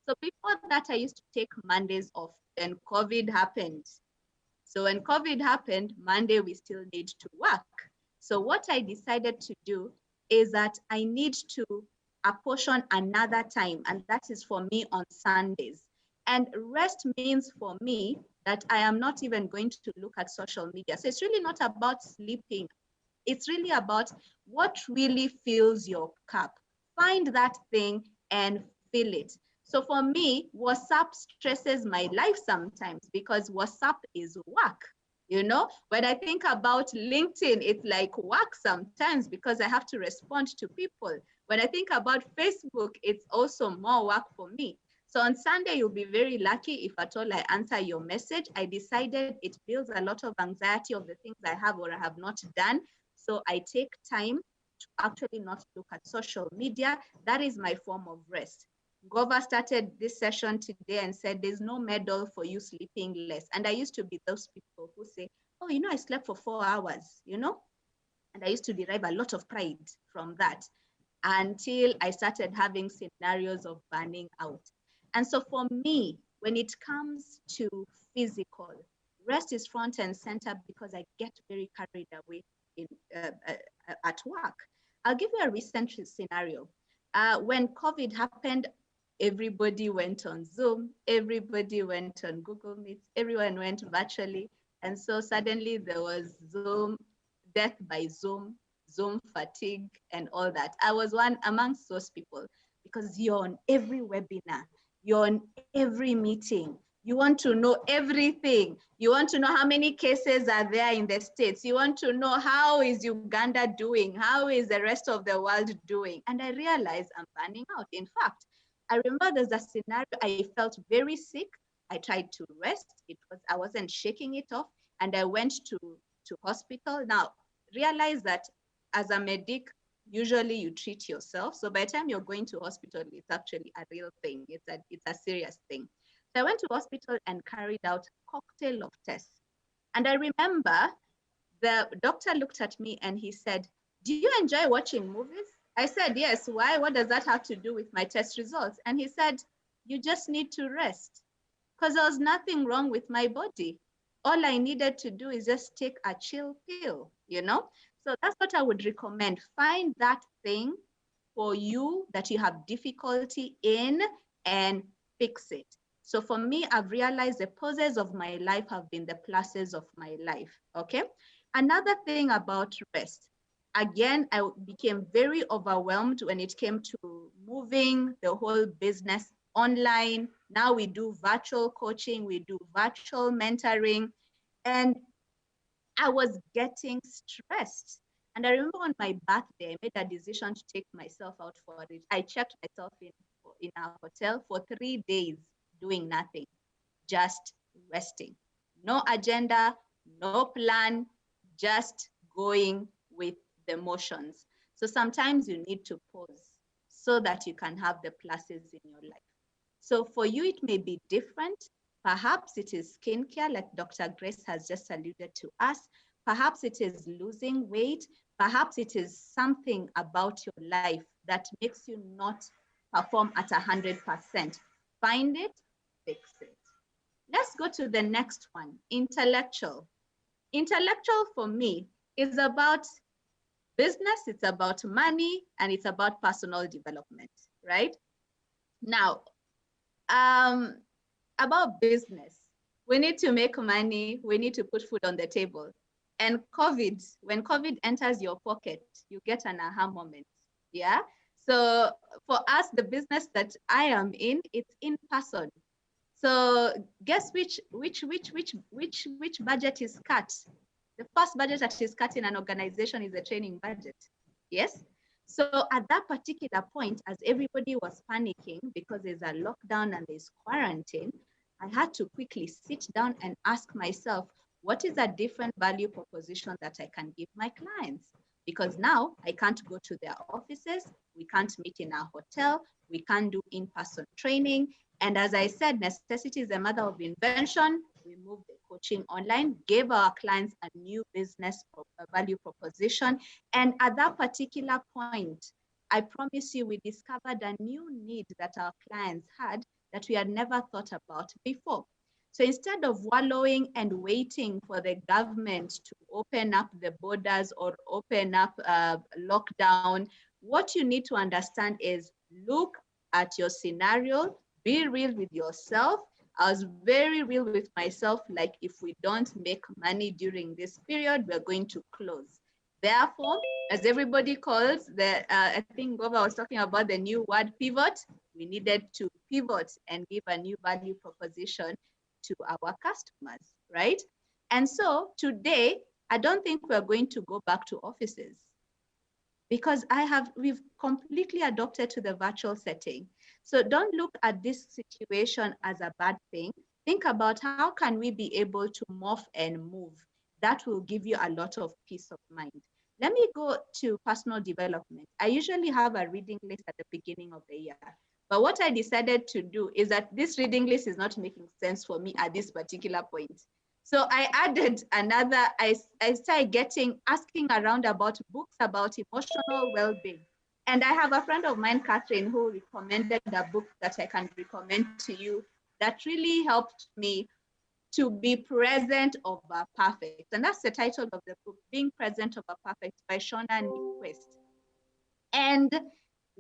So before that, I used to take Mondays off. Then COVID happened. So when COVID happened, Monday we still need to work. So what I decided to do is that I need to apportion another time, and that is for me on Sundays. And rest means for me that I am not even going to look at social media. So it's really not about sleeping. It's really about what really fills your cup. Find that thing and fill it. So for me, WhatsApp stresses my life sometimes because WhatsApp is work. You know, when I think about LinkedIn, it's like work sometimes because I have to respond to people. When I think about Facebook, it's also more work for me. So on Sunday, you'll be very lucky if at all I answer your message. I decided it builds a lot of anxiety of the things I have or I have not done. So I take time to actually not look at social media. That is my form of rest. Gova started this session today and said, there's no medal for you sleeping less. And I used to be those people who say, oh, you know, I slept for 4 hours, you know? And I used to derive a lot of pride from that until I started having scenarios of burning out. And so for me, when it comes to physical, rest is front and center because I get very carried away at work. I'll give you a recent scenario. When COVID happened, everybody went on Zoom, everybody went on Google Meet, everyone went virtually. And so suddenly there was Zoom, death by Zoom, Zoom fatigue, and all that. I was one amongst those people because you're on every webinar, you're on every meeting. You want to know everything. You want to know how many cases are there in the States. You want to know how is Uganda doing? How is the rest of the world doing? And I realized I'm burning out. In fact, I remember there's a scenario, I felt very sick. I tried to rest. I wasn't shaking it off. And I went to hospital. Now, realize that as a medic, usually you treat yourself. So by the time you're going to hospital, it's actually a real thing. It's a serious thing. So I went to hospital and carried out a cocktail of tests. And I remember the doctor looked at me and he said, do you enjoy watching movies? I said, yes. Why? What does that have to do with my test results? And he said, you just need to rest because there was nothing wrong with my body. All I needed to do is just take a chill pill, you know? So that's what I would recommend. Find that thing for you that you have difficulty in and fix it. So for me, I've realized the poses of my life have been the pluses of my life, okay? Another thing about rest, again, I became very overwhelmed when it came to moving the whole business online. Now we do virtual coaching, we do virtual mentoring, and I was getting stressed. And I remember on my birthday, I made a decision to take myself out for it. I checked myself in a hotel for 3 days, doing nothing, just resting. No agenda, no plan, just going with the motions. So sometimes you need to pause so that you can have the pluses in your life. So for you, it may be different. Perhaps it is skincare, like Dr. Grace has just alluded to us. Perhaps it is losing weight. Perhaps it is something about your life that makes you not perform at 100%. Find it, fix it. Let's go to the next one, intellectual. Intellectual for me is about business, it's about money, and it's about personal development, right? Now, about business, we need to make money, we need to put food on the table. And COVID, when COVID enters your pocket, you get an aha moment, yeah? So for us, the business that I am in, it's in person. So guess which budget is cut? The first budget that is cut in an organization is the training budget. Yes. So at that particular point, as everybody was panicking because there's a lockdown and there's quarantine, I had to quickly sit down and ask myself, what is a different value proposition that I can give my clients? Because now I can't go to their offices, we can't meet in a hotel, we can't do in-person training. And as I said, necessity is the mother of invention. We moved the coaching online, gave our clients a new business value proposition. And at that particular point, I promise you, we discovered a new need that our clients had that we had never thought about before. So instead of wallowing and waiting for the government to open up the borders or open up lockdown, what you need to understand is look at your scenario, be real with yourself. I was very real with myself, like if we don't make money during this period, we're going to close. Therefore, as everybody calls, I think Gova was talking about the new word pivot. We needed to pivot and give a new value proposition to our customers, right? And so today, I don't think we're going to go back to offices because we've completely adopted to the virtual setting. So don't look at this situation as a bad thing. Think about how can we be able to morph and move. That will give you a lot of peace of mind. Let me go to personal development. I usually have a reading list at the beginning of the year. But what I decided to do is that this reading list is not making sense for me at this particular point. So I added another, I started asking around about books about emotional well-being. And I have a friend of mine, Catherine, who recommended a book that I can recommend to you that really helped me to be present over perfect. And that's the title of the book, Being Present Over Perfect by Shauna Nyquist. And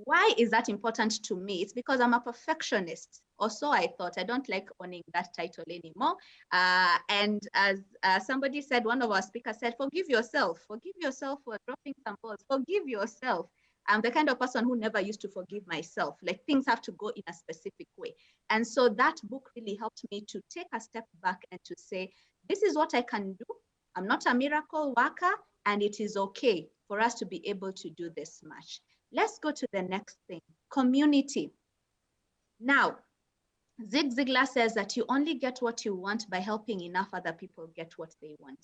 why is that important to me? It's because I'm a perfectionist, or so I thought. I don't like owning that title anymore. And as somebody said, one of our speakers said, forgive yourself for dropping some balls, forgive yourself. I'm the kind of person who never used to forgive myself. Like things have to go in a specific way. And so that book really helped me to take a step back and to say, this is what I can do. I'm not a miracle worker, and it is okay for us to be able to do this much. Let's go to the next thing, community. Now, Zig Ziglar says that you only get what you want by helping enough other people get what they want.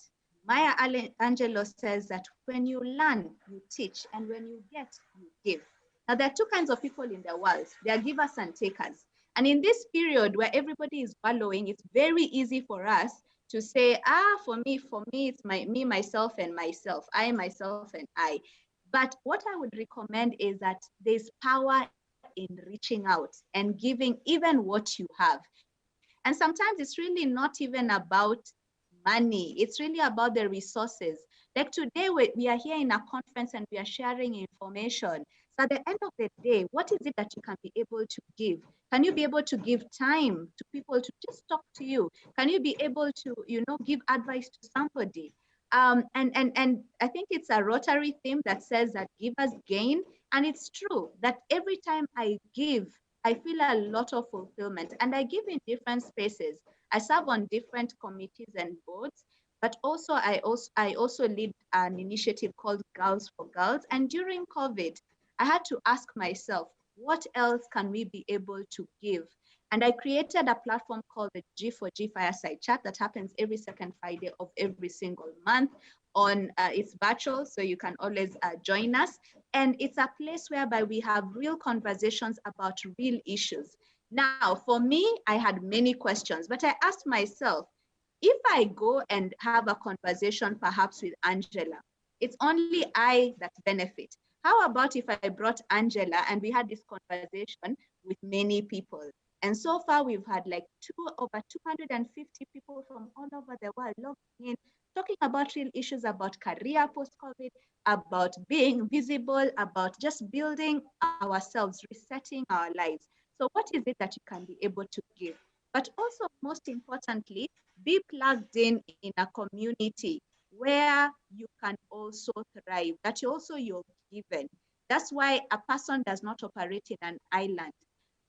Maya Angelou says that when you learn, you teach, and when you get, you give. Now, there are two kinds of people in the world. There are givers and takers. And in this period where everybody is following, it's very easy for us to say, for me, it's me, myself, and myself. I, myself, and I. But what I would recommend is that there's power in reaching out and giving even what you have. And sometimes it's really not even about money. It's really about the resources. Like today, we are here in a conference and we are sharing information. So at the end of the day, what is it that you can be able to give? Can you be able to give time to people to just talk to you? Can you be able to, give advice to somebody? And I think it's a Rotary theme that says that givers gain. And it's true that every time I give, I feel a lot of fulfillment, and I give in different spaces. I serve on different committees and boards, but also I also lead an initiative called Girls for Girls. And during COVID, I had to ask myself, what else can we be able to give? And I created a platform called the G4G Fireside Chat that happens every second Friday of every single month. It's virtual, so you can always join us. And it's a place whereby we have real conversations about real issues. Now, for me, I had many questions, but I asked myself, if I go and have a conversation perhaps with Angela, it's only I that benefit. How about if I brought Angela and we had this conversation with many people? And so far, we've had like over 250 people from all over the world logging in, talking about real issues about career post-COVID, about being visible, about just building ourselves, resetting our lives. So what is it that you can be able to give? But also, most importantly, be plugged in a community where you can also thrive, that you're given. That's why a person does not operate in an island.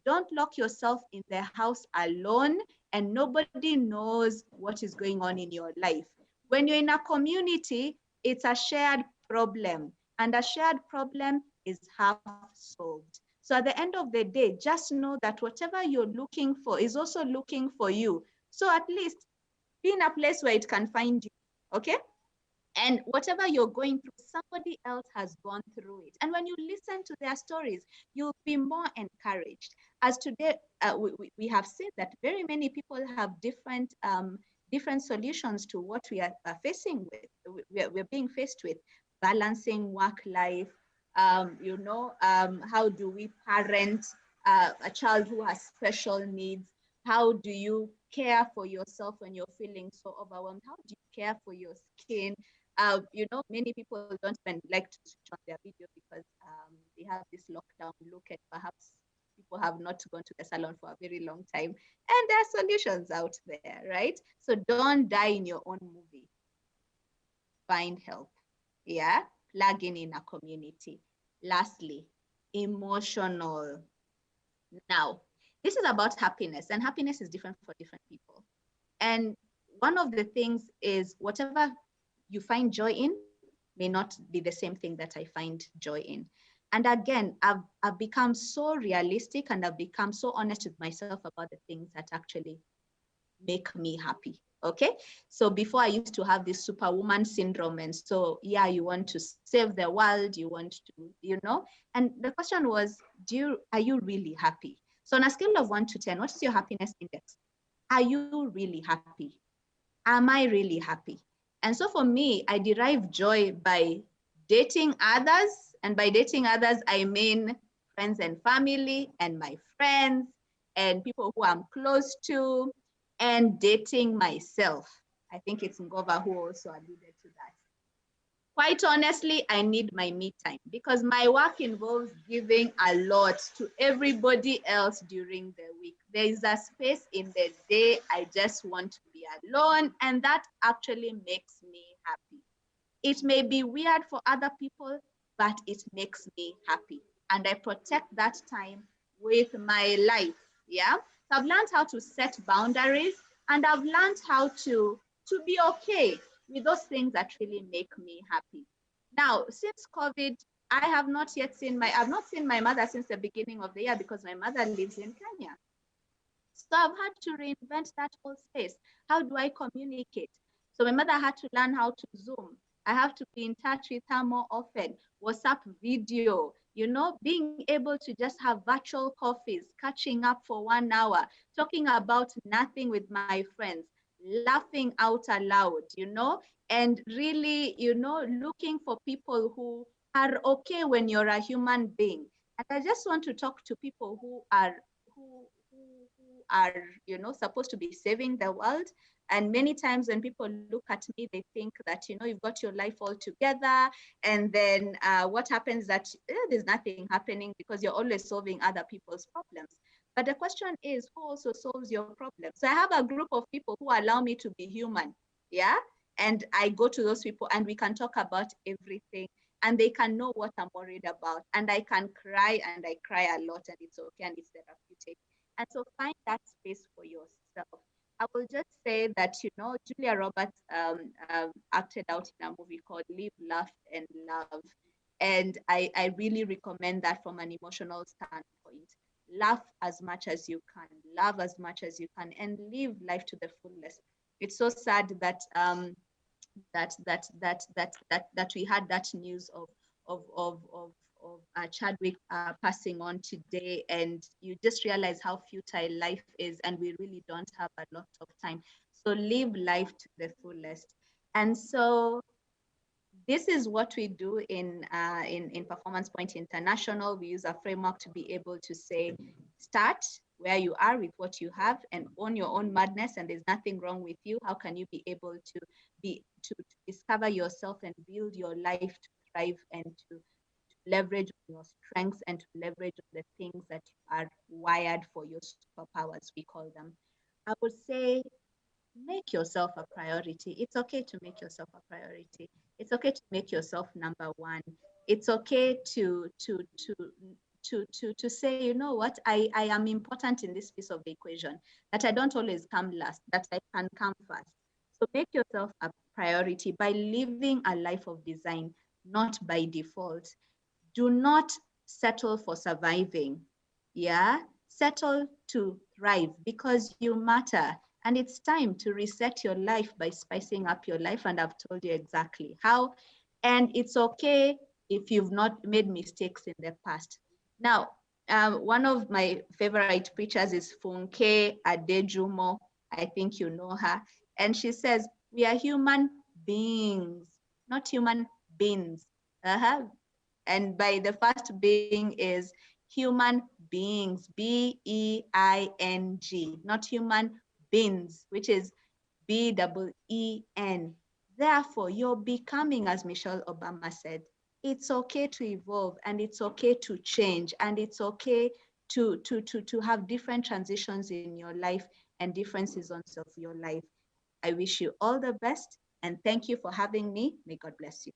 Don't lock yourself in the house alone and nobody knows what is going on in your life. When you're in a community, it's a shared problem, and a shared problem is half solved. So at the end of the day, just know that whatever you're looking for is also looking for you. So at least be in a place where it can find you, okay? And whatever you're going through, somebody else has gone through it. And when you listen to their stories, you'll be more encouraged. As today, we have seen that very many people have different different solutions to what we are facing with, we're being faced with, balancing work life, how do we parent a child who has special needs? How do you care for yourself when you're feeling so overwhelmed? How do you care for your skin? Many people don't even like to switch on their video because they have this lockdown look, and perhaps people have not gone to the salon for a very long time. And there are solutions out there, right? So don't die in your own movie. Find help. Yeah, plug in a community. Lastly, emotional. Now, this is about happiness, and happiness is different for different people. And one of the things is whatever you find joy in may not be the same thing that I find joy in. And again, I've become so realistic, and I've become so honest with myself about the things that actually make me happy. Okay, so before I used to have this superwoman syndrome, and so yeah, you want to save the world, you want to, and the question was, are you really happy? So on a scale of 1 to 10, what is your happiness index? Are you really happy? Am I really happy? And so for me, I derive joy by dating others, and by dating others, I mean friends and family and my friends and people who I'm close to, and dating myself. I think it's Ngova who also alluded to that. Quite honestly, I need my me time because my work involves giving a lot to everybody else during the week. There is a space in the day I just want to be alone, and that actually makes me happy. It may be weird for other people, but it makes me happy. And I protect that time with my life. Yeah. So I've learned how to set boundaries, and I've learned how to be okay with those things that really make me happy. Now, since COVID, I've not seen my mother since the beginning of the year because my mother lives in Kenya. So I've had to reinvent that whole space. How do I communicate? So my mother had to learn how to Zoom. I have to be in touch with her more often. WhatsApp video, being able to just have virtual coffees, catching up for 1 hour, talking about nothing with my friends, laughing out aloud, and really, looking for people who are okay when you're a human being. And I just want to talk to people who are supposed to be saving the world. And many times when people look at me, they think that, you've got your life all together. And then what happens that there's nothing happening because you're always solving other people's problems. But the question is, who also solves your problems? So I have a group of people who allow me to be human. Yeah. And I go to those people and we can talk about everything. And they can know what I'm worried about. And I can cry, and I cry a lot, and it's okay, and it's therapeutic. And so find that space for yourself. I will just say that, Julia Roberts acted out in a movie called Live, Laugh, and Love. And I really recommend that from an emotional standpoint. Laugh as much as you can, love as much as you can, and live life to the fullest. It's so sad that that we had that news of Chadwick passing on today, and you just realize how futile life is, and we really don't have a lot of time. So live life to the fullest. And so this is what we do in Performance Point International. We use a framework to be able to say, start where you are with what you have and own your own madness, and there's nothing wrong with you. How can you be able to discover yourself and build your life to thrive and to leverage your strengths and to leverage the things that you are wired for, your superpowers, we call them. I would say, make yourself a priority. It's okay to make yourself a priority. It's okay to make yourself number one. It's okay to say, you know what, I am important in this piece of the equation, that I don't always come last, that I can come first. So make yourself a priority by living a life of design, not by default. Do not settle for surviving. Yeah, settle to thrive because you matter. And it's time to reset your life by spicing up your life. And I've told you exactly how. And it's okay if you've not made mistakes in the past. Now, one of my favorite preachers is Funke Adejumo. I think you know her. And she says, we are human beings, not human beings. And by the first being is human beings, B-E-I-N-G, not human beings, which is B-E-E-N. Therefore, you're becoming, as Michelle Obama said, it's okay to evolve, and it's okay to change, and it's okay to have different transitions in your life and different seasons of your life. I wish you all the best, and thank you for having me. May God bless you.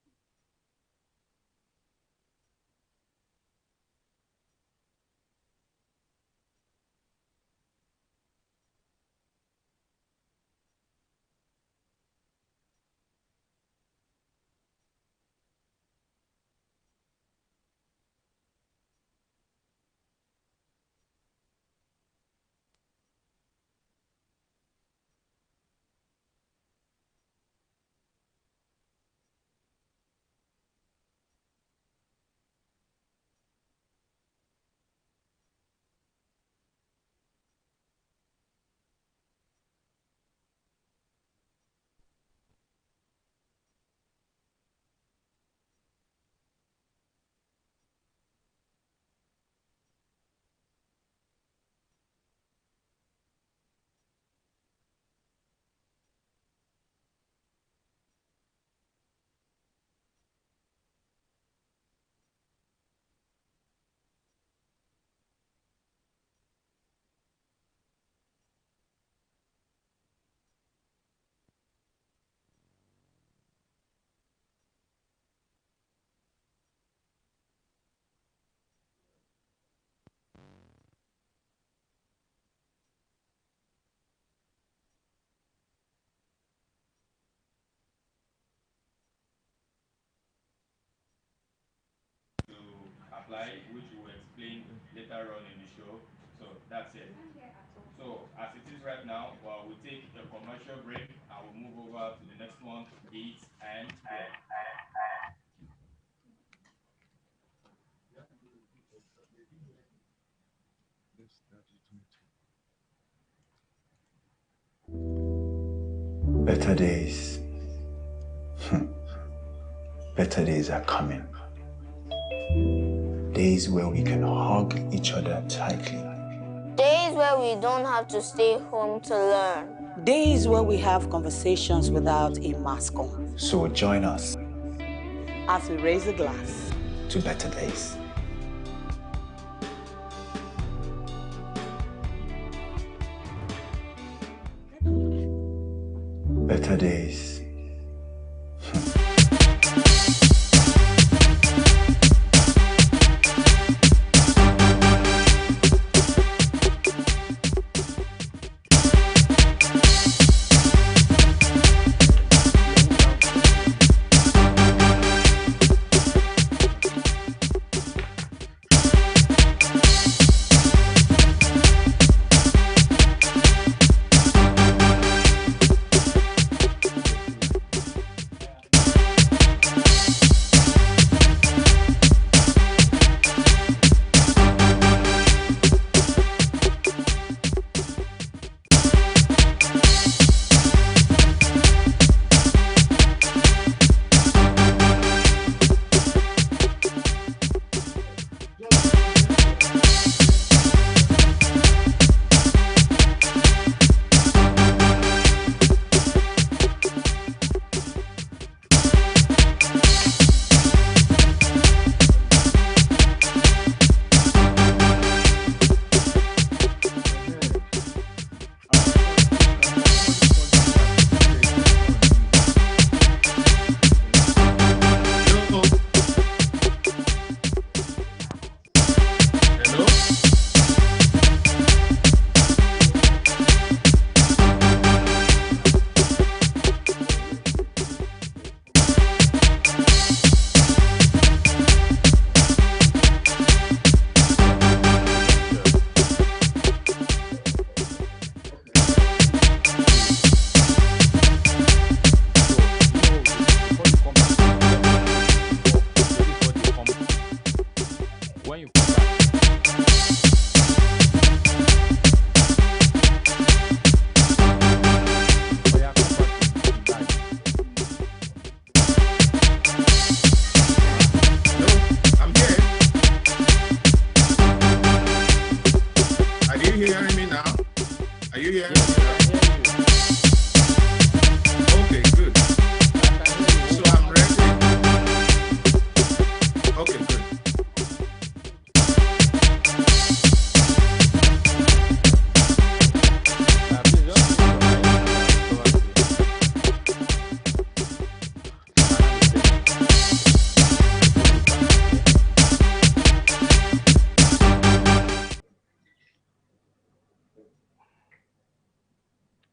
To apply, which we will explain later on in the show. So that's it. So as it is right now, we'll take a commercial break and we'll move over to the next one, eat and Better days. Better days are coming. Days where we can hug each other tightly. Days where we don't have to stay home to learn. Days where we have conversations without a mask on. So join us as we raise a glass to better days. Better days.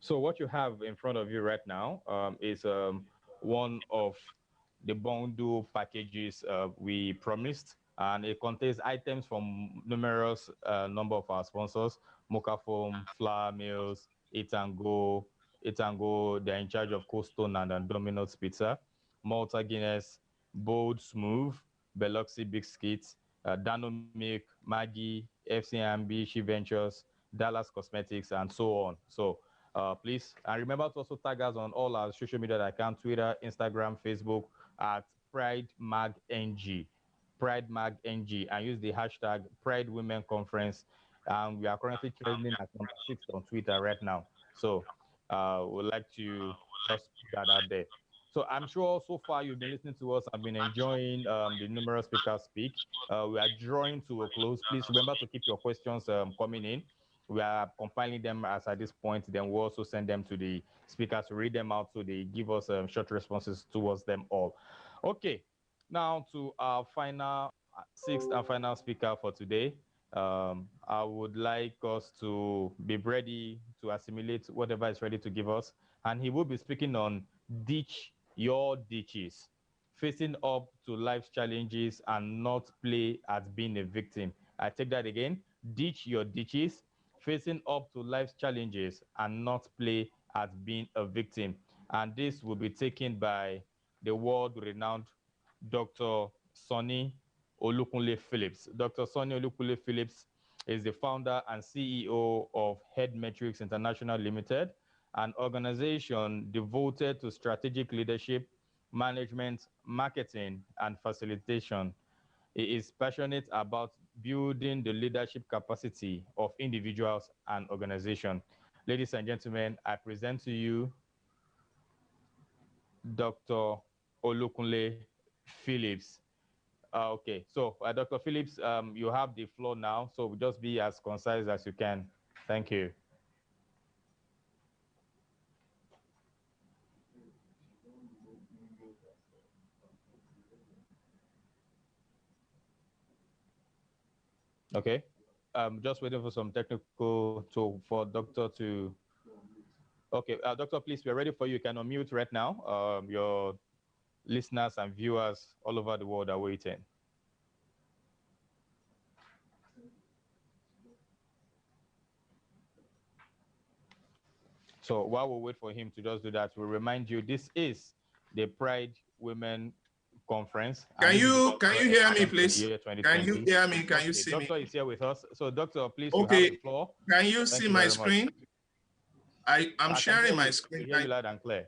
So what you have in front of you right now is one of the bundle packages we promised, and it contains items from numerous number of our sponsors: Mocha Foam, Flour Mills, Eat and Go. Eat and Go, they're in charge of Cold Stone and Domino's Pizza, Malta Guinness, Bold Smooth, Biloxi Biscuits, Dano Milk, Maggie, FCMB, She Ventures, Dallas Cosmetics, and so on. So please, and remember to also tag us on all our social media accounts: Twitter, Instagram, Facebook, at PrideMagNG, PrideMagNG, and use the hashtag Pride Women Conference. We are currently trending at number 6 on Twitter right now. So we'd like to just put that out there. So I'm sure so far you've been listening to us and been enjoying the numerous speakers speak. We are drawing to a close. Please remember to keep your questions coming in. We are compiling them as at this point. Then we'll also send them to the speakers to read them out so they give us short responses towards them all. Okay, now to our final, sixth and final speaker for today. I would like us to be ready to assimilate whatever is ready to give us. And he will be speaking on ditch your ditches, facing up to life's challenges and not play at being a victim. I take that again: ditch your ditches, facing up to life's challenges and not play at being a victim. And this will be taken by the world-renowned Dr. Sonny Olukunle Phillips. Dr. Sonny Olukunle Phillips is the founder and CEO of Head Metrics International Limited, an organization devoted to strategic leadership, management, marketing, and facilitation. He is passionate about building the leadership capacity of individuals and organizations. Ladies and gentlemen, I present to you Dr. Olukunle Phillips. Okay, so Dr. Phillips, you have the floor now, so just be as concise as you can. Thank you. Okay, just waiting for some technical for Doctor to. Okay, Doctor, please, we're ready for you. You can unmute right now. Your listeners and viewers all over the world are waiting. So while we wait for him to just do that, we remind you this is the Pride Women Conference. Can you hear me, please? Can you hear me? Can you see me? Doctor is here with us. So, Doctor, please, you have the floor. Can you see my screen? I'm sharing my screen. I hear you loud and clear.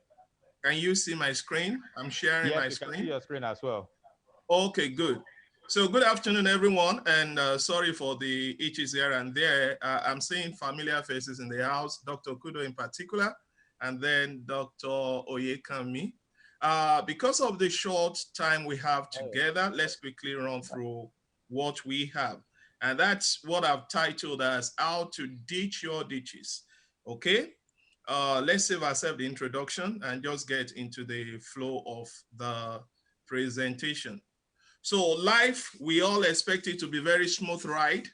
Can you see my screen? I'm sharing my screen. Yes, you can see your screen as well. Okay, good. So good afternoon, everyone, and sorry for the itches here and there. I'm seeing familiar faces in the house, Dr. Kudo in particular, and then Dr. Oyekami. Because of the short time we have together, let's quickly run through what we have. And that's what I've titled as How to Ditch Your Ditches, okay? Let's save ourselves the introduction and just get into the flow of the presentation. So life, we all expect it to be very smooth ride.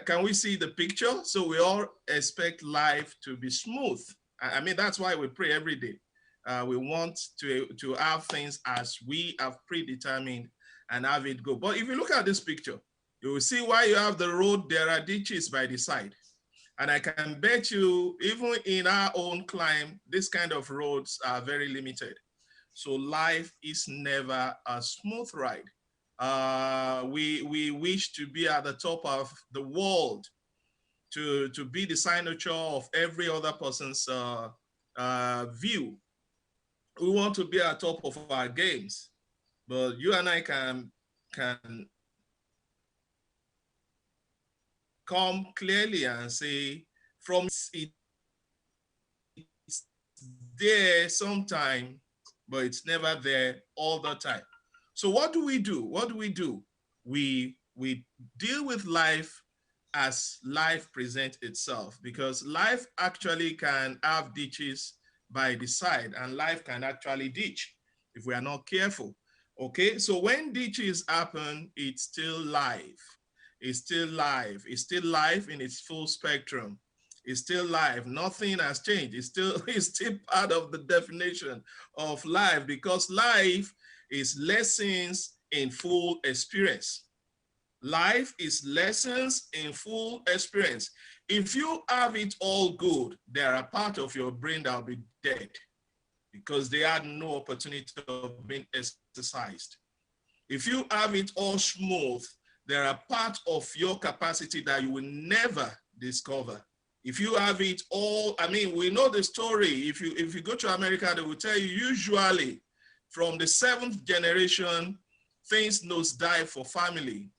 Can we see the picture? So we all expect life to be smooth. I mean, that's why we pray every day. We want to have things as we have predetermined and have it go. But if you look at this picture, you will see why you have the road, there are ditches by the side. And I can bet you, even in our own climb, this kind of roads are very limited. So life is never a smooth ride. We wish to be at the top of the world, to be the signature of every other person's view. We want to be at top of our games, but you and I can come clearly and say, from it's there sometime, but it's never there all the time. So what do we do? What do we do? We deal with life as life presents itself, because life actually can have ditches by the side, and life can actually ditch if we are not careful. Okay, so when ditches happen, it's still life. It's still life. It's still life in its full spectrum. is still life. Nothing has changed. It's still part of the definition of life, because life is lessons in full experience. Life is lessons in full experience. If you have it all good, there are part of your brain that will be dead because they had no opportunity of being exercised. If you have it all smooth, there are parts of your capacity that you will never discover. If you have it all, I mean, we know the story. If you go to America, they will tell you usually from the 7th generation, things nosedive for family.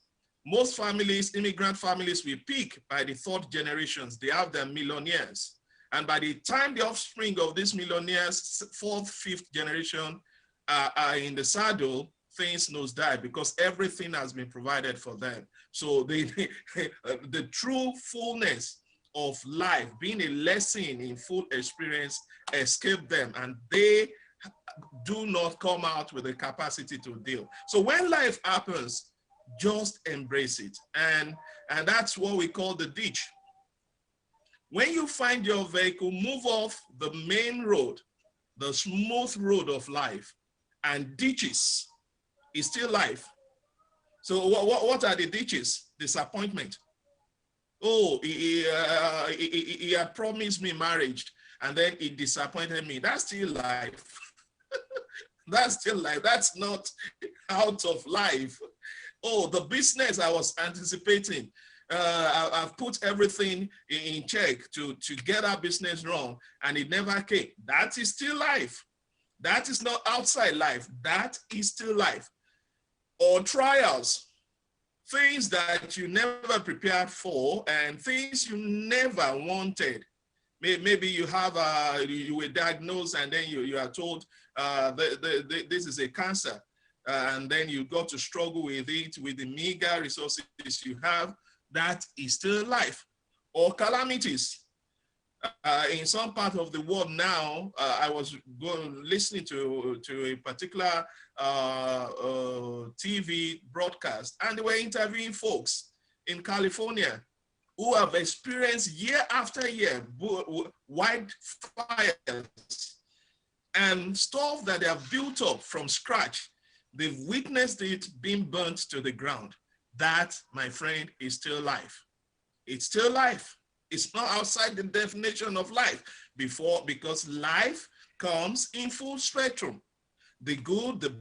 Most families, immigrant families, will peak by the 3rd generations. They have their millionaires. And by the time the offspring of these millionaires, 4th, 5th generation are in the saddle, things nosedive because everything has been provided for them. So the true fullness of life, being a lesson in full experience, escape them, and they do not come out with the capacity to deal. So when life happens, just embrace it. And that's what we call the ditch. When you find your vehicle, move off the main road, the smooth road of life, and ditches is still life. So what are the ditches? Disappointment. Oh, he had promised me marriage and then he disappointed me. That's still life. That's still life. That's not out of life. Oh, the business I was anticipating, I've put everything in check to get our business wrong and it never came. That is still life. That is not outside life. That is still life. Or trials, things that you never prepared for and things you never wanted. Maybe you have you were diagnosed and then you are told this is a cancer, and then you got to struggle with it with the meager resources you have. That is still life. Or calamities. In some part of the world now, I was listening to a particular TV broadcast, and they were interviewing folks in California who have experienced year after year wildfires and stuff that they have built up from scratch. They've witnessed it being burnt to the ground. That, my friend, is still life. It's still life. It's not outside the definition of life because life comes in full spectrum. The good, the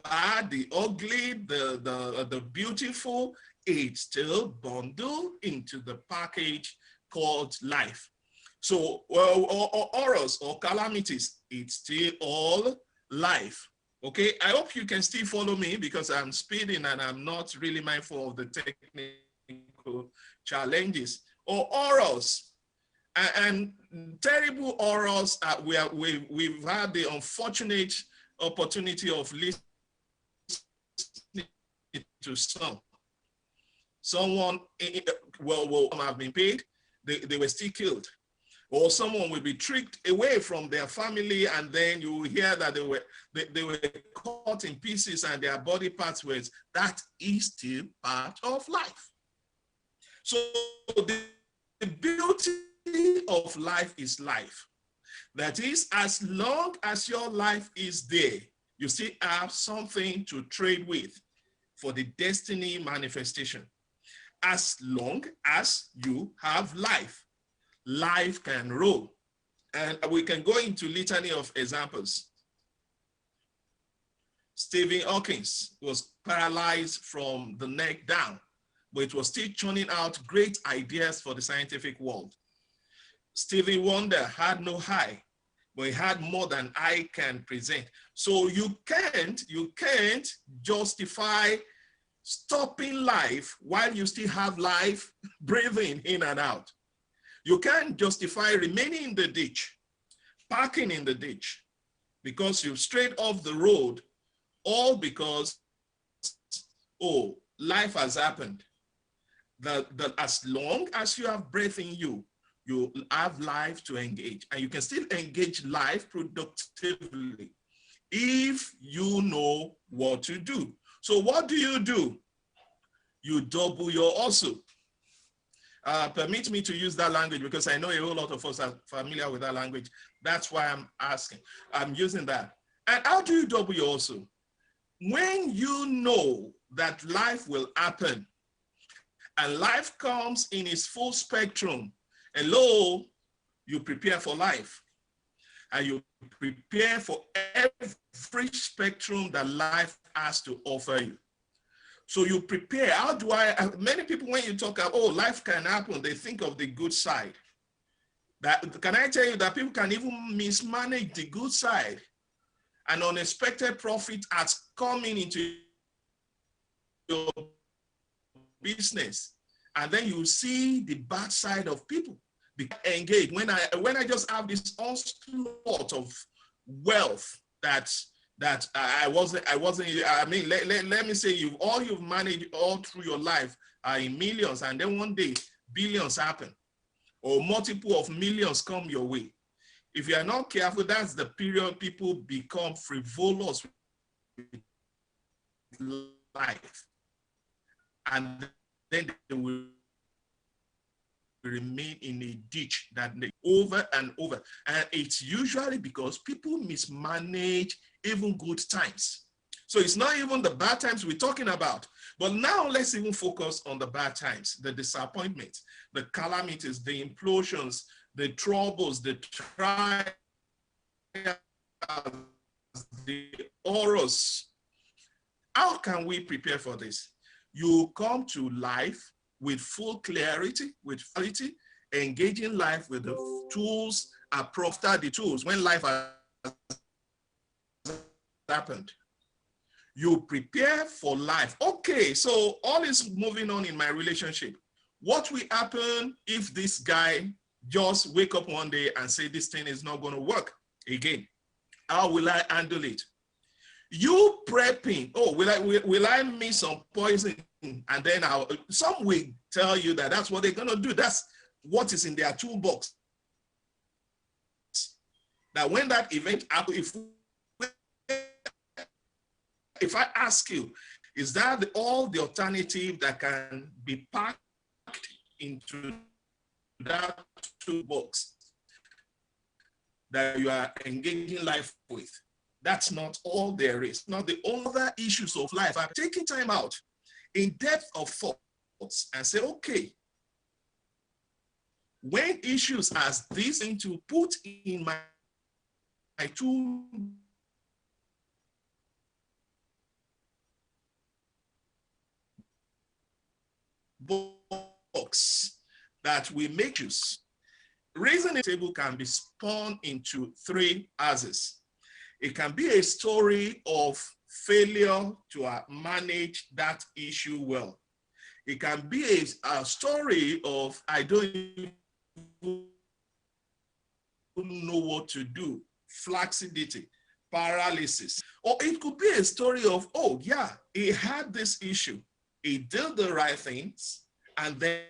bad, the ugly, the beautiful, it's still bundled into the package called life. So, or horrors or calamities, it's still all life. Okay, I hope you can still follow me because I'm speeding and I'm not really mindful of the technical challenges. Or horrors and terrible horrors. We've had the unfortunate opportunity of listening to someone have been paid, they were still killed. Or someone will be tricked away from their family, and then you will hear that they were cut in pieces and their body parts were. That is still part of life. So the beauty of life is life. That is, as long as your life is there, you still have something to trade with for the destiny manifestation. As long as you have life, life can roll. And we can go into litany of examples. Stephen Hawking was paralyzed from the neck down, but it was still churning out great ideas for the scientific world. Stevie Wonder had no eye, but he had more than eye can present. So you can't justify stopping life while you still have life breathing in and out. You can't justify remaining in the ditch, parking in the ditch, because you've strayed off the road, all because, oh, life has happened. That as long as you have breath in you, you have life to engage, and you can still engage life productively if you know what to do. So what do? You double your hustle. Permit me to use that language because I know a whole lot of us are familiar with that language. That's why I'm asking. I'm using that. And how do you double your also? When you know that life will happen and life comes in its full spectrum, hello, you prepare for life. And you prepare for every spectrum that life has to offer you. So you prepare. How do many people, when you talk about, oh, life can happen, they think of the good side. Can I tell you that people can even mismanage the good side? An unexpected profit has come into your business. And then you see the bad side of people. Engage. When I just have this onslaught of wealth that I mean, let me say you've managed all through your life are in millions, and then one day billions happen or multiple of millions come your way. If you are not careful, that's the period people become frivolous with life, and then they will remain in a ditch that they over and over. And it's usually because people mismanage even good times. So it's not even the bad times we're talking about. But now let's even focus on the bad times, the disappointments, the calamities, the implosions, the troubles, the trials, the horrors. How can we prepare for this? You come to life with full clarity, with clarity, engaging life with the tools, after the tools, when life has happened. You prepare for life. Okay, so all is moving on in my relationship. What will happen if this guy just wake up one day and say this thing is not going to work again? How will I handle it? You prepping, oh, will I miss some poison? And then some will tell you that that's what they're going to do. That's what is in their toolbox. That when that event happens, if I ask you, is that all the alternative that can be packed into that toolbox that you are engaging life with? That's not all there is. Not the other issues of life. I'm taking time out in depth of thoughts and say, okay, when issues as this thing to put in my tool box that we make use. Reasoning table can be spun into three axes. It can be a story of failure to manage that issue well. It can be a story of I don't even know what to do, flaccidity, paralysis. Or it could be a story of, oh yeah, he had this issue. He did the right things, and then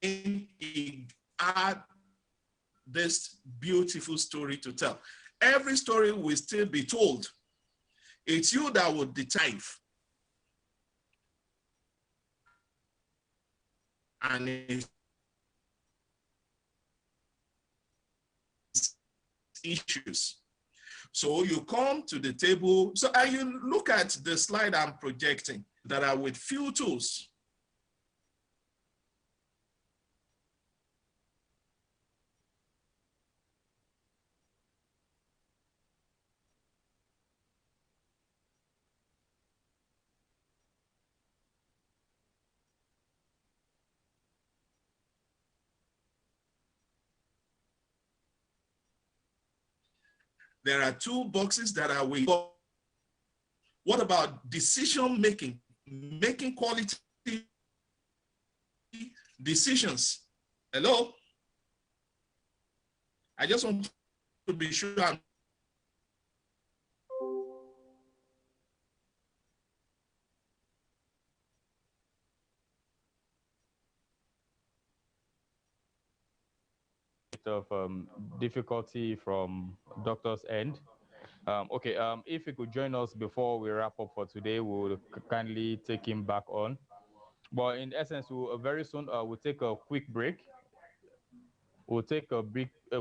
he had this beautiful story to tell. Every story will still be told. It's you that will decide. And it's issues. So you come to the table, so and you look at the slide I'm projecting that are with few tools. There are two boxes that are with. What about decision making? Making quality decisions. Hello? I just want to be sure I'm of difficulty from doctor's end. Okay, if you could join us before we wrap up for today, we'll kindly take him back on. But in essence, very soon we'll take a quick break. We'll take a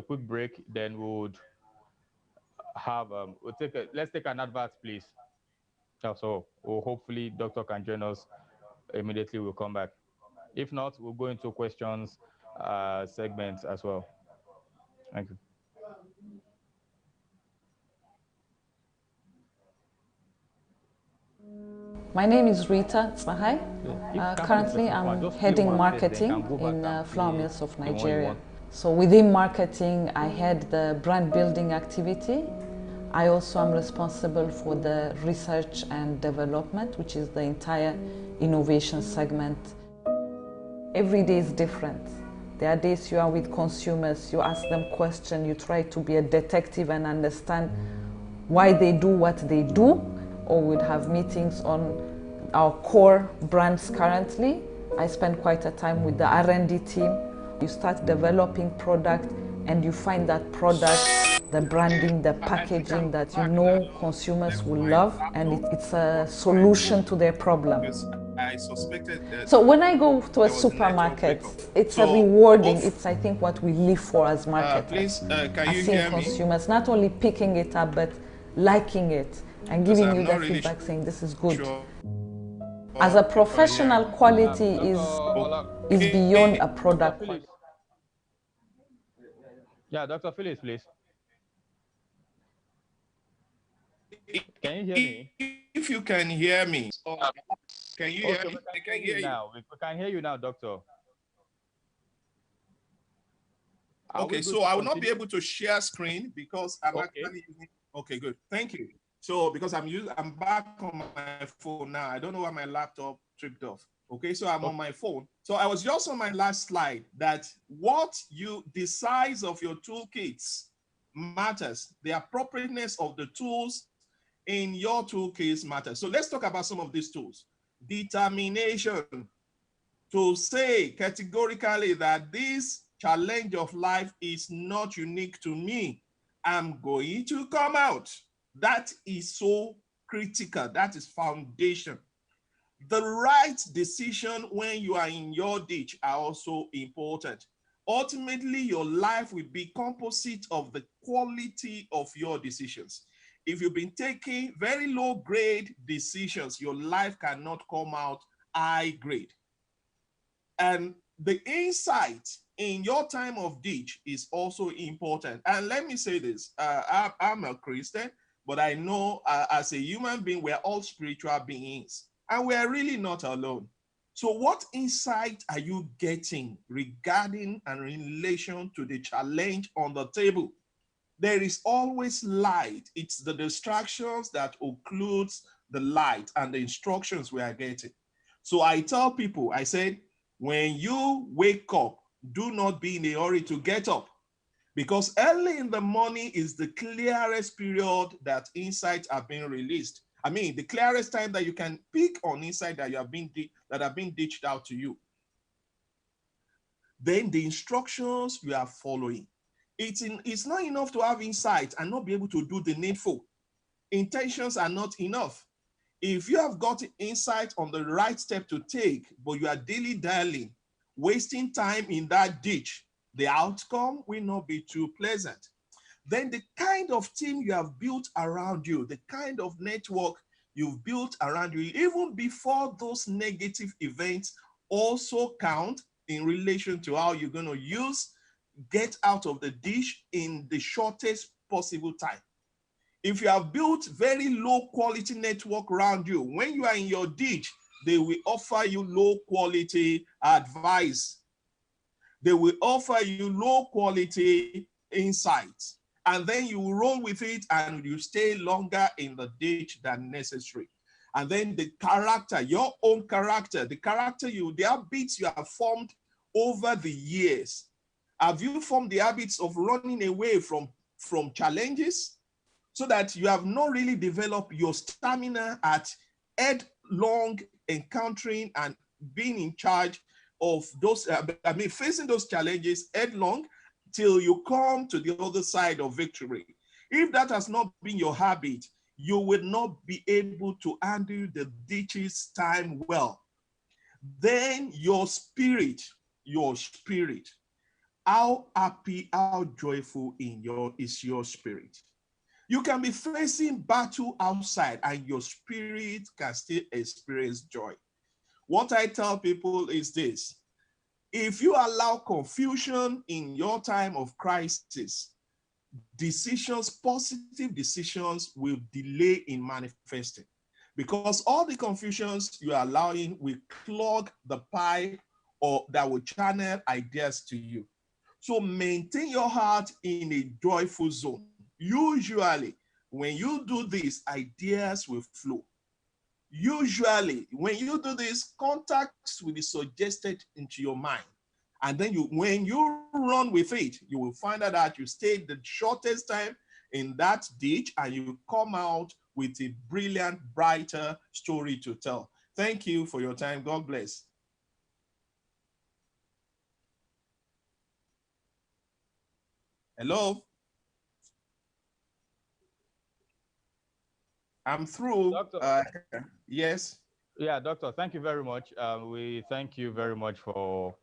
quick break. Then let's take an advert, please. So hopefully doctor can join us immediately. We'll come back. If not, we'll go into questions segments as well. Thank you. My name is Rita Tsahai. Currently, I'm heading marketing in flour mills of Nigeria. So within marketing, I head the brand building activity. I also am responsible for the research and development, which is the entire innovation segment. Every day is different. There are days you are with consumers, you ask them questions, you try to be a detective and understand why they do what they do, or we'd have meetings on our core brands currently. I spend quite a time with the R&D team. You start developing product and you find that product, the branding, the packaging that you know consumers will love, and it's a solution to their problem. I suspected that. So when I go to a supermarket, it's a rewarding. It's, I think, what we live for as marketers. Please, can you seeing hear me? consumers not only picking it up, but liking it and giving you the feedback saying this is good. Sure. As a professional, quality is beyond a product. Yeah, Dr. Phillips, please. Can you hear me? If you can hear me, can you hear me? I can hear you now. We can hear you now, Doctor. Okay, so I will not be able to share screen because I'm actually using. Okay, good. Thank you. So because I'm back on my phone now. I don't know why my laptop tripped off. Okay, so I'm on my phone. So I was just on my last slide that the size of your toolkits matters. The appropriateness of the tools in your toolkits matters. So let's talk about some of these tools. Determination, to say categorically that this challenge of life is not unique to me. I'm going to come out. That is so critical. That is foundation. The right decision when you are in your ditch are also important. Ultimately, your life will be composite of the quality of your decisions. If you've been taking very low grade decisions, your life cannot come out high grade. And the insight in your time of ditch is also important. And let me say this, I'm a Christian, but I know as a human being, we're all spiritual beings and we're really not alone. So what insight are you getting regarding and in relation to the challenge on the table? There is always light. It's the distractions that occludes the light and the instructions we are getting. So I tell people, I said, when you wake up, do not be in a hurry to get up, because early in the morning is the clearest period that insights are being released. I mean, the clearest time that you can pick on insight that have been dished out to you. Then the instructions you are following. It's not enough to have insight and not be able to do the needful. Intentions are not enough. If you have got insight on the right step to take, but you are dilly-dallying, wasting time in that ditch, the outcome will not be too pleasant. Then the kind of team you have built around you, the kind of network you've built around you, even before those negative events also count in relation to how you're going to get out of the ditch in the shortest possible time. If you have built very low quality network around you, when you are in your ditch, they will offer you low quality advice. They will offer you low quality insights. And then you roll with it and you stay longer in the ditch than necessary. And then the character, your own character, the habits you have formed over the years. Have you formed the habits of running away from challenges, so that you have not really developed your stamina at headlong encountering and being in charge of those, facing those challenges headlong till you come to the other side of victory? If that has not been your habit, you will not be able to handle the ditches time well. then your spirit, how happy, how joyful is your spirit. You can be facing battle outside and your spirit can still experience joy. What I tell people is this: if you allow confusion in your time of crisis, positive decisions will delay in manifesting, because all the confusions you are allowing will clog the pipe or that will channel ideas to you. So maintain your heart in a joyful zone. Usually, when you do this, ideas will flow. Usually, when you do this, contacts will be suggested into your mind. And then when you run with it, you will find out that you stayed the shortest time in that ditch and you come out with a brilliant, brighter story to tell. Thank you for your time. God bless. Hello? I'm through. Doctor. Yes. Yeah, Doctor, thank you very much. We thank you very much for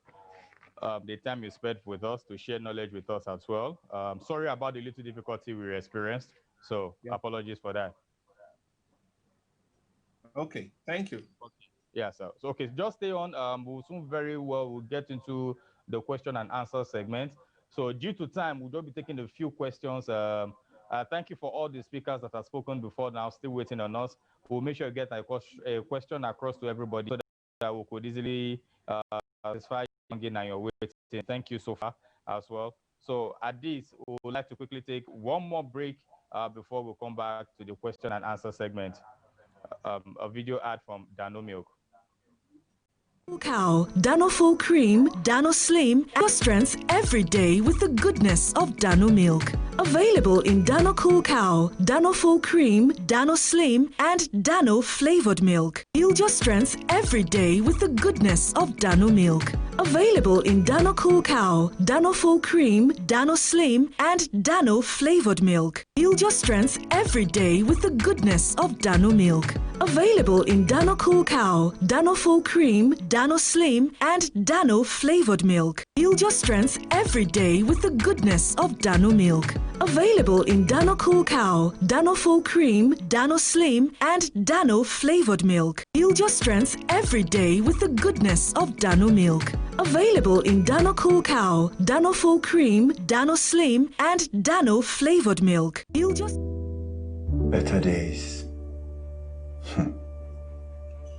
the time you spent with us to share knowledge with us as well. Sorry about the little difficulty we experienced. So apologies for that. Okay, thank you. Okay. Yeah, so okay, just stay on. We'll get into the question and answer segment. So due to time, we'll just be taking a few questions. Thank you for all the speakers that have spoken before now, still waiting on us. We'll make sure you get a question across to everybody so that we could easily satisfy you and your waiting. Thank you so far as well. So at this, we would like to quickly take one more break before we come back to the question and answer segment. A video ad from Dano Milk. Cow, Dano Full Cream, Dano Slim, your strength every day with the goodness of Dano Milk. Available in Dano Cool Cow, Dano Full Cream, Dano Slim, and Dano Flavored Milk. Build your strength every day with the goodness of Dano Milk. Available in Dano Cool Cow, Dano Full Cream, Dano Slim, and Dano Flavored Milk. Build your strength every day with the goodness of Dano Milk. Available in Dano Cool Cow, Dano Full Cream, Dano Slim, and Dano Flavored Milk. Build your strength every day with the goodness of Dano Milk. Available in Dano Cool Cow, Dano Full Cream, Dano Slim, and Dano Flavored Milk. Build your strength every day with the goodness of Dano Milk. Available in Dano Cool Cow, Dano Full Cream, Dano Slim, and Dano Flavored Milk. Build your... Better days.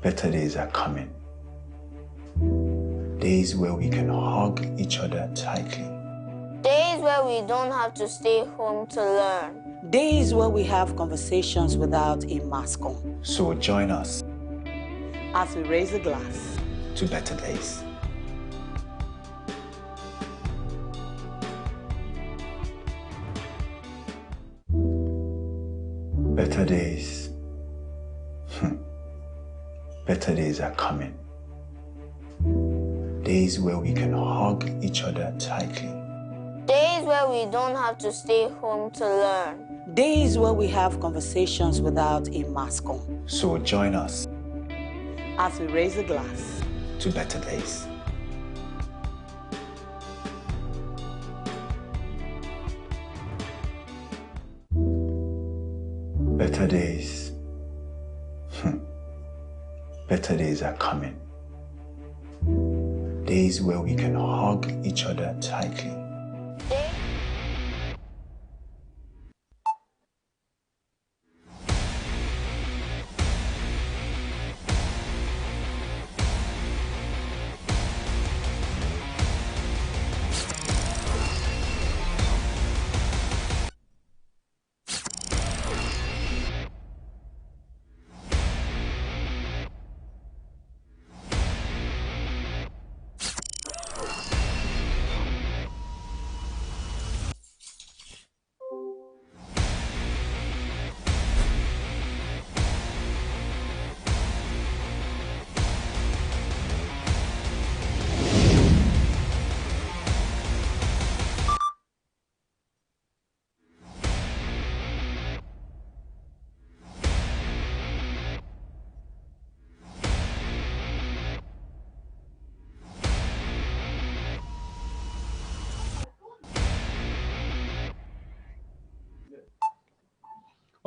Better days are coming. Days where we can hug each other tightly. Days where we don't have to stay home to learn. Days where we have conversations without a mask on. So join us as we raise a glass to better days. Better days. Better days are coming. Days where we can hug each other tightly. Days where we don't have to stay home to learn. Days where we have conversations without a mask on. So join us as we raise a glass to better days. Better days. Better days are coming. Days where we can hug each other tightly.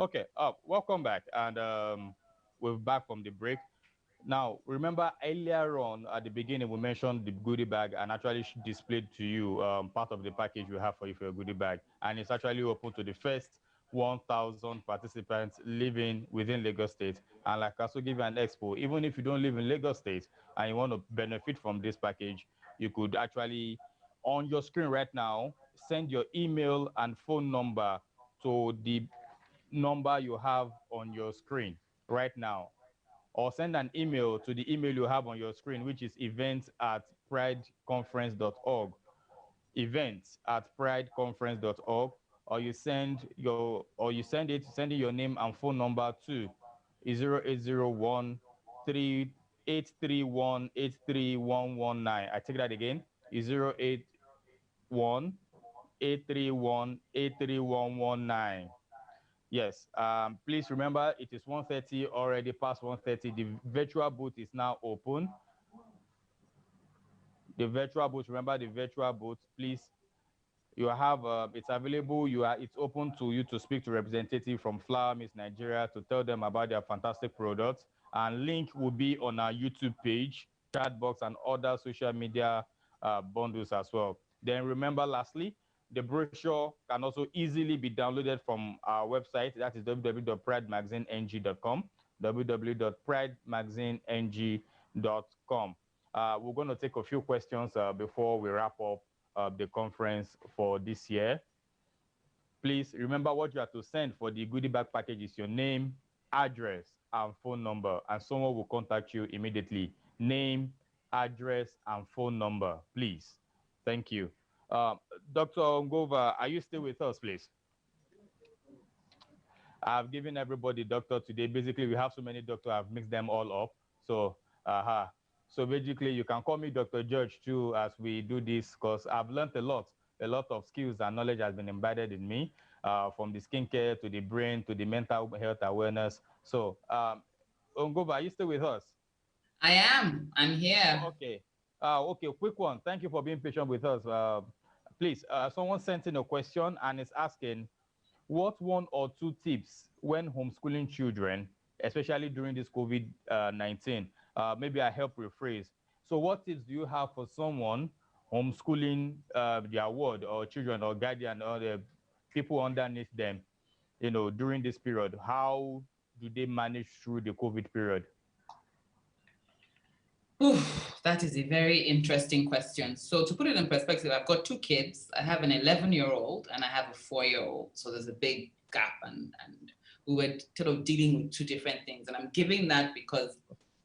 Okay, welcome back. And we're back from the break. Now, remember earlier on at the beginning, we mentioned the goodie bag and actually displayed to you part of the package we have for you for your goodie bag. And it's actually open to the first 1,000 participants living within Lagos State. And like I also give you an expo, even if you don't live in Lagos State and you want to benefit from this package, you could actually, on your screen right now, send your email and phone number to the number you have on your screen right now, or send an email to the email you have on your screen, which is events@prideconference.org, events@prideconference.org, or you sending your name and phone number to 0801 3831 83119. I take that again, 081 831 83119. Yes, please remember it is 1:30, already past 1:30. The virtual booth is now open. The virtual booth, remember the virtual booth, please. You have, it's available. It's open to you to speak to representative from Flower Miss Nigeria to tell them about their fantastic products. And link will be on our YouTube page, chat box, and other social media bundles as well. Then remember, lastly, the brochure can also easily be downloaded from our website. That is www.pridemaganeng.com, www.pridemaganeng.com. We're going to take a few questions before we wrap up the conference for this year. Please remember what you have to send for the goodie bag package is your name, address, and phone number, and someone will contact you immediately. Name, address, and phone number, please. Thank you. Dr. Ngova, are you still with us, please? I've given everybody doctor today. Basically, we have so many doctors, I've mixed them all up. So, so basically, you can call me Dr. George too as we do this, because I've learned a lot of skills and knowledge has been embedded in me, from the skincare to the brain to the mental health awareness. So, Ngova, are you still with us? I am. I'm here. Okay. Okay, quick one. Thank you for being patient with us. Please, someone sent in a question and is asking, what 1 or 2 tips when homeschooling children, especially during this COVID-19? Maybe I help rephrase. So what tips do you have for someone homeschooling their ward or children or guardian or the people underneath them, during this period? How do they manage through the COVID period? Oof, that is a very interesting question. So to put it in perspective, I've got 2 kids. I have an 11-year-old and I have a 4-year-old. So there's a big gap, and we were sort of dealing with 2 different things. And I'm giving that because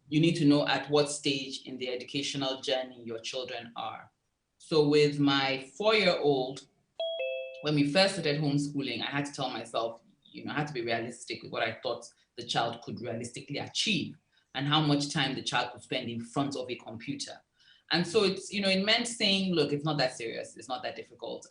you need to know at what stage in the educational journey your children are. So with my 4-year-old, when we first started homeschooling, I had to tell myself, I had to be realistic with what I thought the child could realistically achieve and how much time the child could spend in front of a computer. And so it's, it meant saying, look, it's not that serious. It's not that difficult.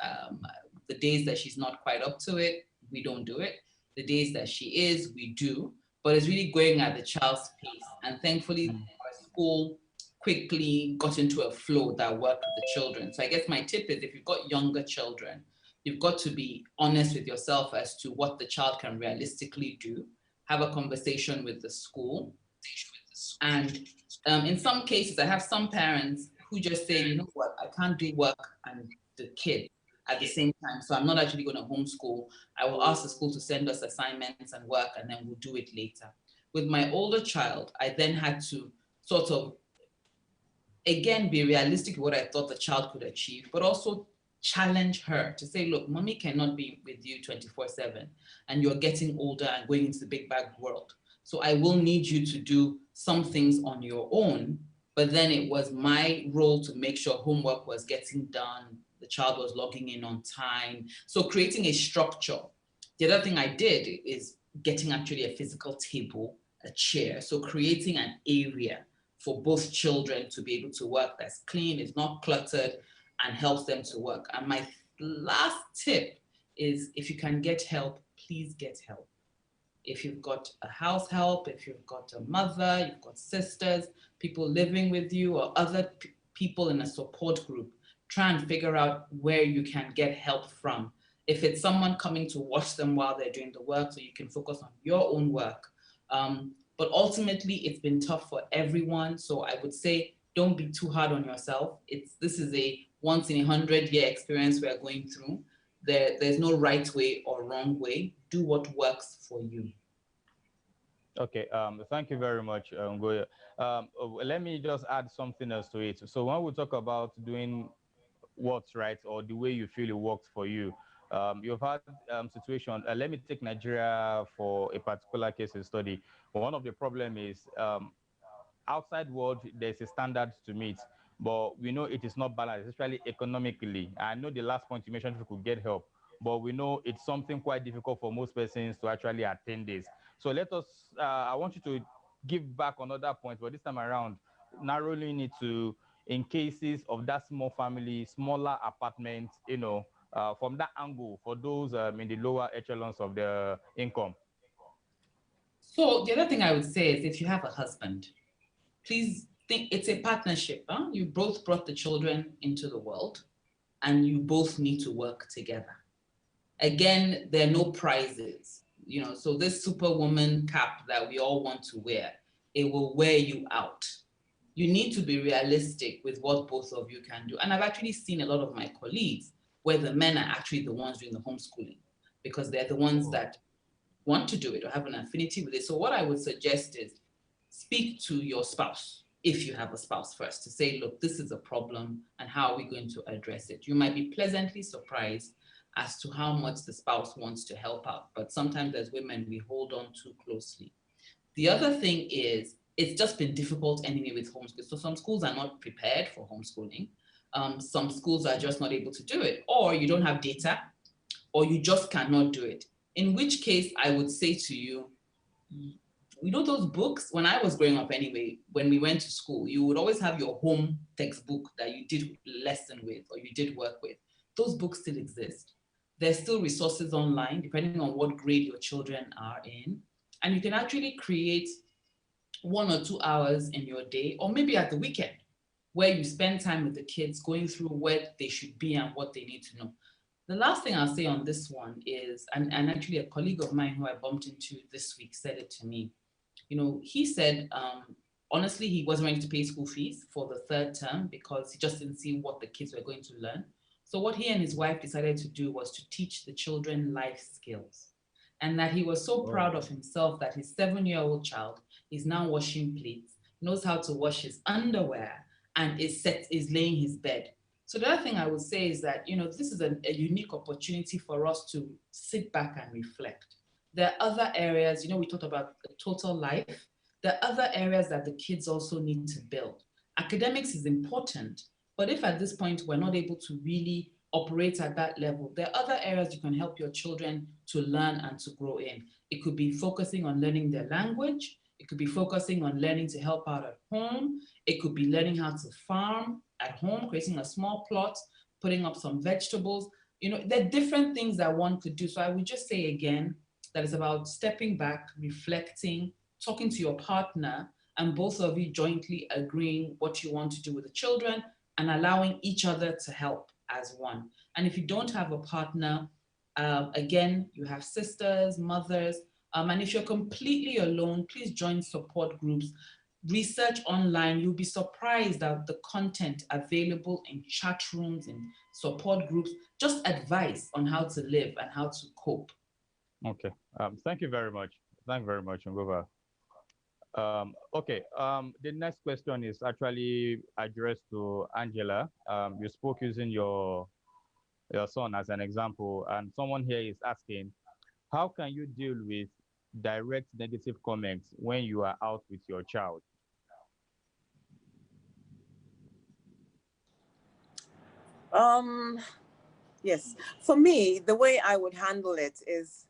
The days that she's not quite up to it, we don't do it. The days that she is, we do. But it's really going at the child's pace. And thankfully, our school quickly got into a flow that worked with the children. So I guess my tip is, if you've got younger children, you've got to be honest with yourself as to what the child can realistically do. Have a conversation with the school. And in some cases, I have some parents who just say, you know what, I can't do work and the kid at the same time, so I'm not actually going to homeschool. I will ask the school to send us assignments and work, and then we'll do it later. With my older child, I then had to sort of, again, be realistic with what I thought the child could achieve, but also challenge her to say, look, mommy cannot be with you 24/7, and you're getting older and going into the big bag world. So I will need you to do some things on your own, but then it was my role to make sure homework was getting done, the child was logging in on time. So creating a structure. The other thing I did is getting actually a physical table, a chair. So creating an area for both children to be able to work that's clean, is not cluttered, and helps them to work. And my last tip is, if you can get help, please get help. If you've got a house help, if you've got a mother, you've got sisters, people living with you, or other people in a support group, try and figure out where you can get help from. If it's someone coming to watch them while they're doing the work, so you can focus on your own work. But ultimately, it's been tough for everyone. So I would say, don't be too hard on yourself. This is a once in 100-year experience we are going through. There's no right way or wrong way. Do what works for you. Okay, thank you very much, Goya. Let me just add something else to it. So when we talk about doing what's right or the way you feel it works for you, you've had situation. Let me take Nigeria for a particular case study. One of the problem is outside world, there's a standard to meet, but we know it is not balanced, especially economically. I know the last point you mentioned, we could get help, but we know it's something quite difficult for most persons to actually attain this. So let us, I want you to give back another point, but this time around, narrowing it to in cases of that small family, smaller apartments, from that angle for those in the lower echelons of the income. So the other thing I would say is if you have a husband, please think it's a partnership. Huh? You both brought the children into the world and you both need to work together. Again, there are no prizes, so this superwoman cap that we all want to wear, it will wear you out. You need to be realistic with what both of you can do. And I've actually seen a lot of my colleagues where the men are actually the ones doing the homeschooling because they're the ones that want to do it or have an affinity with it. So what I would suggest is speak to your spouse, if you have a spouse first, to say, look, this is a problem and how are we going to address it? You might be pleasantly surprised as to how much the spouse wants to help out. But sometimes as women, we hold on too closely. The other thing is, it's just been difficult anyway with homeschooling. So some schools are not prepared for homeschooling. Some schools are just not able to do it, or you don't have data, or you just cannot do it. In which case, I would say to you, those books, when I was growing up anyway, when we went to school, you would always have your home textbook that you did lesson with or you did work with. Those books still exist. There's still resources online, depending on what grade your children are in. And you can actually create 1 or 2 hours in your day, or maybe at the weekend, where you spend time with the kids going through where they should be and what they need to know. The last thing I'll say on this one is, and actually a colleague of mine who I bumped into this week said it to me. He said, honestly, he wasn't ready to pay school fees for the 3rd term because he just didn't see what the kids were going to learn. So what he and his wife decided to do was to teach the children life skills. And that he was so proud of himself that his 7-year-old child is now washing plates, knows how to wash his underwear, and is laying his bed. So the other thing I would say is that, this is a unique opportunity for us to sit back and reflect. There are other areas, we talked about the total life. There are other areas that the kids also need to build. Academics is important, but if at this point we're not able to really operate at that level, there are other areas you can help your children to learn and to grow in. It could be focusing on learning their language. It could be focusing on learning to help out at home. It could be learning how to farm at home, creating a small plot, putting up some vegetables. There are different things that one could do. So I would just say again, that it's about stepping back, reflecting, talking to your partner, and both of you jointly agreeing what you want to do with the children and allowing each other to help as one. And if you don't have a partner, again, you have sisters, mothers, and if you're completely alone, please join support groups. Research online. You'll be surprised at the content available in chat rooms and support groups, just advice on how to live and how to cope. Okay, thank you very much. Thank you very much, Ngova. Okay, the next question is actually addressed to Angela. You spoke using your son as an example, and someone here is asking, how can you deal with direct negative comments when you are out with your child? Yes, for me, the way I would handle it is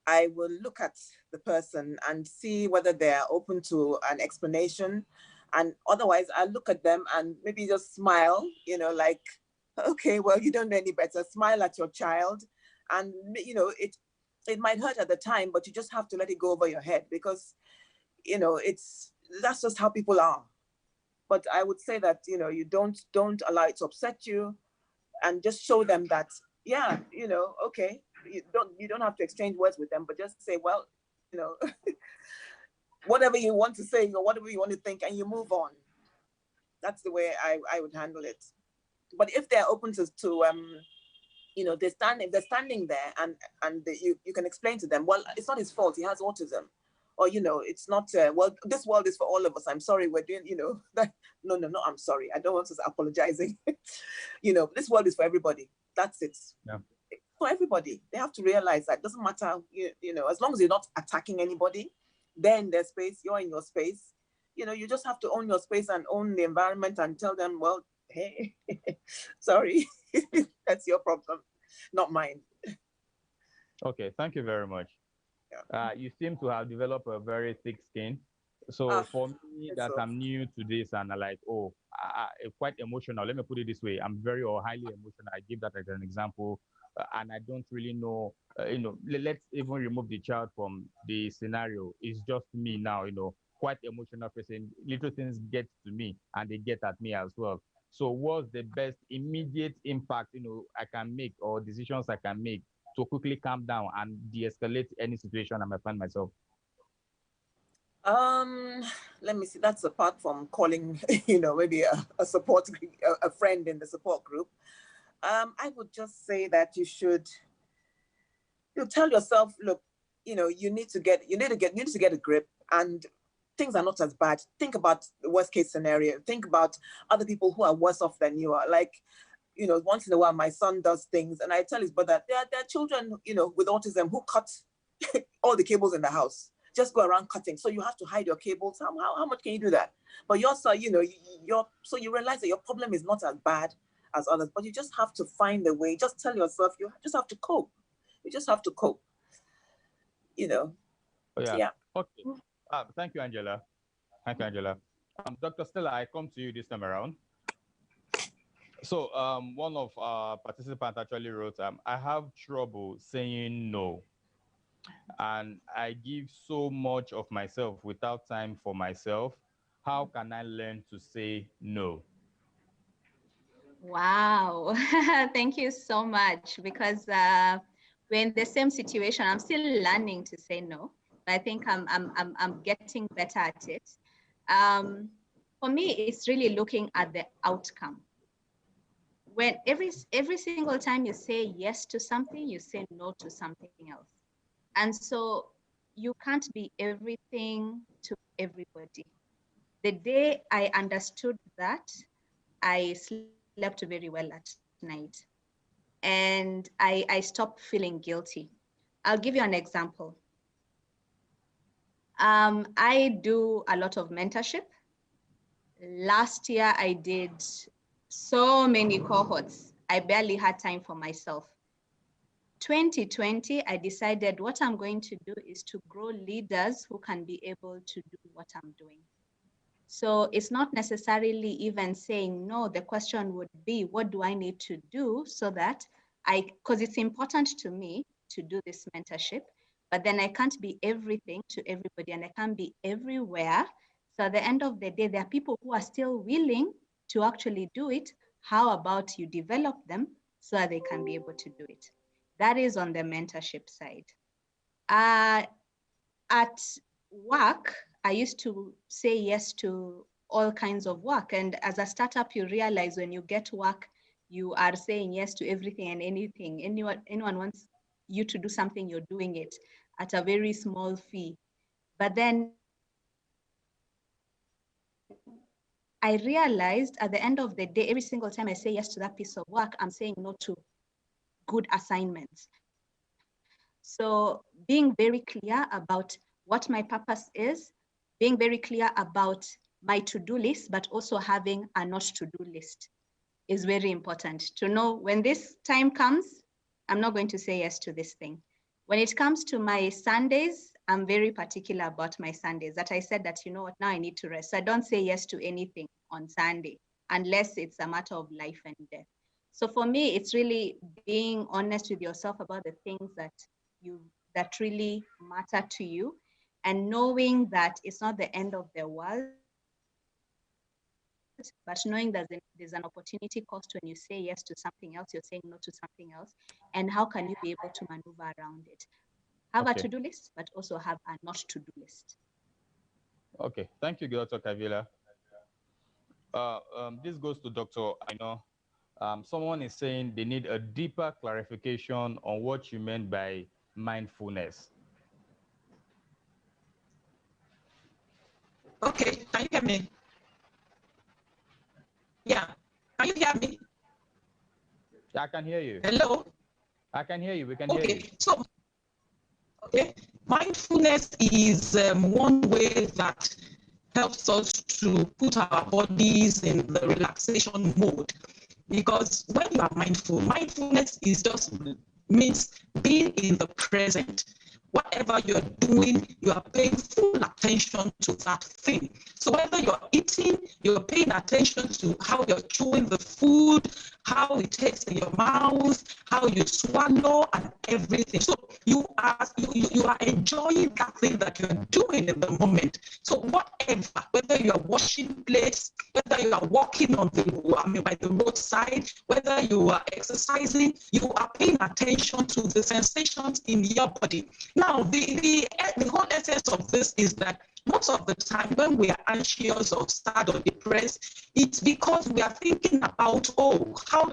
I will look at the person and see whether they're open to an explanation. And otherwise, I look at them and maybe just smile, like, okay, well, you don't know any better. Smile at your child. And, it might hurt at the time, but you just have to let it go over your head because, that's just how people are. But I would say that, you don't allow it to upset you and just show them that yeah, okay, you don't have to exchange words with them, but just say, well, whatever you want to say or whatever you want to think, and you move on. That's the way I would handle it. But if they're open to if they're standing there and you can explain to them, well, it's not his fault, he has autism, or it's not well, this world is for all of us, I'm sorry, we're doing that. No, I'm sorry, I don't want to apologizing. This world is for everybody, that's it. Yeah. For everybody, they have to realize that it doesn't matter, as long as you're not attacking anybody, they're in their space, you're in your space. You just have to own your space and own the environment and tell them, well, hey, sorry, that's your problem, not mine. Okay, thank you very much. You seem to have developed a very thick skin. So for me, that I'm new to this and I'm like, quite emotional. Let me put it this way: I'm very or highly emotional. I give that as an example, and I don't really know. Let's even remove the child from the scenario. It's just me now. Quite emotional person. Little things get to me, and they get at me as well. So, what's the best immediate impact I can make or decisions I can make to quickly calm down and de-escalate any situation I might find myself? Let me see. That's apart from calling, maybe a support, a friend in the support group. I would just say that you should, tell yourself, look, you need to get a grip, and things are not as bad. Think about the worst case scenario. Think about other people who are worse off than you are. Like, once in a while, my son does things, and I tell his brother, there are children, with autism who cut all the cables in the house. Just go around cutting. So you have to hide your cables. How much can you do that? But you're so, so you realize that your problem is not as bad as others, but you just have to find a way. Just tell yourself, you just have to cope. You just have to cope, Oh, yeah. Yeah. Okay. Thank you, Angela. Thank you, Angela. Dr. Stella, I come to you this time around. So one of our participants actually wrote, I have trouble saying no. And I give so much of myself without time for myself. How can I learn to say no? Wow, thank you so much, because we're in the same situation. I'm still learning to say no, but I think I'm getting better at it. For me, it's really looking at the outcome. When every single time you say yes to something, you say no to something else. And so you can't be everything to everybody. The day I understood that, I slept very well at night. And I stopped feeling guilty. I'll give you an example. I do a lot of mentorship. Last year, I did so many cohorts. I barely had time for myself. 2020, I decided what I'm going to do is to grow leaders who can be able to do what I'm doing. So it's not necessarily even saying no. The question would be, what do I need to do so that because it's important to me to do this mentorship, but then I can't be everything to everybody and I can't be everywhere. So at the end of the day, there are people who are still willing to actually do it. How about you develop them so that they can be able to do it? That is on the mentorship side. At work, I used to say yes to all kinds of work. And as a startup, you realize when you get work, you are saying yes to everything and anything. Anyone wants you to do something, you're doing it at a very small fee. But then I realized at the end of the day, every single time I say yes to that piece of work, I'm saying no to good assignments. So being very clear about what my purpose is, being very clear about my to-do list, but also having a not to-do list is very important to know when this time comes, I'm not going to say yes to this thing. When it comes to my Sundays, I'm very particular about my Sundays, that I said that, you know what, now I need to rest. So I don't say yes to anything on Sunday unless it's a matter of life and death. So for me, it's really being honest with yourself about the things that really matter to you, and knowing that it's not the end of the world but knowing that there's an opportunity cost when you say yes to something else, you're saying no to something else, and how can you be able to maneuver around it? Have a to-do list, but also have a not to-do list. Okay, thank you, Dr. Kavila. This goes to Dr. Aino. Someone is saying they need a deeper clarification on what you meant by mindfulness. Okay, can you hear me? Yeah, can you hear me? I can hear you. Hello? I can hear you. We can hear you. So, okay, mindfulness is one way that helps us to put our bodies in the relaxation mode. Because when you are mindful, mindfulness is just means being in the present. Whatever you're doing, you are paying full attention to that thing. So whether you're eating, you're paying attention to how you're chewing the food, how it tastes in your mouth, how you swallow, and everything. So you are enjoying that thing that you're doing in the moment. So whatever, whether you are washing plates, whether you are walking on by the roadside, whether you are exercising, you are paying attention to the sensations in your body. Now, the whole essence of this is that most of the time when we are anxious or sad or depressed, it's because we are thinking about, oh, how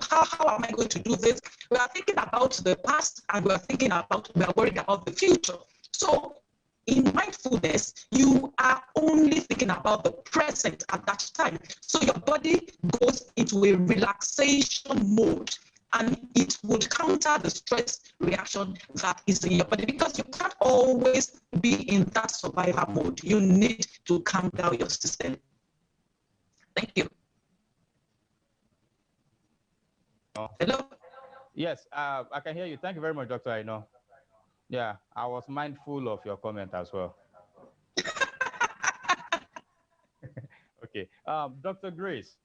am I going to do this? We are thinking about the past and we are worried about the future. So in mindfulness, you are only thinking about the present at that time. So your body goes into a relaxation mode, and it would counter the stress reaction that is in your body, because you can't always be in that survival mode. You need to calm down your system. Thank you. Hello? Yes, I can hear you. Thank you very much, Dr. Aino. Yeah, I was mindful of your comment as well. Okay, Dr. Grace,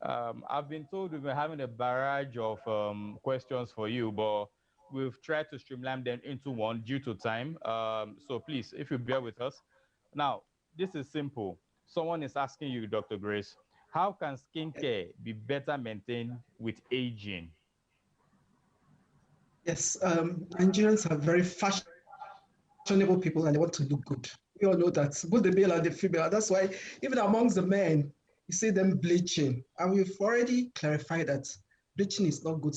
I've been told we've been having a barrage of questions for you, but we've tried to streamline them into one due to time. So please, if you bear with us. Now, this is simple. Someone is asking you, Dr. Grace, how can skincare be better maintained with aging? Yes, Nigerians are very fashionable people and they want to look good. We all know that, both the male and the female. That's why even amongst the men, you see them bleaching. And we've already clarified that bleaching is not good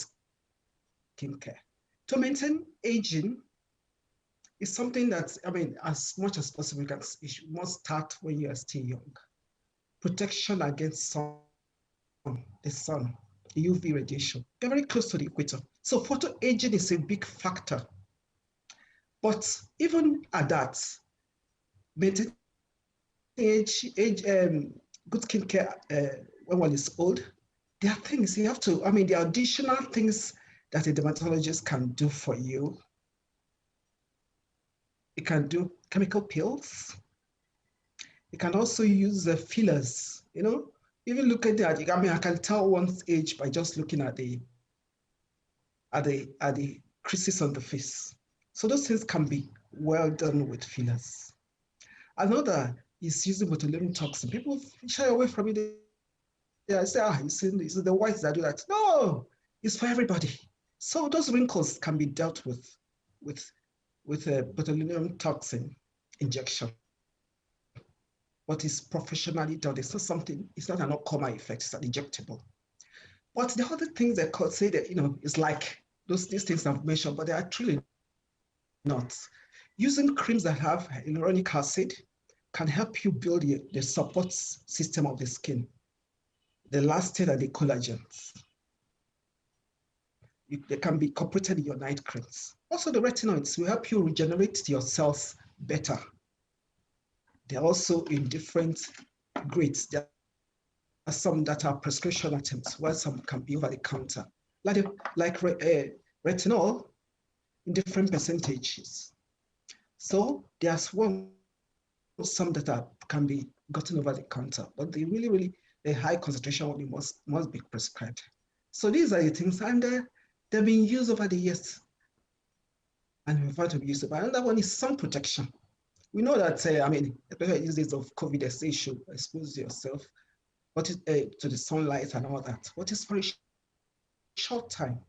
skincare. To maintain aging is something that, as much as possible, you must start when you are still young. Protection against the sun, the UV radiation. They're very close to the equator. So photoaging is a big factor. But even at that, maintaining good skincare when one is old, there are things you have to, there are additional things that a dermatologist can do for you. It can do chemical peels. It can also use fillers, Even look at that, I can tell one's age by just looking at the creases on the face. So those things can be well done with fillers. Another is using botulinum toxin. People shy away from it. They say, it's the whites that do that. No, it's for everybody. So those wrinkles can be dealt with a botulinum toxin injection. But it's professionally done. It's not an all-comer effect, it's an injectable. But the other things that could say that, it's like these things I've mentioned, but they are truly not. Using creams that have hyaluronic acid can help you build the support system of the skin, the elastin and the collagens. They can be incorporated in your night creams. Also, the retinoids will help you regenerate your cells better. They're also in different grades. There are some that are prescription items, while some can be over the counter. Like retinol in different percentages. So there's some that can be gotten over the counter, but the the high concentration only must be prescribed. So these are the things, and they've been used over the years, and we've had to be used. But another one is sun protection. We know that, especially these days of COVID, they say you should expose yourself what is to the sunlight and all that. What is for a short time,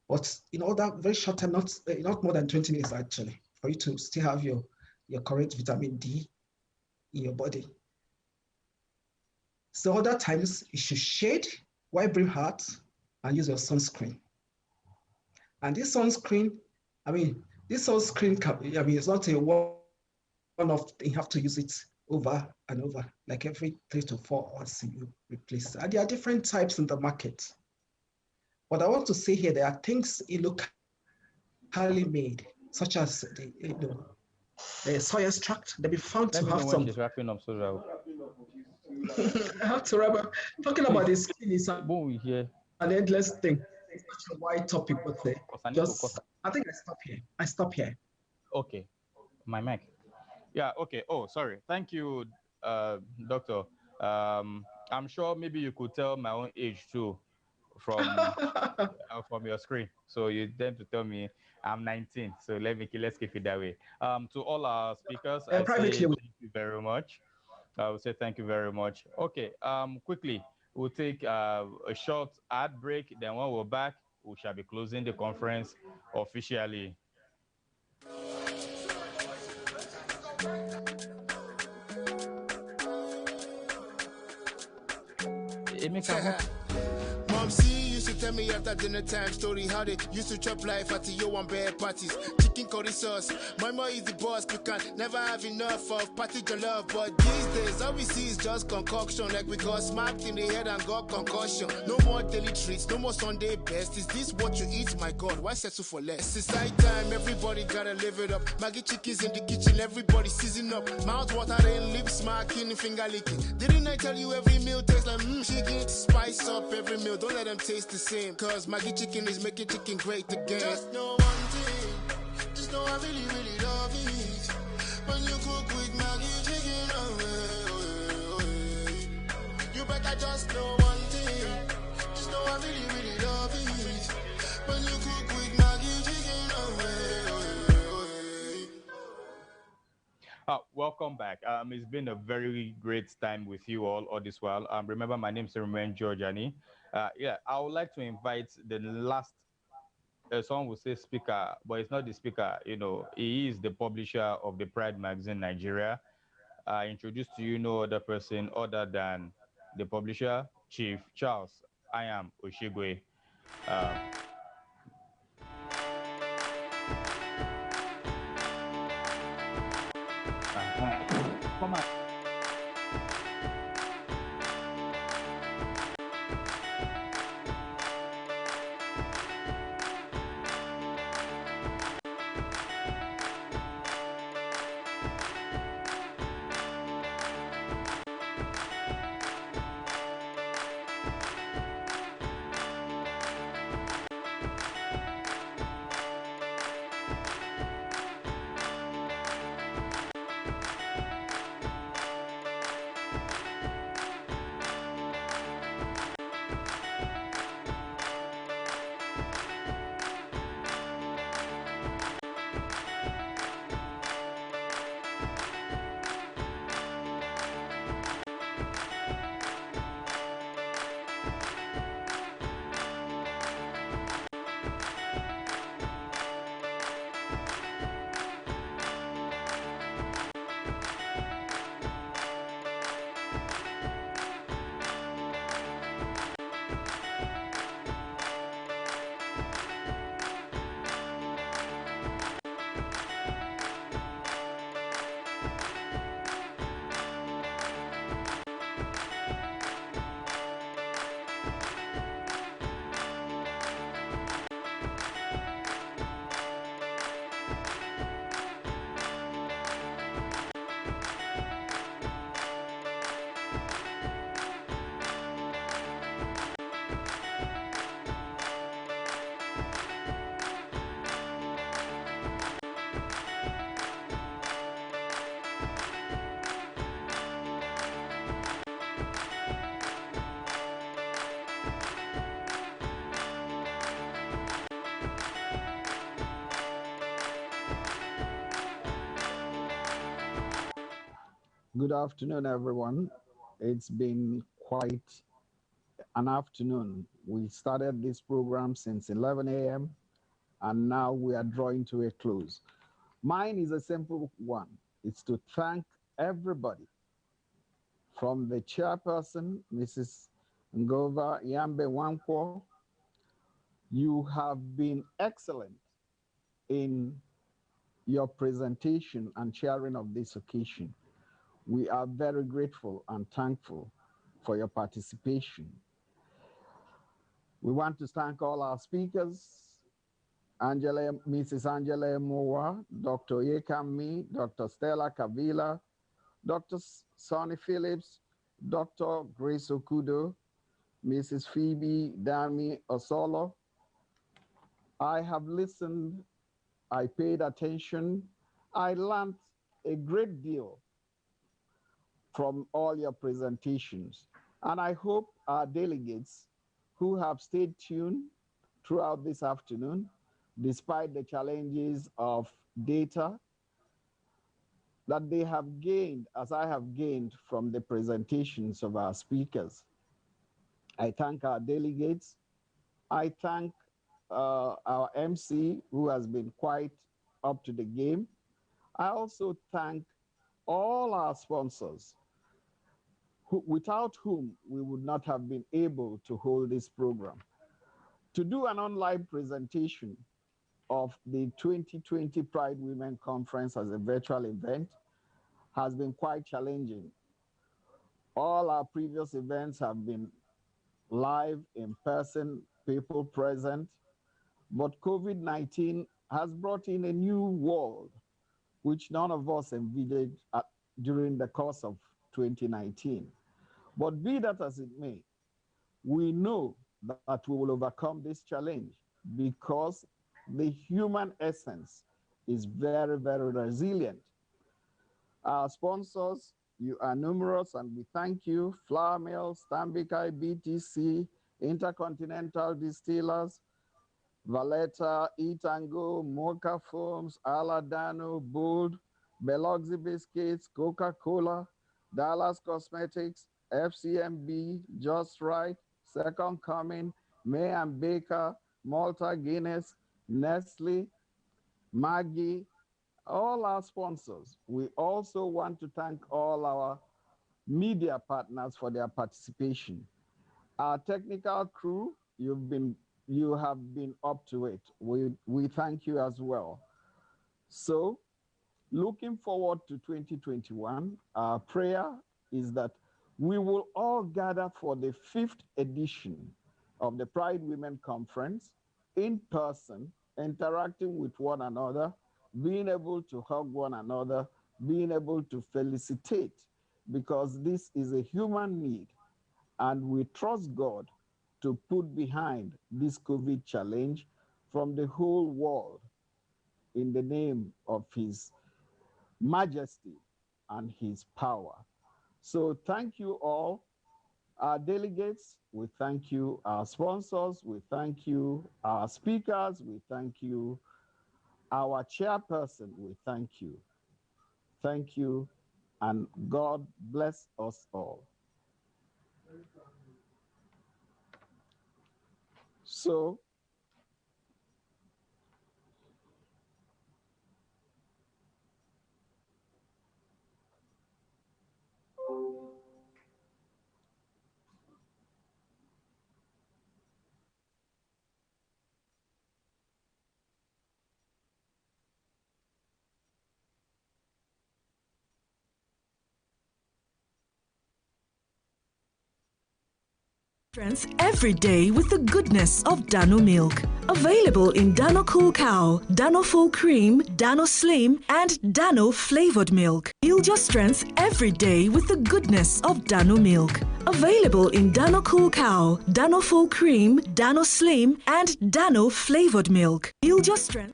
but in all that very short time, not more than 20 minutes actually, for you to still have your correct vitamin D in your body. So other times you should shade, white brave heart, and use your sunscreen. And this sunscreen, it's not a one-off, you have to use it over and over, like every 3 to 4 hours you replace. And there are different types in the market. What I want to say here, there are things locally made, such as the soy extract. They'll be found Let to me have know when some. she's wrapping up, so I have to wrap up. Talking about the skin is an endless thing. It's such a wide topic, but I think I stop here. Okay, my mic. Yeah, okay. Oh, sorry. Thank you, doctor. I'm sure maybe you could tell my own age too from your screen. So you tend to tell me I'm 19. So let's keep it that way. To all our speakers, I say thank you very much. I will say thank you very much. Okay. Quickly, we'll take a short ad break. Then when we're back, we shall be closing the conference officially. Mom, see, used to tell me after dinner time story how they used to chop life at the one bed parties. Chicken curry sauce, my mom is the boss. We can never have enough of party to love. But these days, all we see is just concoction. Like we got smacked in the head and got concussion. No more daily treats, no more Sunday best. Is this what you eat? My God, why settle for less? It's high time, everybody gotta live it up. Maggie chickens in the kitchen, everybody season up. Mouth watering, lips smacking, finger licking. Didn't I tell you every meal tastes like chicken? Spice up every meal, don't let them taste the same. Cause Maggie chicken is making chicken great again. Just know one thing, just know I really, really love it. When you cook with Maggie chicken, you better just know one thing, just know I really, really love it. When you cook with Maggie chicken, Welcome back. It's been a very great time with you all this while. Remember, my name is Romain Georgiani. I would like to invite the last, someone will say speaker, but it's not the speaker. He is the publisher of the Pride magazine Nigeria. I introduce to you no other person other than the publisher, Chief Charles I am Oshigwe. Come on. Good afternoon, everyone. It's been quite an afternoon. We started this program since 11 a.m. and now we are drawing to a close. Mine is a simple one. It's to thank everybody from the chairperson, Mrs. Ngova Yambe Wankwo. You have been excellent in your presentation and chairing of this occasion. We are very grateful and thankful for your participation. We want to thank all our speakers, Mrs. Angela Mowa, Dr. Yekami, Dr. Stella Kavila, Dr. Sonny Phillips, Dr. Grace Okudo, Mrs. Phoebe Dami Osolo. I have listened, I paid attention, I learned a great deal from all your presentations. And I hope our delegates who have stayed tuned throughout this afternoon, despite the challenges of data, that they have gained, as I have gained from the presentations of our speakers. I thank our delegates. I thank our MC, who has been quite up to the game. I also thank all our sponsors, without whom we would not have been able to hold this program. To do an online presentation of the 2020 Pride Women Conference as a virtual event has been quite challenging. All our previous events have been live, in person, people present, but COVID-19 has brought in a new world, which none of us envisaged during the course of 2019. But be that as it may, we know that we will overcome this challenge because the human essence is very, very resilient. Our sponsors, you are numerous and we thank you. Flour Mills, Stanbic BTC, Intercontinental Distillers, Valletta, Etango, Mocha Foams, Aladano, Bold, Biloxi Biscuits, Coca-Cola, Dallas Cosmetics, FCMB, Just Right, Second Coming, May and Baker, Malta Guinness, Nestle, Maggi, all our sponsors. We also want to thank all our media partners for their participation. Our technical crew, you have been up to it. We thank you as well. So, looking forward to 2021, our prayer is that we will all gather for the 5th edition of the Pride Women Conference in person, interacting with one another, being able to hug one another, being able to felicitate, because this is a human need. And we trust God to put behind this COVID challenge from the whole world in the name of His majesty and His power. So thank you all. Our delegates, we thank you. Our sponsors, we thank you. Our speakers, we thank you. Our chairperson, we thank you. Thank you, and God bless us all. So, Strength every day with the goodness of Dano milk. Available in Dano Cool Cow, Dano Full Cream, Dano Slim, and Dano Flavored Milk. Build your strength every day with the goodness of Dano milk. Available in Dano Cool Cow, Dano Full Cream, Dano Slim, and Dano Flavored Milk. Build your strength.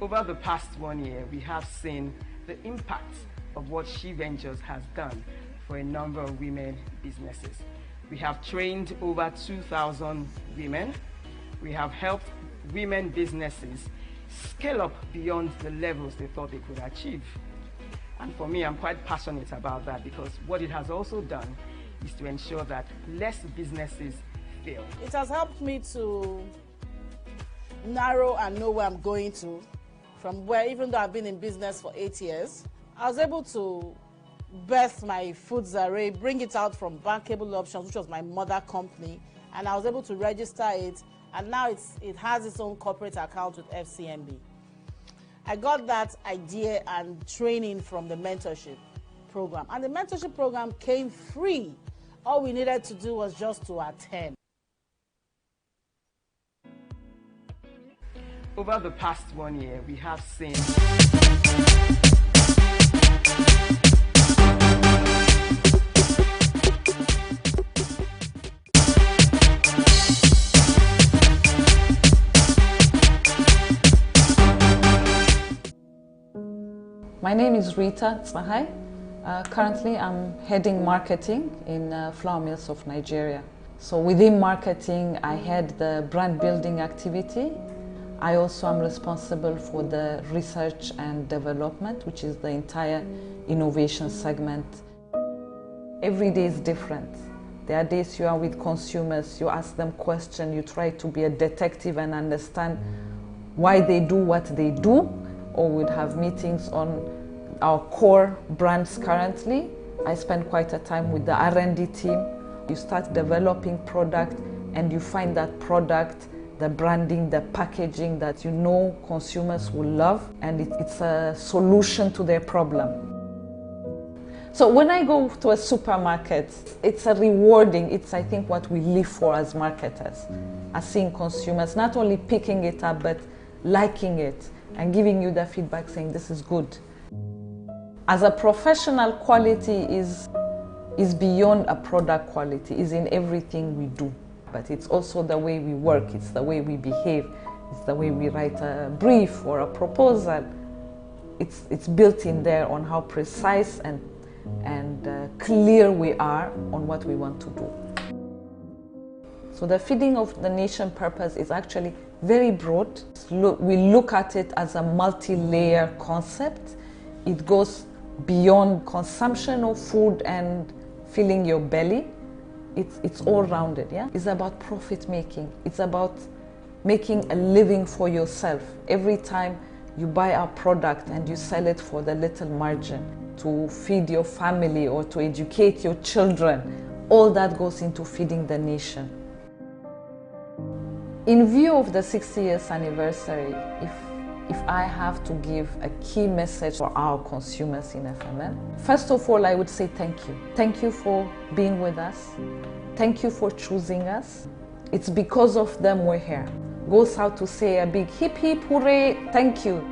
Over the past 1 year, we have seen the impact of what She Ventures has done for a number of women businesses. We have trained over 2,000 women. We have helped women businesses scale up beyond the levels they thought they could achieve. And for me, I'm quite passionate about that because what it has also done is to ensure that less businesses fail. It has helped me to narrow and know where I'm going to. From where, even though I've been in business for 8 years, I was able to birth my foods array, bring it out from Bankable Options, which was my mother company, and I was able to register it, and now it has its own corporate account with FCMB. I got that idea and training from the mentorship program, and the mentorship program came free. All we needed to do was just to attend. Over the past 1 year, we have seen My name is Rita Tsahai. Currently, I'm heading marketing in flour mills of Nigeria. So within marketing, I head the brand building activity. I also am responsible for the research and development, which is the entire innovation segment. Every day is different. There are days you are with consumers, you ask them questions, you try to be a detective and understand why they do what they do, or we'd have meetings on our core brands currently. I spend quite a time with the R&D team. You start developing product and you find that product, the branding, the packaging that you know consumers will love, and it's a solution to their problem. So when I go to a supermarket, it's a rewarding, it's I think what we live for as marketers, as seeing consumers not only picking it up but liking it and giving you the feedback saying this is good. As a professional, quality is beyond a product quality, is in everything we do. But it's also the way we work, it's the way we behave, it's the way we write a brief or a proposal. It's built in there on how precise and clear we are on what we want to do. So the feeding of the nation purpose is actually very broad. We look at it as a multi-layer concept. It goes beyond consumption of food and filling your belly. It's all rounded, yeah? It's about profit making. It's about making a living for yourself. Every time you buy our product and you sell it for the little margin to feed your family or to educate your children, all that goes into feeding the nation. In view of the 60 years anniversary, if I have to give a key message for our consumers in FML, first of all, I would say thank you. Thank you for being with us. Thank you for choosing us. It's because of them we're here. Goes out to say a big hip hip hooray, thank you.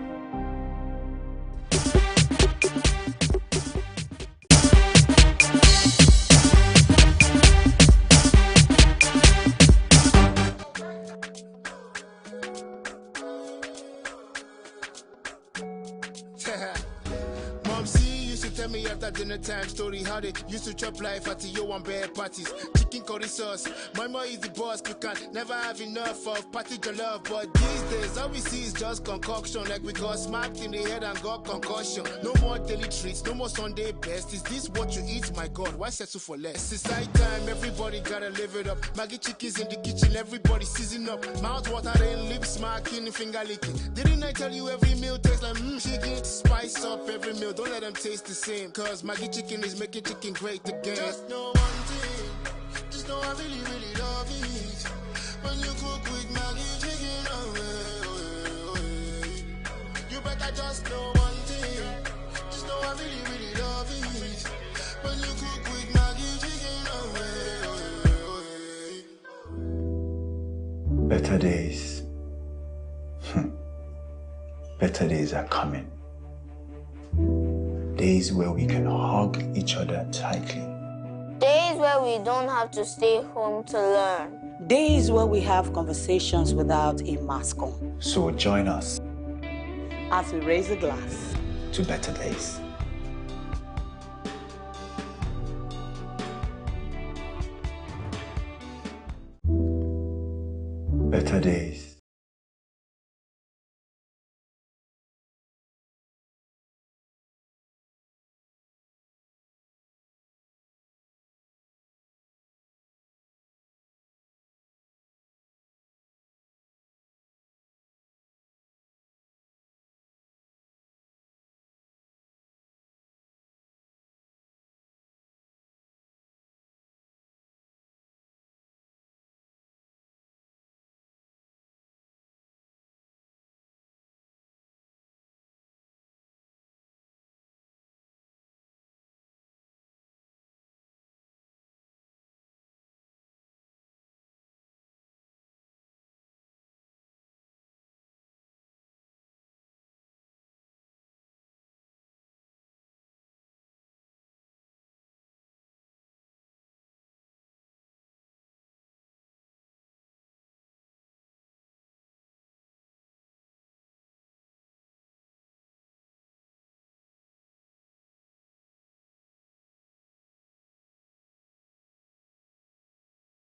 Dinner time story how they used to chop life at your one bad parties. Chicken curry sauce, mama is the boss. You can never have enough of party to love. But these days all we see is just concoction. Like we got smacked in the head and got concussion. No more daily treats, no more Sunday best. Is this what you eat? My God, why settle for less? It's night time, everybody gotta live it up. Maggie chickens in the kitchen, everybody season up. Mouth watering, lips smacking, finger licking. Didn't I tell you every meal tastes like chicken? Spice up every meal, don't let them taste the same. Cause Maggie chicken is making chicken great again. Just know one thing, just know I really, really love it. When you cook with Maggie chicken, you better just know one thing, just know I really, really love it. When you cook with Maggie chicken, Better days. Better days are coming. Days where we can hug each other tightly. Days where we don't have to stay home to learn. Days where we have conversations without a mask on. So join us as we raise a glass to better days. Better days.